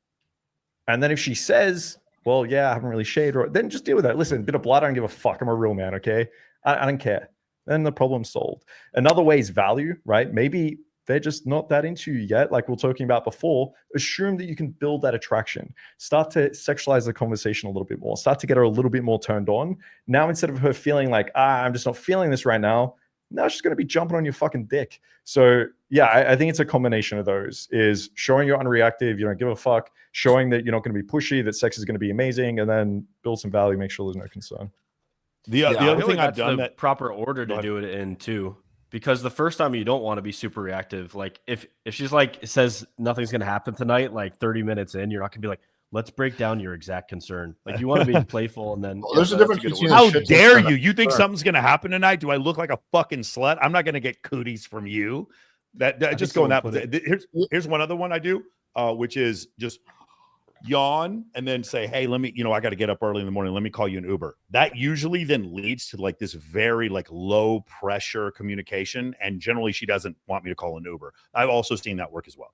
And then if she says, well, yeah, I haven't really shaved, then just deal with that. Listen, bit of blood, I don't give a fuck. I'm a real man, okay? I don't care. Then the problem's solved. Another way is value, right? Maybe they're just not that into you yet, like we were talking about before. Assume that you can build that attraction. Start to sexualize the conversation a little bit more. Start to get her a little bit more turned on. Now, instead of her feeling like, I'm just not feeling this right now, now she's going to be jumping on your fucking dick. So yeah, I think it's a combination of those, is showing you're unreactive, you don't give a fuck, showing that you're not going to be pushy, that sex is going to be amazing, and then build some value, make sure there's no concern. The other thing I've done the that proper order to do it in too. because the first time you don't want to be super reactive. Like if she's like says nothing's gonna happen tonight, like 30 minutes in, you're not gonna be like, let's break down your exact concern. Like you want to be playful, and then Well, there's a that's difference good between word. How shit dare test and you? You think concern. something's gonna happen tonight? Do I look like a fucking slut? I'm not gonna get cooties from you. That just going that. Here's one other one I do, which is just yawn and then say, hey, let me, I got to get up early in the morning. Let me call you an Uber. That usually then leads to like this very like low pressure communication. And generally she doesn't want me to call an Uber. I've also seen that work as well.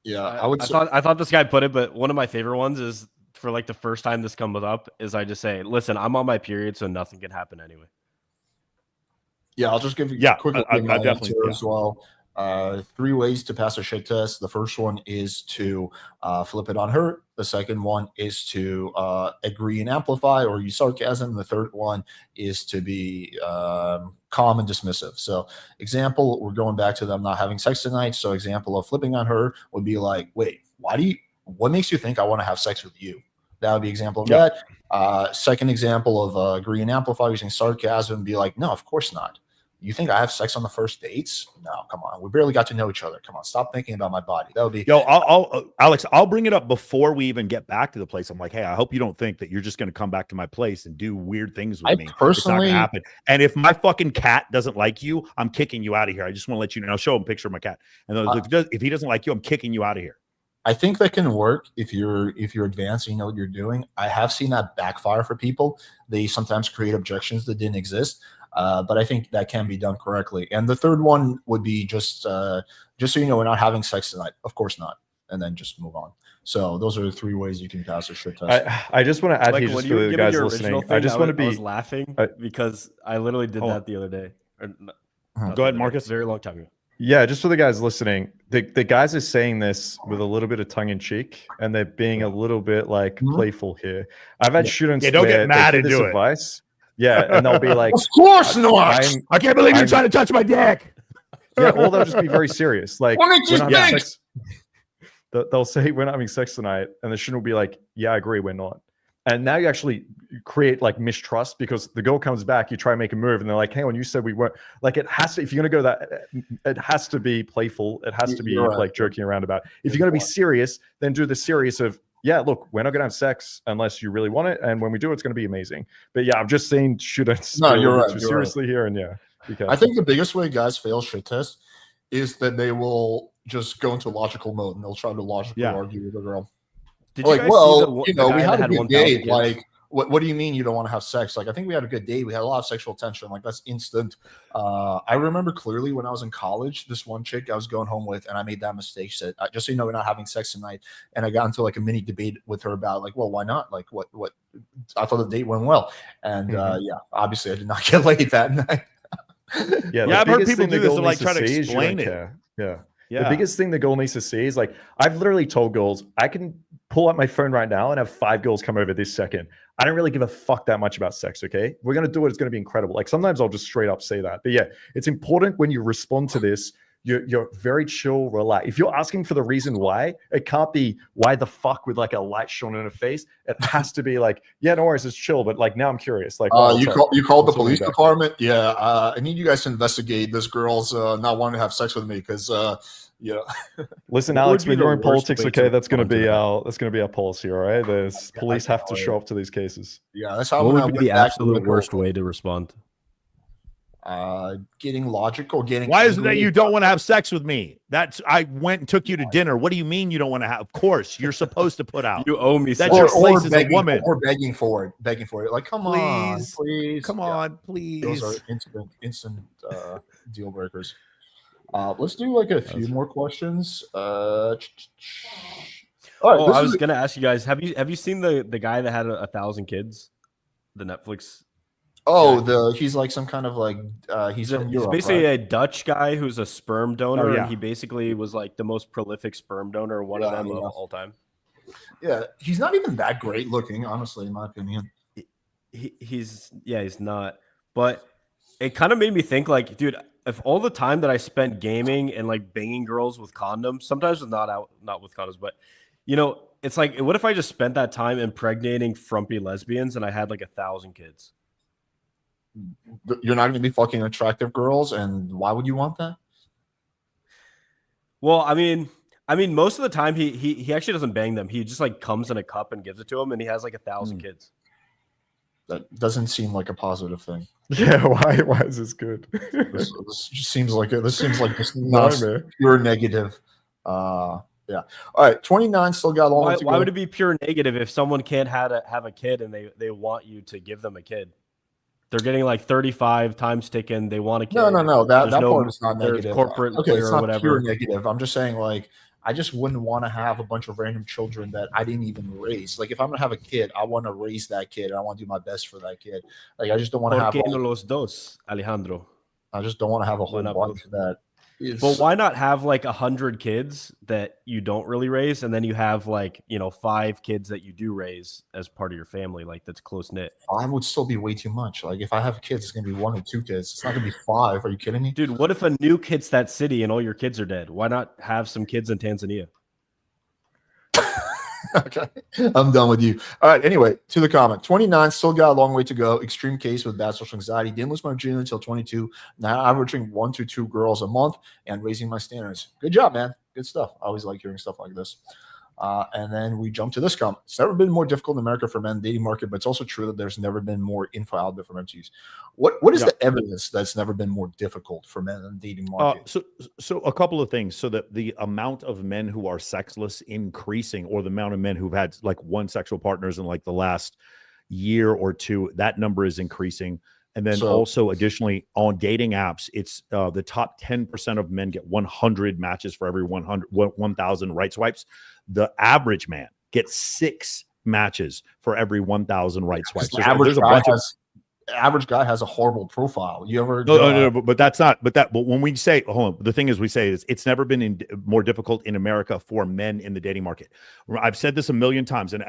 Yeah, I thought this guy put it, but one of my favorite ones is for like the first time this comes up is I just say, listen, I'm on my period, so nothing can happen anyway. Yeah, I'll just give you Yeah, quickly I my definitely, answer as well. 3 ways to pass a shit test. The first one is to flip it on her. The second one is to agree and amplify or use sarcasm. The third one is to be calm and dismissive. So example, we're going back to them not having sex tonight. So example of flipping on her would be like, wait, what makes you think I want to have sex with you? That would be example of that. Second example of agree and amplify using sarcasm and be like, no, of course not. You think I have sex on the first dates? No, come on. We barely got to know each other. Come on, stop thinking about my body. That would be Alex, I'll bring it up before we even get back to the place. I'm like, hey, I hope you don't think that you're just going to come back to my place and do weird things with me. It's not going to happen. And if my fucking cat doesn't like you, I'm kicking you out of here. I just want to let you know. I'll show him a picture of my cat. And if he doesn't like you, I'm kicking you out of here. I think that can work if you're advanced and you know what you're doing. I have seen that backfire for people. They sometimes create objections that didn't exist. But I think that can be done correctly. And the third one would be just so you know, we're not having sex tonight. Of course not. And then just move on. So those are the 3 ways you can pass a shit test. I just want to add here, Like, just for the guys listening. I just want to be. I was laughing because I literally did that the other day. Go ahead, Marcus. Very long time ago. Yeah, just for the guys listening, the guys are saying this with a little bit of tongue in cheek, and they're being a little bit like playful here. I've had students don't get mad and do advice. Yeah, and they'll be like, "Of course not! I can't believe you're trying to touch my dick." Yeah, or they'll just be very serious. Like, what makes you think? They'll say we're not having sex tonight, and the student will be like, "Yeah, I agree, we're not." And now you actually create like mistrust because the girl comes back, you try and make a move, and they're like, "Hang on, you said we weren't." Like, it has to. If you're gonna go that, it has to be playful. It has to be like joking around about. If you're gonna be serious, then do the serious of. Yeah, look, we're not going to have sex unless you really want it. And when we do, it's going to be amazing. But yeah, I'm just saying students seriously here. And I think the biggest way guys fail shit tests is that they will just go into logical mode and they'll try to logically argue with the girl. Did you guys see we had a good date. Like, what do you mean you don't want to have sex? Like, I think we had a good date. We had a lot of sexual tension. Like, that's instant. I remember clearly when I was in college, this one chick I was going home with, and I made that mistake. She said, just so you know, we're not having sex tonight. And I got into like a mini debate with her about like, well, why not? Like, what? I thought the date went well. And obviously I did not get laid that night. I've heard people do this to like try to explain it. Yeah. The biggest thing the girl needs to see is like, I've literally told girls, I can pull up my phone right now and have 5 girls come over this second. I don't really give a fuck that much about sex, okay? We're going to do it. It's going to be incredible. Like sometimes I'll just straight up say that. But yeah, it's important when you respond to this, you're very chill, relax. If you're asking for the reason why, it can't be why the fuck with like a light shone in her face. It has to be like, yeah, no worries, it's chill. But like now I'm curious. Like, you called the police department? Yeah, I need you guys to investigate this girl's not wanting to have sex with me because Listen, Alex, when you're in politics, okay, that's going to be our policy, all right? There's police have to show up to these cases. Yeah, that's how. What would be the absolute worst way to respond? Getting logical, getting. Why is it that you don't want to have sex with me? That's I went and took you to dinner. What do you mean you don't want to have? Of course, you're supposed to put out. You owe me. That's your place as a woman. Or begging for it. Like, come on, please, come on, please. Those are instant deal breakers. Let's do like a few more questions. All right, I was gonna ask you guys: Have you seen the guy that had 1,000 kids? The Netflix. He's like some kind of like he's from Europe, basically a Dutch guy who's a sperm donor, and he basically was like the most prolific sperm donor, one of them of all time. Yeah, he's not even that great looking, honestly, in my opinion. He's not, but it kind of made me think, like, dude, if all the time that I spent gaming and like banging girls with condoms, sometimes not with condoms, but it's like, what if I just spent that time impregnating frumpy lesbians and I had like 1,000 kids? you're not going to be fucking attractive girls, and why would you want that? Well, I mean, most of the time he actually doesn't bang them. He just like comes in a cup and gives it to them, and he has like 1,000 kids. That doesn't seem like a positive thing. Yeah, why is this good? This just seems like this is No, not man. pure negative. Yeah. All right, 29 still got a long way to go. Why would it be pure negative if someone can't have a kid and they want you to give them a kid? They're getting like 35 times taken. They want a kid. No. That There's part is not there's negative. corporate Okay, it's lawyer or not whatever. pure negative. I'm just saying, like, I just wouldn't want to have a bunch of random children that I didn't even raise. Like, if I'm gonna have a kid, I want to raise that kid, and I want to do my best for that kid. Like, I just don't want to ¿Por have. qué no los dos, Alejandro? I just don't want to have a whole not bunch that. Is, But why not have like 100 kids that you don't really raise, and then you have like 5 kids that you do raise as part of your family, like that's close knit? 5 would still be way too much. Like, if I have kids, it's gonna be 1 or 2 kids. It's not gonna be 5. Are you kidding me? Dude, what if a nuke hits that city and all your kids are dead? Why not have some kids in Tanzania? Okay, I'm done with you. All right, anyway, to the comment. 29, still got a long way to go. Extreme case with bad social anxiety. Didn't lose my virginity until 22. Now averaging 1 to 2 girls a month and raising my standards. Good job, man. Good stuff. I always like hearing stuff like this. And then we jump to this comment. It's never been more difficult in America for men dating market, but it's also true that there's never been more info out there for men to use. What is the evidence that's never been more difficult for men in the dating market? So a couple of things. So that the amount of men who are sexless increasing, or the amount of men who've had like one sexual partners in like the last year or two, that number is increasing. And then also additionally on dating apps, it's the top 10% of men get 100 matches for every 1,000 right swipes. The average man gets 6 matches for every 1,000 right swipes. The average guy has a horrible profile. You ever? No, but that's not. But when we say, hold on, the thing is, we say is it's never been more difficult in America for men in the dating market. I've said this a million times, and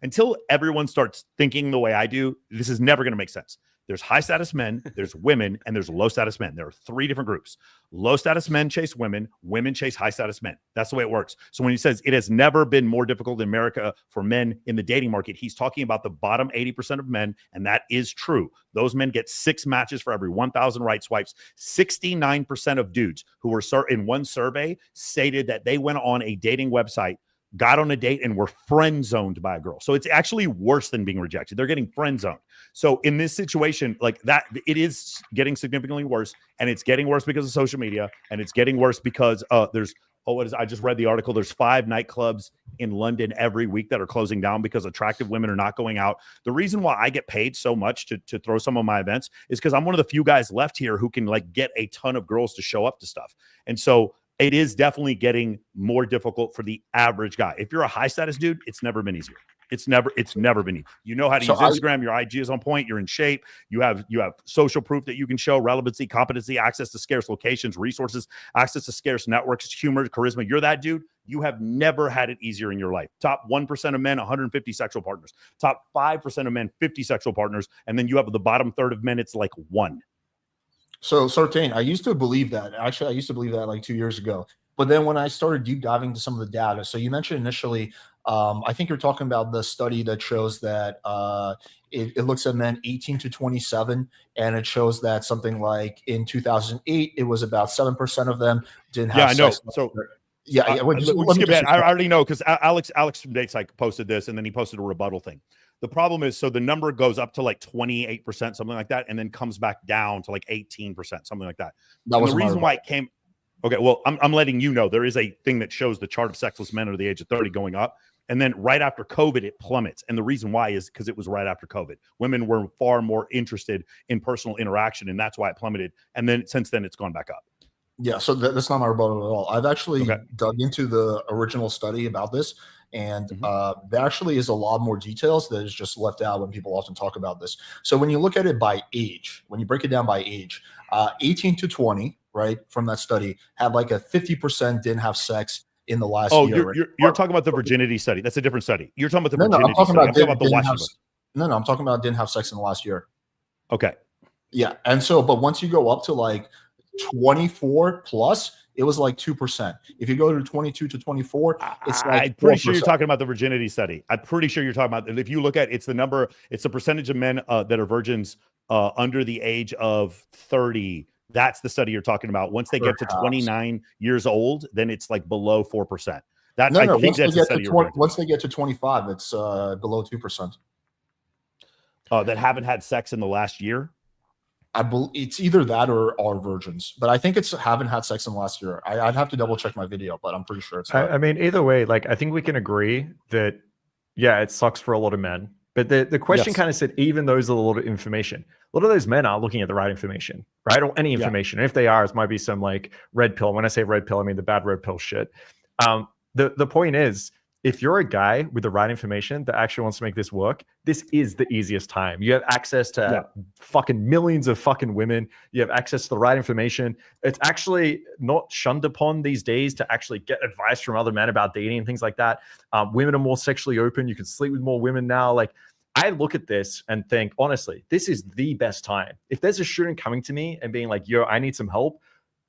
until everyone starts thinking the way I do, this is never going to make sense. There's high status men, there's women, and there's low status men. There are 3 different groups. Low status men chase women, women chase high status men. That's the way it works. So when he says it has never been more difficult in America for men in the dating market, he's talking about the bottom 80% of men, and that is true. Those men get 6 matches for every 1,000 right swipes. 69% of dudes who were in one survey stated that they went on a dating website, got on a date, and were friend zoned by a girl. So it's actually worse than being rejected. They're getting friend zoned. So in this situation, like that, it is getting significantly worse, and it's getting worse because of social media, and it's getting worse because I just read the article. There's 5 nightclubs in London every week that are closing down because attractive women are not going out. The reason why I get paid so much to throw some of my events is because I'm one of the few guys left here who can like get a ton of girls to show up to stuff. And so it is definitely getting more difficult for the average guy. If you're a high status dude, it's never been easier. It's never been easy. You know how to use Instagram. Your IG is on point. You're in shape. You have social proof that you can show, relevancy, competency, access to scarce locations, resources, access to scarce networks, humor, charisma. You're that dude. You have never had it easier in your life. Top 1% of men, 150 sexual partners. Top 5% of men, 50 sexual partners. And then you have the bottom third of men, it's like 1. So, Sartain, I used to believe that. Actually, I used to believe that like 2 years ago. But then when I started deep diving into some of the data, so you mentioned initially, I think you're talking about the study that shows that it looks at men 18 to 27, and it shows that something like in 2008, it was about 7% of them didn't have sex. Yeah, I know. So yeah. I already know because Alex from Datesite posted this, and then he posted a rebuttal thing. The problem is, so the number goes up to like 28%, something like that, and then comes back down to like 18%, something like that. That was the reason why it came. Okay, well, I'm letting you know there is a thing that shows the chart of sexless men under the age of 30 going up, and then right after COVID it plummets. And the reason why is because it was right after COVID. Women were far more interested in personal interaction, and that's why it plummeted. And then since then it's gone back up. Yeah, so that's not my rebuttal at all. I've actually dug into the original study about this, and there actually is a lot more details that is just left out when people often talk about this. So when you look at it by age, when you break it down by age, 18 to 20, right, from that study, had like a 50% didn't have sex in the last year. You're talking about the virginity study. That's a different study. You're talking about the virginity study. I'm talking about the Washington. No, I'm talking about didn't have sex in the last year. Okay. Yeah, and so, but once you go up to like 24 plus, it was like 2%. If you go to 22 to 24, it's like I'm pretty sure 4%. you're talking about the virginity study. I'm pretty sure you're talking about, if you look at, it's the percentage of men that are virgins under the age of 30. That's the study you're talking about. Once they get to 29 years old, then it's like below 4%. I think that's the study you're referring to. Once they get to 25, it's below 2%. That haven't had sex in the last year. I believe it's either that or are virgins, but I think it's haven't had sex in the last year. I'd have to double check my video, but I'm pretty sure it's that. I mean, either way, like I think we can agree that, yeah, it sucks for a lot of men. But the question kind of said, even those are a lot of information. A lot of those men are looking at the right information, right? Or any information. And if they are, it might be some like red pill. When I say red pill, I mean the bad red pill shit. The point is, if you're a guy with the right information that actually wants to make this work, this is the easiest time. You have access to fucking millions of fucking women. You have access to the right information. It's actually not shunned upon these days to actually get advice from other men about dating and things like that. Women are more sexually open. You can sleep with more women now. Like, I look at this and think, honestly, this is the best time. If there's a student coming to me and being like, yo, I need some help,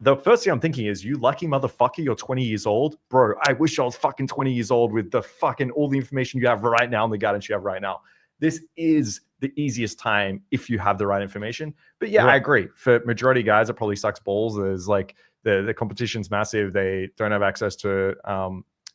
the first thing I'm thinking is, you lucky motherfucker, you're 20 years old. Bro, I wish I was fucking 20 years old with the fucking all the information you have right now and the guidance you have right now. This is the easiest time if you have the right information. But yeah, I agree. For majority of guys, it probably sucks balls. There's like the competition's massive. They don't have access to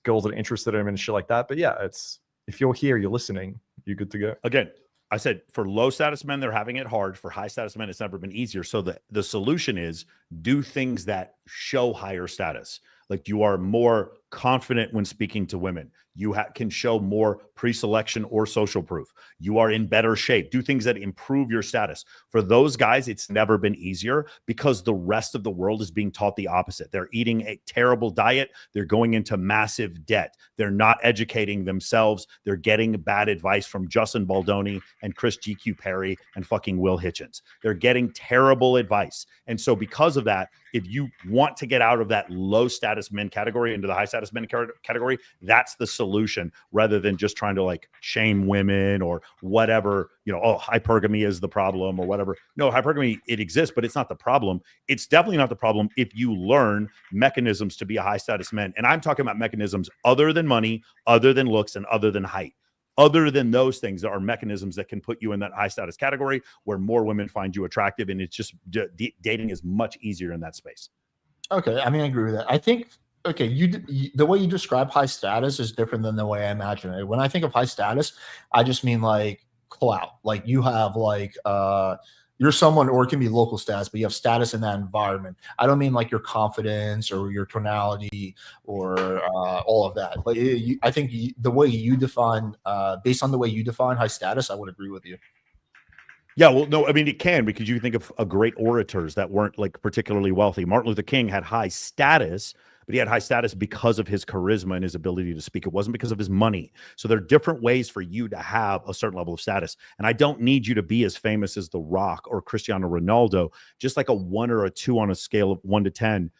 girls that are interested in them and shit like that. But yeah, it's, if you're here, you're listening, you're good to go. Again, I said for low status men, they're having it hard. For high status men, it's never been easier. So the solution is do things that show higher status. Like you are more confident when speaking to women. You can show more pre-selection or social proof. You are in better shape. Do things that improve your status. For those guys, it's never been easier because the rest of the world is being taught the opposite. They're eating a terrible diet. They're going into massive debt. They're not educating themselves. They're getting bad advice from Justin Baldoni and Chris GQ Perry and fucking Will Hitchens. They're getting terrible advice. And so because of that, if you want to get out of that low status men category into the high status men category, that's the solution, rather than just trying to like shame women or whatever, hypergamy is the problem or whatever. No, hypergamy, it exists, but it's not the problem. It's definitely not the problem if you learn mechanisms to be a high status man. And I'm talking about mechanisms other than money, other than looks, and other than height. Other than those things, there are mechanisms that can put you in that high status category where more women find you attractive, and it's just dating is much easier in that space. Okay, I mean, I agree with that. I think, okay, the way you describe high status is different than the way I imagine it. When I think of high status, I just mean like clout. Like you have like you're someone, or it can be local status, but you have status in that environment. I don't mean like your confidence or your tonality or all of that. But I think the way you define, based on the way you define high status, I would agree with you. Yeah, well, no, I mean, it can, because you think of great orators that weren't like particularly wealthy. Martin Luther King had high status, but he had high status because of his charisma and his ability to speak. It wasn't because of his money. So there are different ways for you to have a certain level of status. And I don't need you to be as famous as The Rock or Cristiano Ronaldo, just like a 1 or a 2 on a scale of 1 to 10.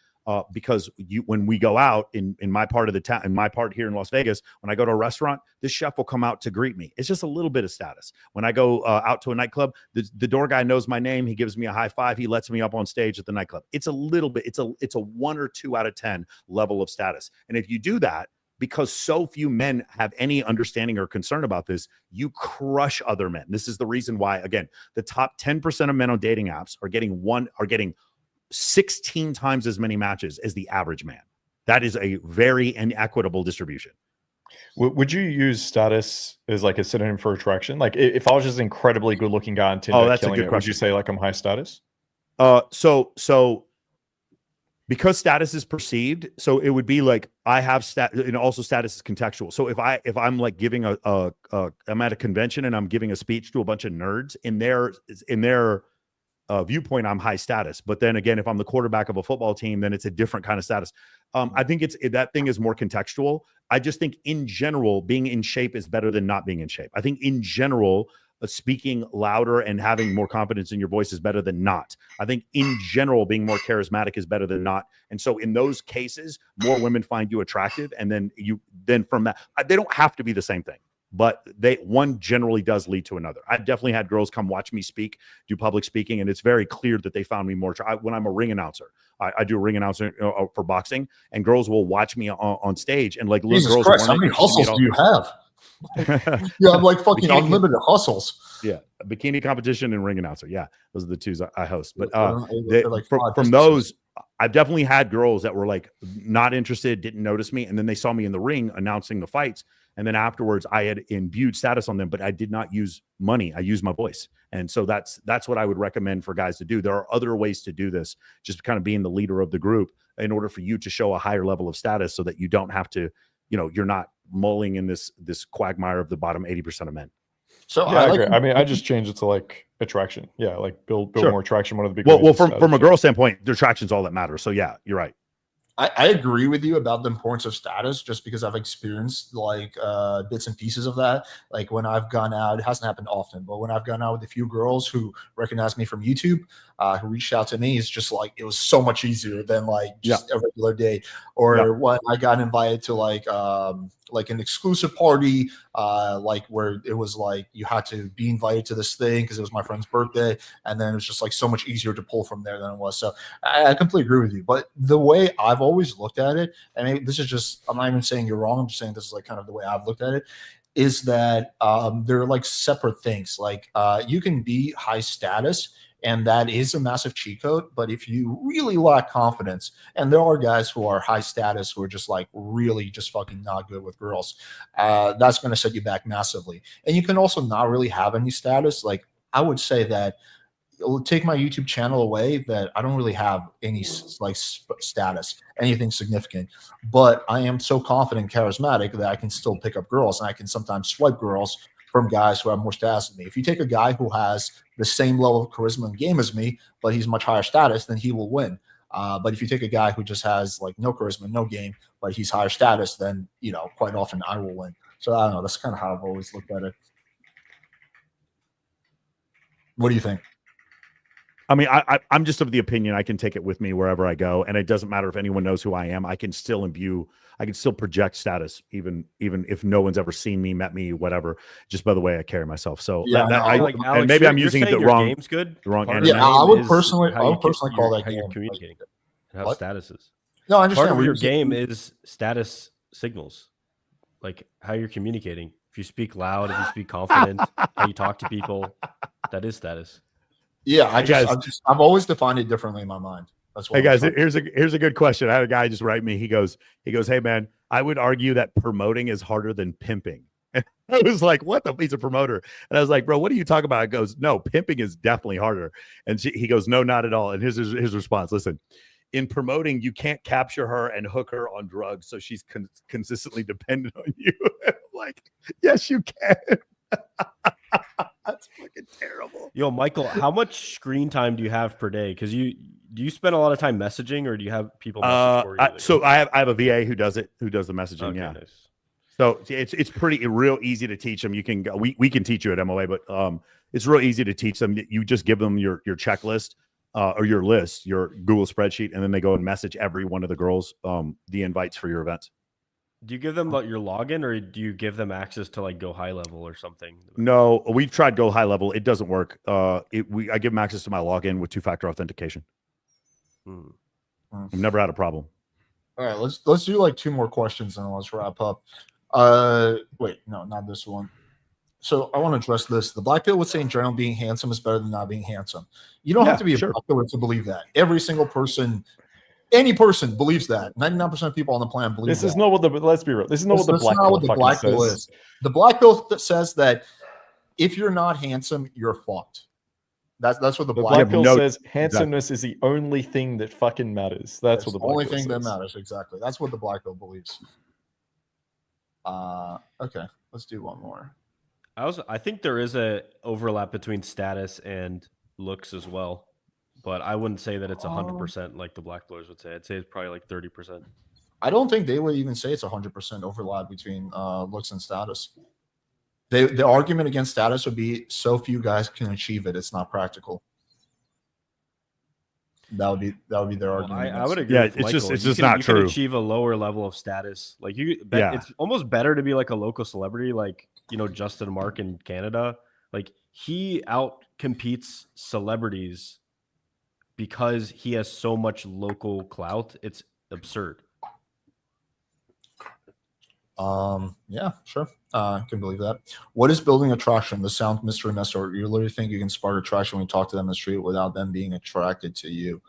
Because when we go out in my part of the town, in my part here in Las Vegas, when I go to a restaurant, this chef will come out to greet me. It's just a little bit of status. When I go out to a nightclub, the door guy knows my name. He gives me a high five. He lets me up on stage at the nightclub. It's a little bit. It's a 1 or 2 out of 10 level of status. And if you do that, because so few men have any understanding or concern about this, you crush other men. This is the reason why, again, the top 10% of men on dating apps are getting 16 times as many matches as the average man. That is a very inequitable distribution. Would you use status as like a synonym for attraction? Like if I was just an incredibly good looking guy on Tinder, that's a good question. Would you say like I'm high status? So because status is perceived, so it would be like I have and also status is contextual. So if I'm like giving I'm at a convention and I'm giving a speech to a bunch of nerds in their viewpoint, I'm high status. But then again, if I'm the quarterback of a football team, then it's a different kind of status. I think that thing is more contextual. I just think in general, being in shape is better than not being in shape. I think in general, speaking louder and having more confidence in your voice is better than not. I think in general, being more charismatic is better than not. And so in those cases, more women find you attractive. And then from that, they don't have to be the same thing. but one generally does lead to another. I've definitely had girls come watch me speak, do public speaking, and it's very clear that they found me more. When I'm a ring announcer, I do a ring announcer for boxing, and girls will watch me on stage, and like little Jesus girls. Christ, how many hustles do you have? You have like fucking unlimited hustles. Yeah, bikini competition and ring announcer. Yeah, those are the two I host. But like from those, I've definitely had girls that were like not interested, didn't notice me, and then they saw me in the ring announcing the fights, and then afterwards I had imbued status on them, but I did not use money. I used my voice, and so that's what I would recommend for guys to do. There are other ways to do this, just kind of being the leader of the group in order for you to show a higher level of status, so that you don't have to, you're not mulling in this quagmire of the bottom 80% of men. So yeah, I agree. I mean, I just changed it to like attraction. Yeah, like build more attraction. One of the big well from a girl standpoint, the attraction's all that matters. So yeah, you're right. I agree with you about the importance of status, just because I've experienced like bits and pieces of that. Like when I've gone out, it hasn't happened often, but when I've gone out with a few girls who recognize me from YouTube, who reached out to me, it's just like it was so much easier than like just a regular day. Or when I got invited to like an exclusive party, like where it was like you had to be invited to this thing because it was my friend's birthday, and then it was just like so much easier to pull from there than it was. So I completely agree with you. But the way I've always looked at it, and maybe this is just, I'm not even saying you're wrong, I'm just saying this is like kind of the way I've looked at it, is that they're like separate things. Like you can be high status, and that is a massive cheat code. But if you really lack confidence, and there are guys who are high status who are just like really just fucking not good with girls, that's going to set you back massively. And you can also not really have any status. Like I would say that it'll take my YouTube channel away, that I don't really have any like status, anything significant, but I am so confident, charismatic, that I can still pick up girls, and I can sometimes swipe girls from guys who have more status than me. If you take a guy who has the same level of charisma and game as me, but he's much higher status, then he will win. But if you take a guy who just has like no charisma, no game, but he's higher status, then quite often I will win. So I don't know. That's kind of how I've always looked at it. What do you think? I mean, I'm just of the opinion I can take it with me wherever I go, and it doesn't matter if anyone knows who I am. I can still project status, even if no one's ever seen me, met me, whatever, just by the way I carry myself. So yeah, Alex, and maybe I'm using it the wrong. Game's good. The wrong. Yeah, I would personally call that how game. You're communicating, and how status is. No, I understand. Part of your game is status signals, like how you're communicating. If you speak loud, if you speak confident, how you talk to people, that is status. Yeah, I've always defined it differently in my mind. That's why. Hey guys, here's a good question. I had a guy just write me. He goes, hey man, I would argue that promoting is harder than pimping. And I was like, what the? He's a promoter, and I was like, bro, what are you talking about? He goes, no, pimping is definitely harder. And he goes, no, not at all. And here's his response. Listen, in promoting, you can't capture her and hook her on drugs, so she's consistently dependent on you. Like, yes, you can. That's fucking terrible. Yo, Michael, how much screen time do you have per day? Because do you spend a lot of time messaging, or do you have people message for you? So I have a VA who does it, who does the messaging. Okay, yeah. Nice. So it's pretty real easy to teach them. You can go, we can teach you at MOA, but it's real easy to teach them. You just give them your checklist or your list, your Google spreadsheet, and then they go and message every one of the girls the invites for your events. Do you give them your login, or do you give them access to like Go High Level or something? No, we've tried Go High Level. It doesn't work. I give them access to my login with 2-factor authentication. I've never had a problem. All right, let's do like 2 more questions and let's wrap up. Wait, no, not this one. So I want to address this. The black pill would say in general being handsome is better than not being handsome. You don't have to be a black pill to believe that. Every single person, any person believes that. 99% of people on the planet believe this that. Is not what the let's be real. This is not what the black pill is. The black pill says that if you're not handsome, you're fucked. That's what the black pill says. Handsomeness is the only thing that fucking matters. That's what the only thing that matters. Exactly. That's what the black pill believes. Okay, let's do one more. I think there is a overlap between status and looks as well, but I wouldn't say that it's 100% like the black pillars would say. I'd say it's probably like 30%. I don't think they would even say it's 100% overlap between looks and status. The argument against status would be so few guys can achieve it. It's not practical. That would be their argument. I would agree. Yeah, with it's Michael. just not true. You can achieve a lower level of status. Like it's almost better to be like a local celebrity. Like Justin Mark in Canada, like he out competes celebrities because he has so much local clout. It's absurd. Yeah, sure. I can believe that. What is building attraction? The sound mystery master. You literally think you can spark attraction when you talk to them in the street without them being attracted to you.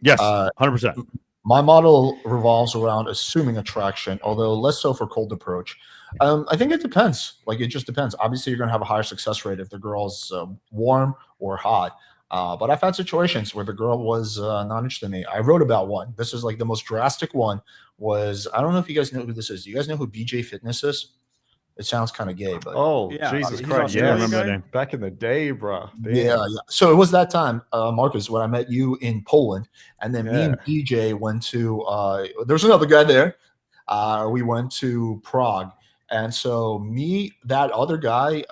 Yes, 100%. My model revolves around assuming attraction, although less so for cold approach. I think it depends. Like, it just depends. Obviously, you're going to have a higher success rate if the girl's warm or hot. But I've had situations where the girl was not interested in me. I wrote about one. This is like the most drastic one. I don't know if you guys know who this is. Do you guys know who BJ Fitness is? It sounds kind of gay, but Oh, Yeah, Jesus he's Christ. Australian Yeah, remember that name. back in the day, bro. yeah. So it was that time, Marcus, when I met you in Poland, and then me and BJ went to. There's another guy there. We went to Prague, and so that other guy,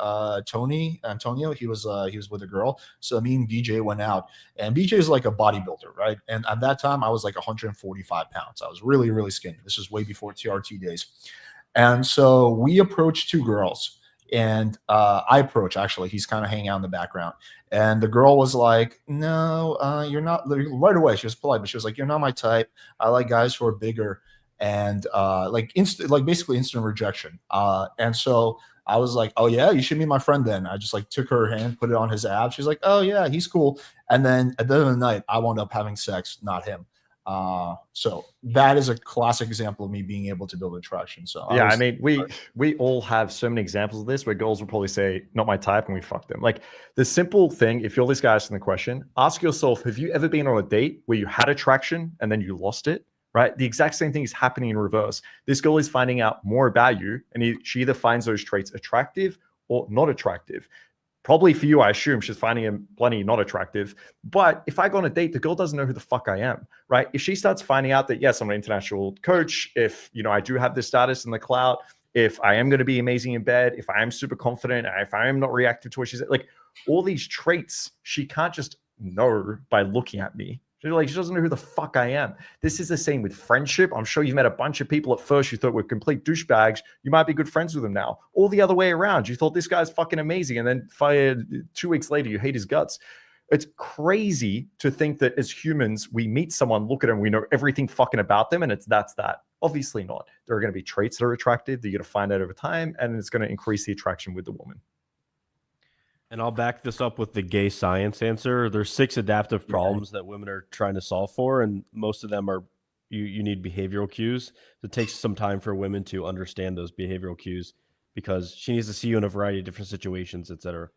Antonio, he was with a girl. So me and BJ went out, and BJ is like a bodybuilder, right? And at that time, I was like 145 pounds. I was really, really skinny. This was way before TRT days. And so we approached two girls, and I approach, actually, he's kind of hanging out in the background. And the girl was like, no, you're not. Right away, she was polite, but she was like, you're not my type. I like guys who are bigger. And basically instant rejection. And so I was like, oh yeah, you should meet my friend then. I just like took her hand, put it on his ab. She's like, oh yeah, he's cool. And then at the end of the night, I wound up having sex, not him. So that is a classic example of me being able to build attraction. So yeah, I mean, we all have so many examples of this where girls will probably say, not my type, and we fuck them. Like, the simple thing, if you're this guy asking the question, ask yourself, have you ever been on a date where you had attraction and then you lost it? Right? The exact same thing is happening in reverse. This girl is finding out more about you, and she either finds those traits attractive or not attractive. Probably for you, I assume she's finding him plenty not attractive. But if I go on a date, the girl doesn't know who the fuck I am, right? If she starts finding out that, yes, I'm an international coach, if, I do have this status in the cloud, if I am going to be amazing in bed, if I am super confident, if I am not reactive to what she's like, all these traits, she can't just know by looking at me. She doesn't know who the fuck I am. This is the same with friendship. I'm sure you've met a bunch of people at first you thought were complete douchebags. You might be good friends with them now. Or the other way around. You thought this guy's fucking amazing, and then 2 weeks later, you hate his guts. It's crazy to think that as humans, we meet someone, look at them, we know everything fucking about them, and that's that. Obviously not. There are going to be traits that are attractive that you're going to find out over time, and it's going to increase the attraction with the woman. And I'll back this up with the gay science answer. There's 6 adaptive problems that women are trying to solve for, and most of them are you need behavioral cues. It takes some time for women to understand those behavioral cues because she needs to see you in a variety of different situations, etc.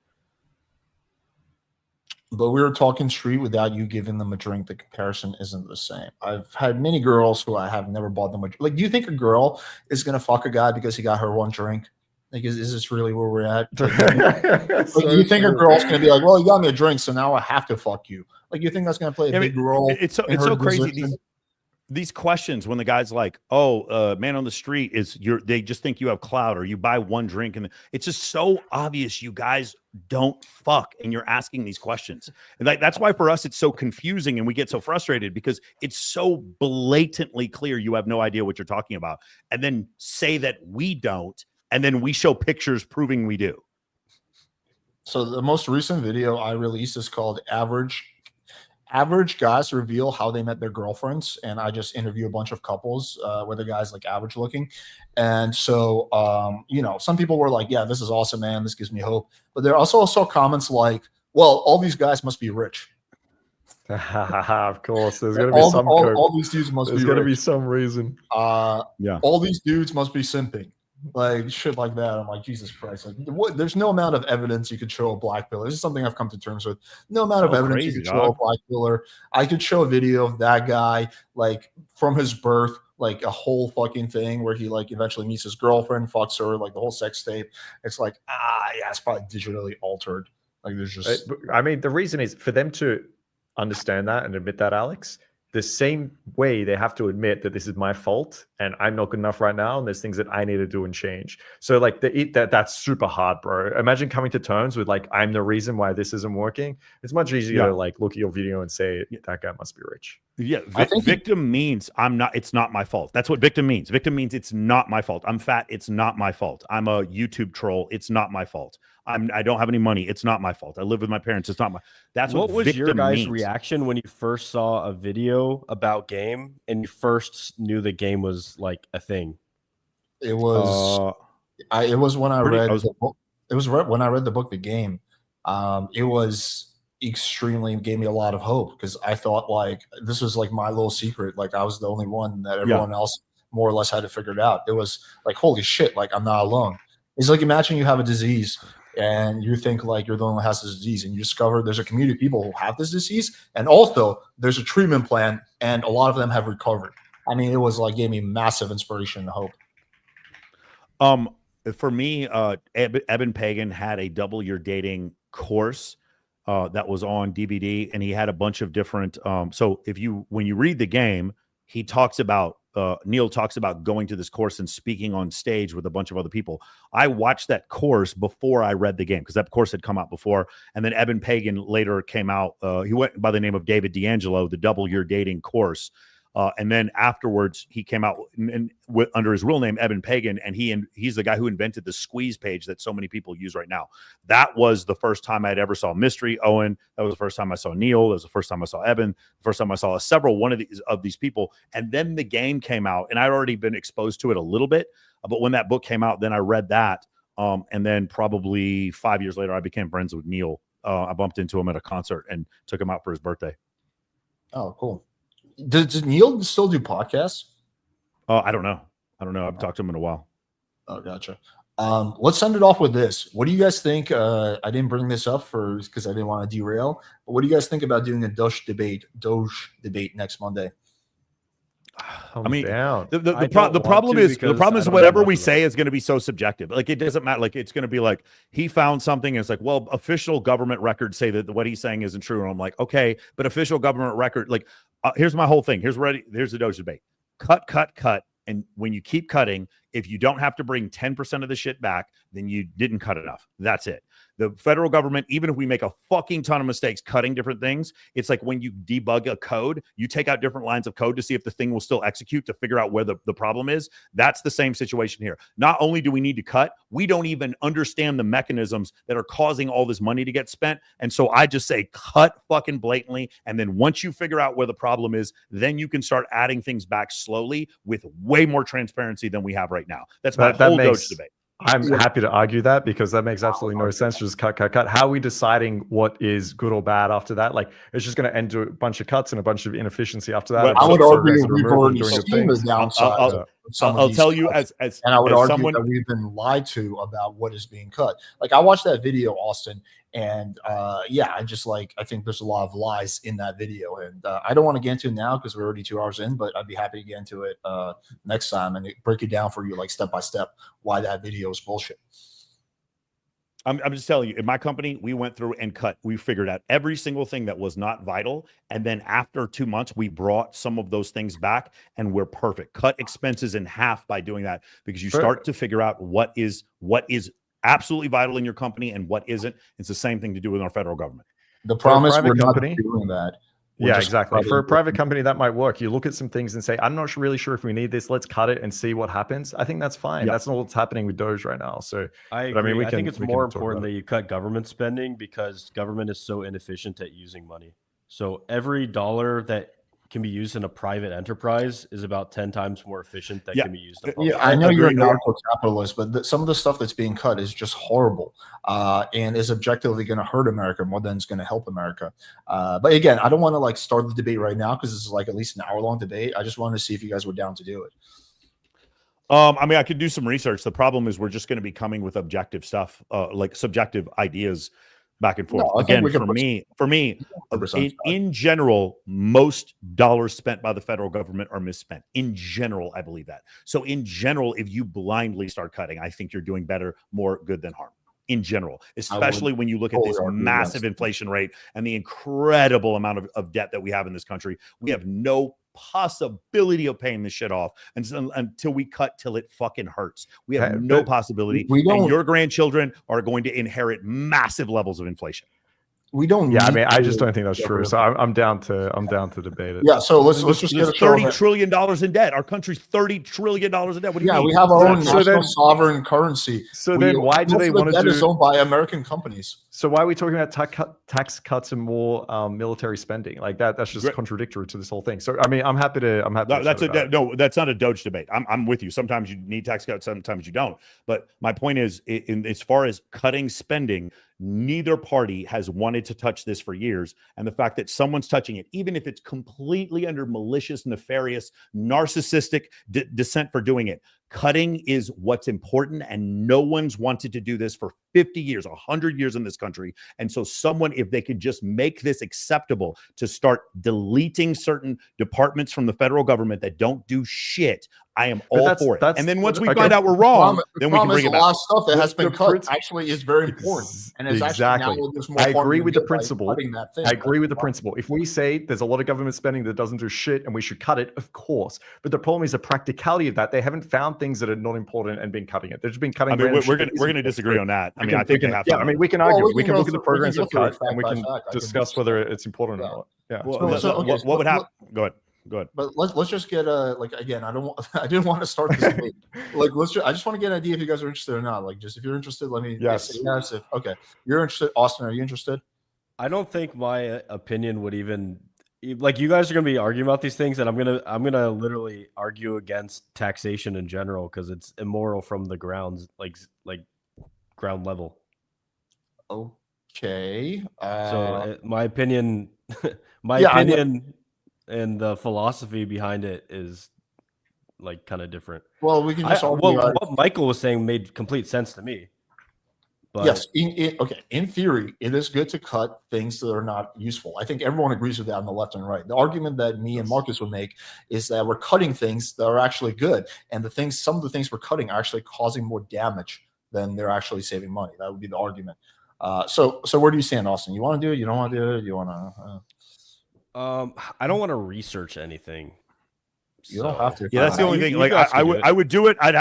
But we were talking street without you giving them a drink. The comparison isn't the same. I've had many girls who I have never bought them a drink. Like, do you think a girl is going to fuck a guy because he got her one drink? Like, is this really where we're at? Like, do you think a girl's going to be like, well, you got me a drink, so now I have to fuck you? Like, you think that's going to play a big role? It's so crazy. These questions when the guy's like, oh, man on the street they just think you have clout, or you buy one drink, and it's just so obvious you guys don't fuck, and you're asking these questions. And that's why for us it's so confusing, and we get so frustrated because it's so blatantly clear you have no idea what you're talking about, and then say that we don't, and then we show pictures proving we do. So the most recent video I released is called Average Guys Reveal How They Met Their Girlfriends. And I just interview a bunch of couples where the guy's like average looking. And so, some people were like, yeah, this is awesome, man. This gives me hope. But there also saw comments like, well, all these guys must be rich. Of course, there's going to be some all these dudes must be rich. There's going to be some reason. All these dudes must be simping. Like, shit like that. I'm like, Jesus Christ. Like, there's no amount of evidence you could show a black pillar. This is something I've come to terms with. No amount of evidence you could show a black pillar. I could show a video of that guy, like, from his birth, like a whole fucking thing where he, like, eventually meets his girlfriend, fucks her, like the whole sex tape. It's like, yeah, it's probably digitally altered. Like, there's just. I mean, the reason is for them to understand that and admit that, Alex. The same way they have to admit that this is my fault and I'm not good enough right now, and there's things that I need to do and change. So like that's super hard, bro. Imagine coming to terms with like, I'm the reason why this isn't working. It's much easier to like look at your video and say that guy must be rich. Yeah, I think victim means it's not my fault. That's what victim means. Victim means it's not my fault. I'm fat, it's not my fault. I'm a YouTube troll, it's not my fault. I don't have any money, it's not my fault. I live with my parents, it's not my. That's what was your victim guys' means. reaction when you first saw a video about game and you first knew the game was like a thing? it was. It was when I read the book. It was when I read the book, The Game. It was extremely gave me a lot of hope because I thought like this was like my little secret. Like I was the only one that everyone else more or less had to figure it out. It was like, holy shit, like I'm not alone. It's like imagine you have a disease and you think like you're the only one who has this disease, and you discover there's a community of people who have this disease, and also there's a treatment plan, and a lot of them have recovered. I mean, it was like gave me massive inspiration and hope. For me, Eben Pagan had a double your dating course that was on DVD, and he had a bunch of different. So when you read The Game, he talks about Neil talks about going to this course and speaking on stage with a bunch of other people. I watched that course before I read The Game because that course had come out before, and then Eben Pagan later came out. He went by the name of David D'Angelo, the double your dating course. And then afterwards, he came out under his real name, Eben Pagan, and he's the guy who invented the squeeze page that so many people use right now. That was the first time I'd ever saw Mystery Owen. That was the first time I saw Neil. That was the first time I saw Eben. The first time I saw one of these people. And then The Game came out, and I'd already been exposed to it a little bit. But when that book came out, then I read that. And then probably 5 years later, I became friends with Neil. I bumped into him at a concert and took him out for his birthday. Oh, cool. Does Neil still do podcasts? I don't know. I've talked to him in a while. Oh, gotcha. Let's send it off with this. What do you guys think? I didn't bring this up because I didn't want to derail. But what do you guys think about doing a Doge debate next Monday? I mean, the problem is whatever we say is going to be so subjective. Like it doesn't matter. Like it's going to be like he found something and it's like, well, official government records say that what he's saying isn't true. And I'm like, okay, but official government record, like here's my whole thing. Here's the Doge debate. Cut. And when you keep cutting, if you don't have to bring 10% of the shit back, then you didn't cut enough. That's it. The federal government, even if we make a fucking ton of mistakes cutting different things, it's like when you debug a code, you take out different lines of code to see if the thing will still execute to figure out where the problem is. That's the same situation here. Not only do we need to cut, we don't even understand the mechanisms that are causing all this money to get spent. And so I just say cut fucking blatantly. And then once you figure out where the problem is, then you can start adding things back slowly with way more transparency than we have right now. That's my whole Doge debate. I'm happy to argue that because that makes absolutely no sense. Just cut. How are we deciding what is good or bad after that? Like, it's just going to end to a bunch of cuts and a bunch of inefficiency after that. Well, I would argue we've already seen the downside. I'll tell you as and I would argue that we've been lied to about what is being cut. Like I watched that video, Austen, and I think there's a lot of lies in that video, and I don't want to get into it now because we're already 2 hours in, but I'd be happy to get into it next time and break it down for you, like step by step, why that video is bullshit. I'm just telling you, in my company, we went through and cut. We figured out every single thing that was not vital. And then after 2 months, we brought some of those things back and we're perfect. Cut expenses in half by doing that because you start to figure out what is absolutely vital in your company and what isn't. It's the same thing to do with our federal government. The promise we're not doing that. Yeah, exactly. For a private company, that might work. You look at some things and say, I'm not really sure if we need this. Let's cut it and see what happens. I think that's fine. Yep. That's not what's happening with Doge right now. So I agree. I think it's more important that you cut government spending because government is so inefficient at using money. So every dollar that can be used in a private enterprise is about 10 times more efficient that can be used. I know you're a narco-capitalist, but some of the stuff that's being cut is just horrible and is objectively going to hurt America more than it's going to help America. But again, I don't want to like start the debate right now because this is like at least an hour-long debate. I just wanted to see if you guys were down to do it. I mean, I could do some research. The problem is we're just going to be coming with objective stuff, like subjective ideas back and forth. No, again, for me, in general, most dollars spent by the federal government are misspent. In general, I believe that. So in general, if you blindly start cutting, I think you're doing better, more good than harm. In general, especially when you look at this massive inflation rate and the incredible amount of debt that we have in this country, we have no possibility of paying this shit off until we cut till it fucking hurts. We have no possibility. And your grandchildren are going to inherit massive levels of inflation. We don't. Yeah, I need mean, I to just don't think that's get true. rid of So it. I'm down to debate it. Yeah, so let's just get There's a show $30 that- trillion in debt. Our country's $30 trillion in debt. What do you Yeah, mean? we have our own So national then- sovereign currency. So then why do most they of the want to debt do? is owned by American companies. So why are we talking about tax cuts and more military spending? Like that's just contradictory to this whole thing. So I mean, I'm happy to. No, that's not a Doge debate. I'm with you. Sometimes you need tax cuts, sometimes you don't. But my point is, as far as cutting spending, neither party has wanted to touch this for years. And the fact that someone's touching it, even if it's completely under malicious, nefarious, narcissistic dissent for doing it, cutting is what's important. And no one's wanted to do this for 50 years, 100 years in this country. And so someone, if they could just make this acceptable to start deleting certain departments from the federal government that don't do shit, I am all for it. And then once we find out we're wrong, then we can bring it back. A lot of stuff that has been cut principle- actually is very important. And it's Exactly. actually now there's more I harm agree than with the good by principle. cutting that thing. I agree with the principle. If we say there's a lot of government spending that doesn't do shit and we should cut it, of course. But the problem is the practicality of that. They haven't found things that are not important and been cutting it. They've just been cutting. I mean, random we're shit. going to disagree on that. I mean, We I think can, they have yeah, to. I mean, we can Well, argue. we We can can go look at the through- we can programs go of through it cut fact and we by can fact. I can discuss just- whether it's important Yeah. or not. Yeah. Well, So, okay, what would happen? Go ahead. But let's just get like again. I don't want. I didn't want to start this debate. Like I just want to get an idea if you guys are interested or not. Like just if you're interested, let me Yes. say yes. If okay, you're interested. Austin, are you interested? I don't think my opinion would even like you guys are gonna be arguing about these things, and I'm gonna literally argue against taxation in general because it's immoral from the grounds like ground level. Okay. So my opinion, my Yeah, I know. opinion, and the philosophy behind it is like kind of different. Well, we can just argue. What Michael was saying made complete sense to me. But Yes. Okay. In theory, it is good to cut things that are not useful. I think everyone agrees with that on the left and right. The argument that me and Marcus would make is that we're cutting things that are actually good, and some of the things we're cutting are actually causing more damage than they're actually saving money. That would be the argument. So where do you stand, Austin? You want to do it? You don't want to do it? You want to? I don't want to research anything. You don't have to. Yeah, that's the only You- thing. you Like guys I can do would, it. I would do it. I'd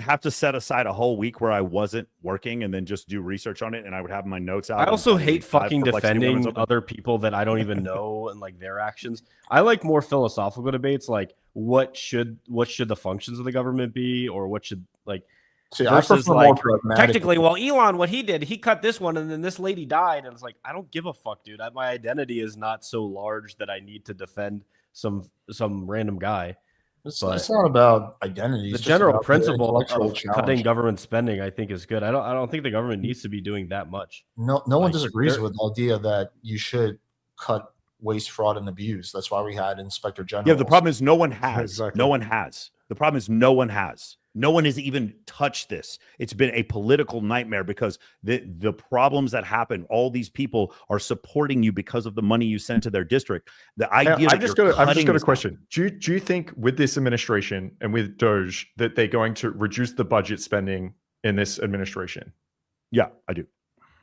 have to set aside a whole week where I wasn't working and then just do research on it, and I would have my notes out. I also and hate five fucking perplexity moments defending open. other people that I don't even know and like their actions. I like more philosophical debates, like what should the functions of the government be, or what should like See, I versus prefer like more pragmatic. technically. Well, Elon, what he did, he cut this one, and then this lady died, and it's like I don't give a fuck, dude. My identity is not so large that I need to defend some random guy. It's but not about identity. The it's just general about the principle intellectual of challenge. cutting government spending, I think, is good. I don't think the government needs to be doing that much. No one Like, disagrees there- with the idea that you should cut waste, fraud, and abuse. That's why we had Inspector General. Yeah, the problem is no one has. Exactly. No one has. The problem is no one has. No one has even touched this. It's been a political nightmare because the problems that happen, all these people are supporting you because of the money you send to their district. The idea I've just got a this question. Do you think with this administration and with Doge that they're going to reduce the budget spending in this administration? Yeah, I do.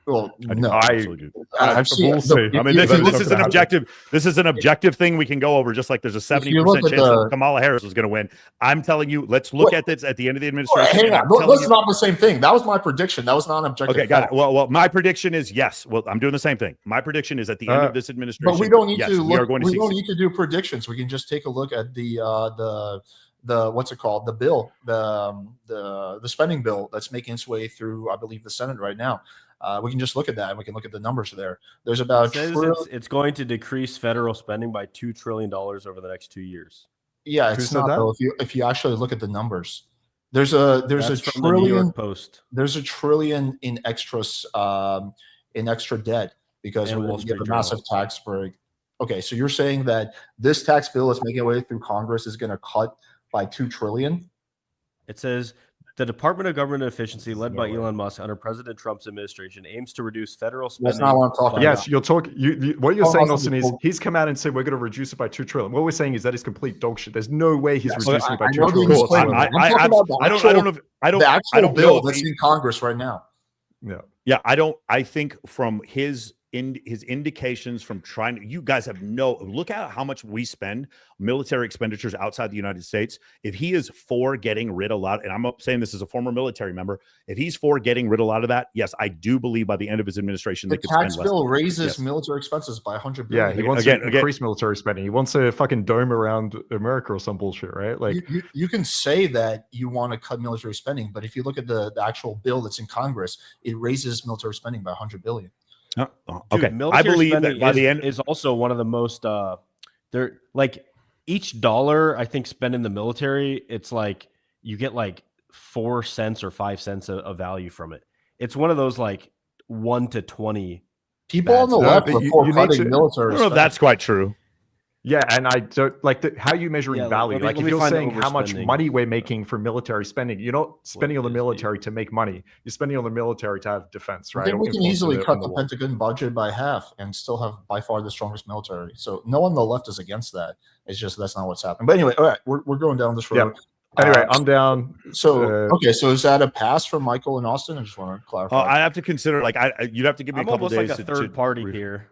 Well, I do. no, I absolutely do. I've seen. will say- I mean, this is an objective. This is an objective thing we can go over. Just like there's a 70% chance that Kamala Harris was going to win. I'm telling you, let's look at this at the end of the administration. Hang on, that's not the same thing. That was my prediction. That was not an objective. Okay, got it. fact. Well, my prediction is yes. Well, I'm doing the same thing. My prediction is at the end of this administration. But we don't need yes, to we are look. going to We see. don't need to do predictions. We can just take a look at the what's it called? The bill, the spending bill that's making its way through, I believe, the Senate right now. We can just look at that and we can look at the numbers there. There's about It says it's going to decrease federal spending by $2 trillion over the next 2 years. yeah, Who it's said not that? though. If you actually look at the numbers, there's a That's from the New trillion. York Post. There's a trillion in extra debt because And we're Wall going to give a Street massive tax break. Okay, so you're saying that this tax bill that's making its way through Congress is going to cut by $2 trillion? It says the Department of Government Efficiency, led by Elon Musk under President Trump's administration, aims to reduce federal spending. That's not what I'm talking about. Yes, you're talking. What you're Oh, saying, Austin, Austin, is he's come out and said we're going to reduce it by $2 trillion. What we're saying is that is complete dog shit. There's no way he's Yes, reducing it by I $2 know the trillion. disclaimer. I'm talking about the I don't know. the actual don't bill know if that's he- in Congress right now. Yeah. Yeah, I think from his his indications from trying to, you guys have look at how much we spend military expenditures outside the United States. If he is for getting rid of a lot, and I'm saying this as a former military member, if he's for getting rid of a lot of that, yes, I do believe by the end of his administration, the they could tax spend less. bill raises Yes. military expenses by 100 Yeah, billion. he wants to increase military spending. He wants a fucking dome around America or some bullshit, right? Like you can say that you want to cut military spending, but if you look at the actual bill that's in Congress, it raises military spending by 100 billion. Okay, Dude, I believe that by the end is also one of the most they're like each dollar I think spent in the military, it's like you get like 4 cents or 5 cents of value from it. It's one of those like 1 to 20 people on the left but before you need cutting to- military I don't know if that's quite true. yeah, and I don't like how you measuring Yeah, value. let me- Like let if me you're find the saying how much overspending. money we're making for military spending, you're not spending on the is the- military to make money. You're spending on the military to have defense, I right? think we can Influence easily in cut the war. Pentagon budget by half and still have by far the strongest military. So no one on the left is against that. It's just that's not what's happening. But anyway, all right, we're going down this road. Anyway, I'm down. So okay, so is that a pass for Michael and Austin? I just want to clarify. I have to consider like you'd have to give me I'm a couple almost days like a to third party here.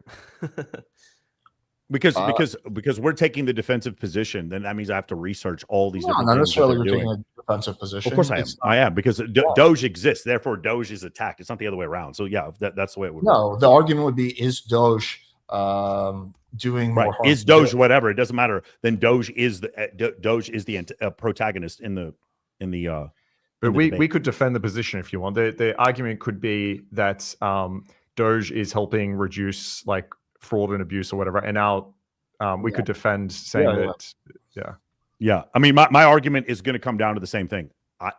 because we're taking the defensive position, then that means I have to research all these No, different not things that necessarily they're you're doing. taking a defensive position. Of course I am. It's I am because Doge exists, therefore Doge is attacked. It's not the other way around. So yeah, that's the way it would work. No, the argument would be: is Doge doing more Right? harm? Is than Doge good? whatever? It doesn't matter. Then Doge is the protagonist in the But we could defend the position if you want. The argument could be that Doge is helping reduce like fraud and abuse or whatever, and now we could defend saying Yeah. I mean, my argument is going to come down to the same thing.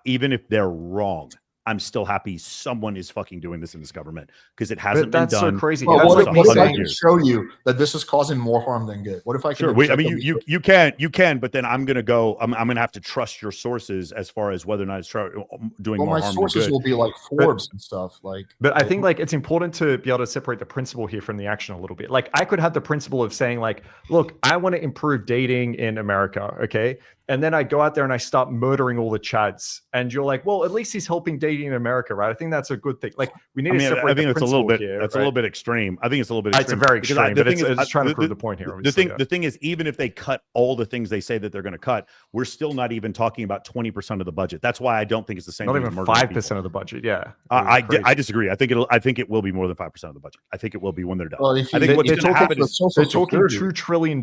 Even if they're wrong, I'm still happy someone is fucking doing this in this government because it hasn't been that's done. so crazy. Well, That's what like if I 100 can years. show you that this is causing more harm than good? What if I can? Sure. I mean, objectively- you can, but then I'm going to go. I'm going to have to trust your sources as far as whether or not it's doing Well, more my harm sources than good. will be like Forbes and stuff. Like, But I think like it's important to be able to separate the principle here from the action a little bit. Like I could have the principle of saying like, look, I want to improve dating in America, okay? And then I go out there and I start murdering all the chads. And you're like, well, at least he's helping dating in America, right? I think that's a good thing. Like we need to separate. I think the it's a little principle bit. here, That's right? a little bit extreme. I think it's a little bit. It's Extreme a very because extreme, the but thing it's trying to prove the point here. Obviously, the thing is, even if they cut all the things they say that they're going to cut, we're still not even talking about 20% of the budget. That's why I don't think it's the same. not thing even as murdering 5% people. of the budget. Yeah, I disagree. I think it will be more than 5% of the budget. I think it will be when they're done. well, if I you, think what's they're going to happen is they're talking $2 trillion.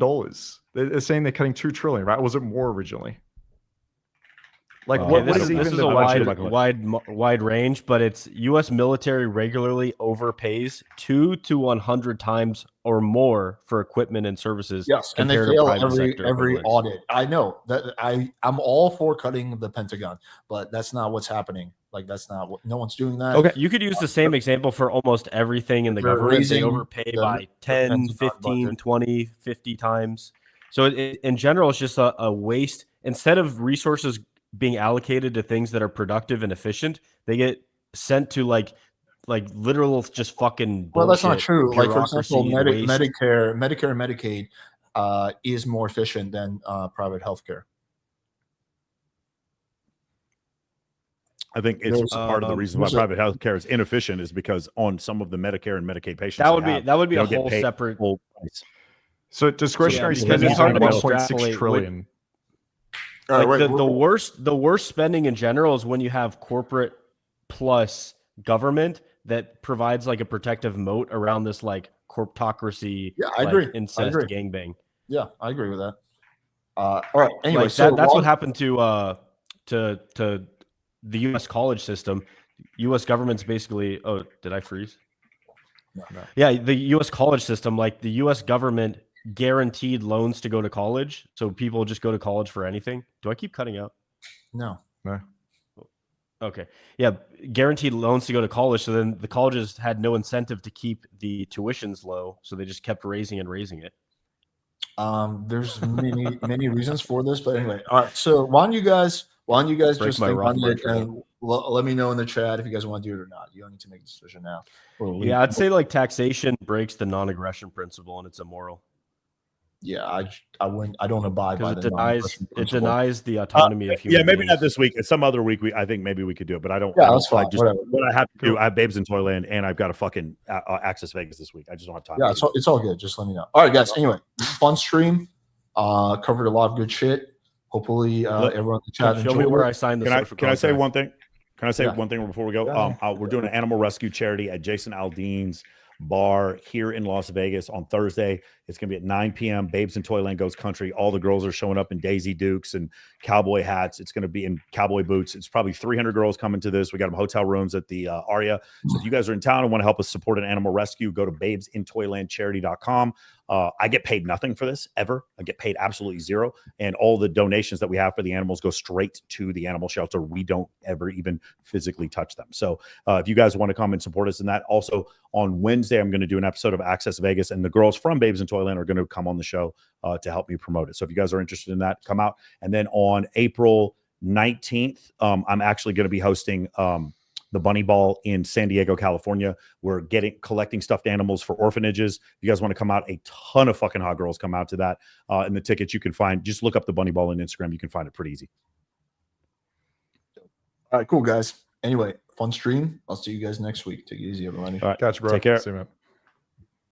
They're saying they're cutting $2 trillion, right? Was it more originally? Like Okay, what this is is even a the wide range, but it's U.S. military regularly overpays 2 to 100 times or more for equipment and services. yes, and they compared to fail private every sector every equivalents. audit. I know that I'm all for cutting the Pentagon, but that's not what's happening. Like that's not what no one's doing that. Okay. You could use the same example for almost everything in the They're government. They raising overpay the by 10, Pentagon 15, budget. 20, 50 times. So in general, it's just a waste. Instead of resources being allocated to things that are productive and efficient, they get sent to like literal just fucking bullshit. Well, that's not true. Like for example, bureaucracy and waste. Medicare and Medicaid is more efficient than private healthcare. I think it's There's, part of the reason why there's a- private healthcare is inefficient is because on some of the Medicare and Medicaid patients That would be they'll a get whole paid separate. full price. So discretionary Yeah, spending it's is hard only to 1.6 extrapolate trillion. All right, Like wait, the worst spending in general is when you have corporate plus government that provides like a protective moat around this like corptocracy. Yeah, I like, agree. I Incest agree. gangbang. Yeah, I agree with that. All right. Anyway, Like so that's Ron- what happened to the U.S. college system. U.S. government's basically. Oh, did I freeze? No. Yeah, the U.S. college system, like the U.S. government guaranteed loans to go to college, so people just go to college for anything. Do I keep cutting out? No. Okay. Yeah, guaranteed loans to go to college. So then the colleges had no incentive to keep the tuitions low, so they just kept raising and raising it. There's many reasons for this, but anyway. All right. So why don't you guys Break just my think rough on it march, and let me know in the chat if you guys want to do it or not. You don't need to make a decision now. Yeah, I'd say like taxation breaks the non-aggression principle and it's immoral. yeah, I don't abide by Because the it denies non-aggression it principle. denies the autonomy of human Yeah, maybe beings. not this week. Some other week, I think maybe we could do it, but I don't. Yeah, I that's don't, fine. Whatever. what I have to do. I have Babes in Toyland, and I've got to fucking Access Vegas this week. I just don't have time. Yeah, it's all good. Just let me know. All right, guys. Anyway, fun stream. Covered a lot of good shit. Hopefully, everyone in the chat Show me enjoyed where it. I signed the Can I social can I say contract. one thing? Can I say Yeah. one thing before we go? Yeah. We're doing an animal rescue charity at Jason Aldean's bar here in Las Vegas on Thursday. It's going to be at 9 p.m. Babes in Toyland Goes Country. All the girls are showing up in Daisy Dukes and cowboy hats. It's going to be in cowboy boots. It's probably 300 girls coming to this. We got them hotel rooms at the Aria. So if you guys are in town and want to help us support an animal rescue, go to babesintoylandcharity.com. I get paid nothing for this ever. I get paid absolutely zero. And all the donations that we have for the animals go straight to the animal shelter. We don't ever even physically touch them. So if you guys want to come and support us in that, also on Wednesday, I'm going to do an episode of Access Vegas, and the girls from Babes in Toyland are going to come on the show to help me promote it. So if you guys are interested in that, come out. And then on April 19th, I'm actually going to be hosting the Bunny Ball in San Diego, California. We're collecting stuffed animals for orphanages. If you guys want to come out, a ton of fucking hot girls come out to that. And the tickets you can find, just look up the Bunny Ball on Instagram. You can find it pretty easy. All right, cool, guys. Anyway, fun stream. I'll see you guys next week. Take it easy, everybody. All right, Catch you, bro. take care. See you, man.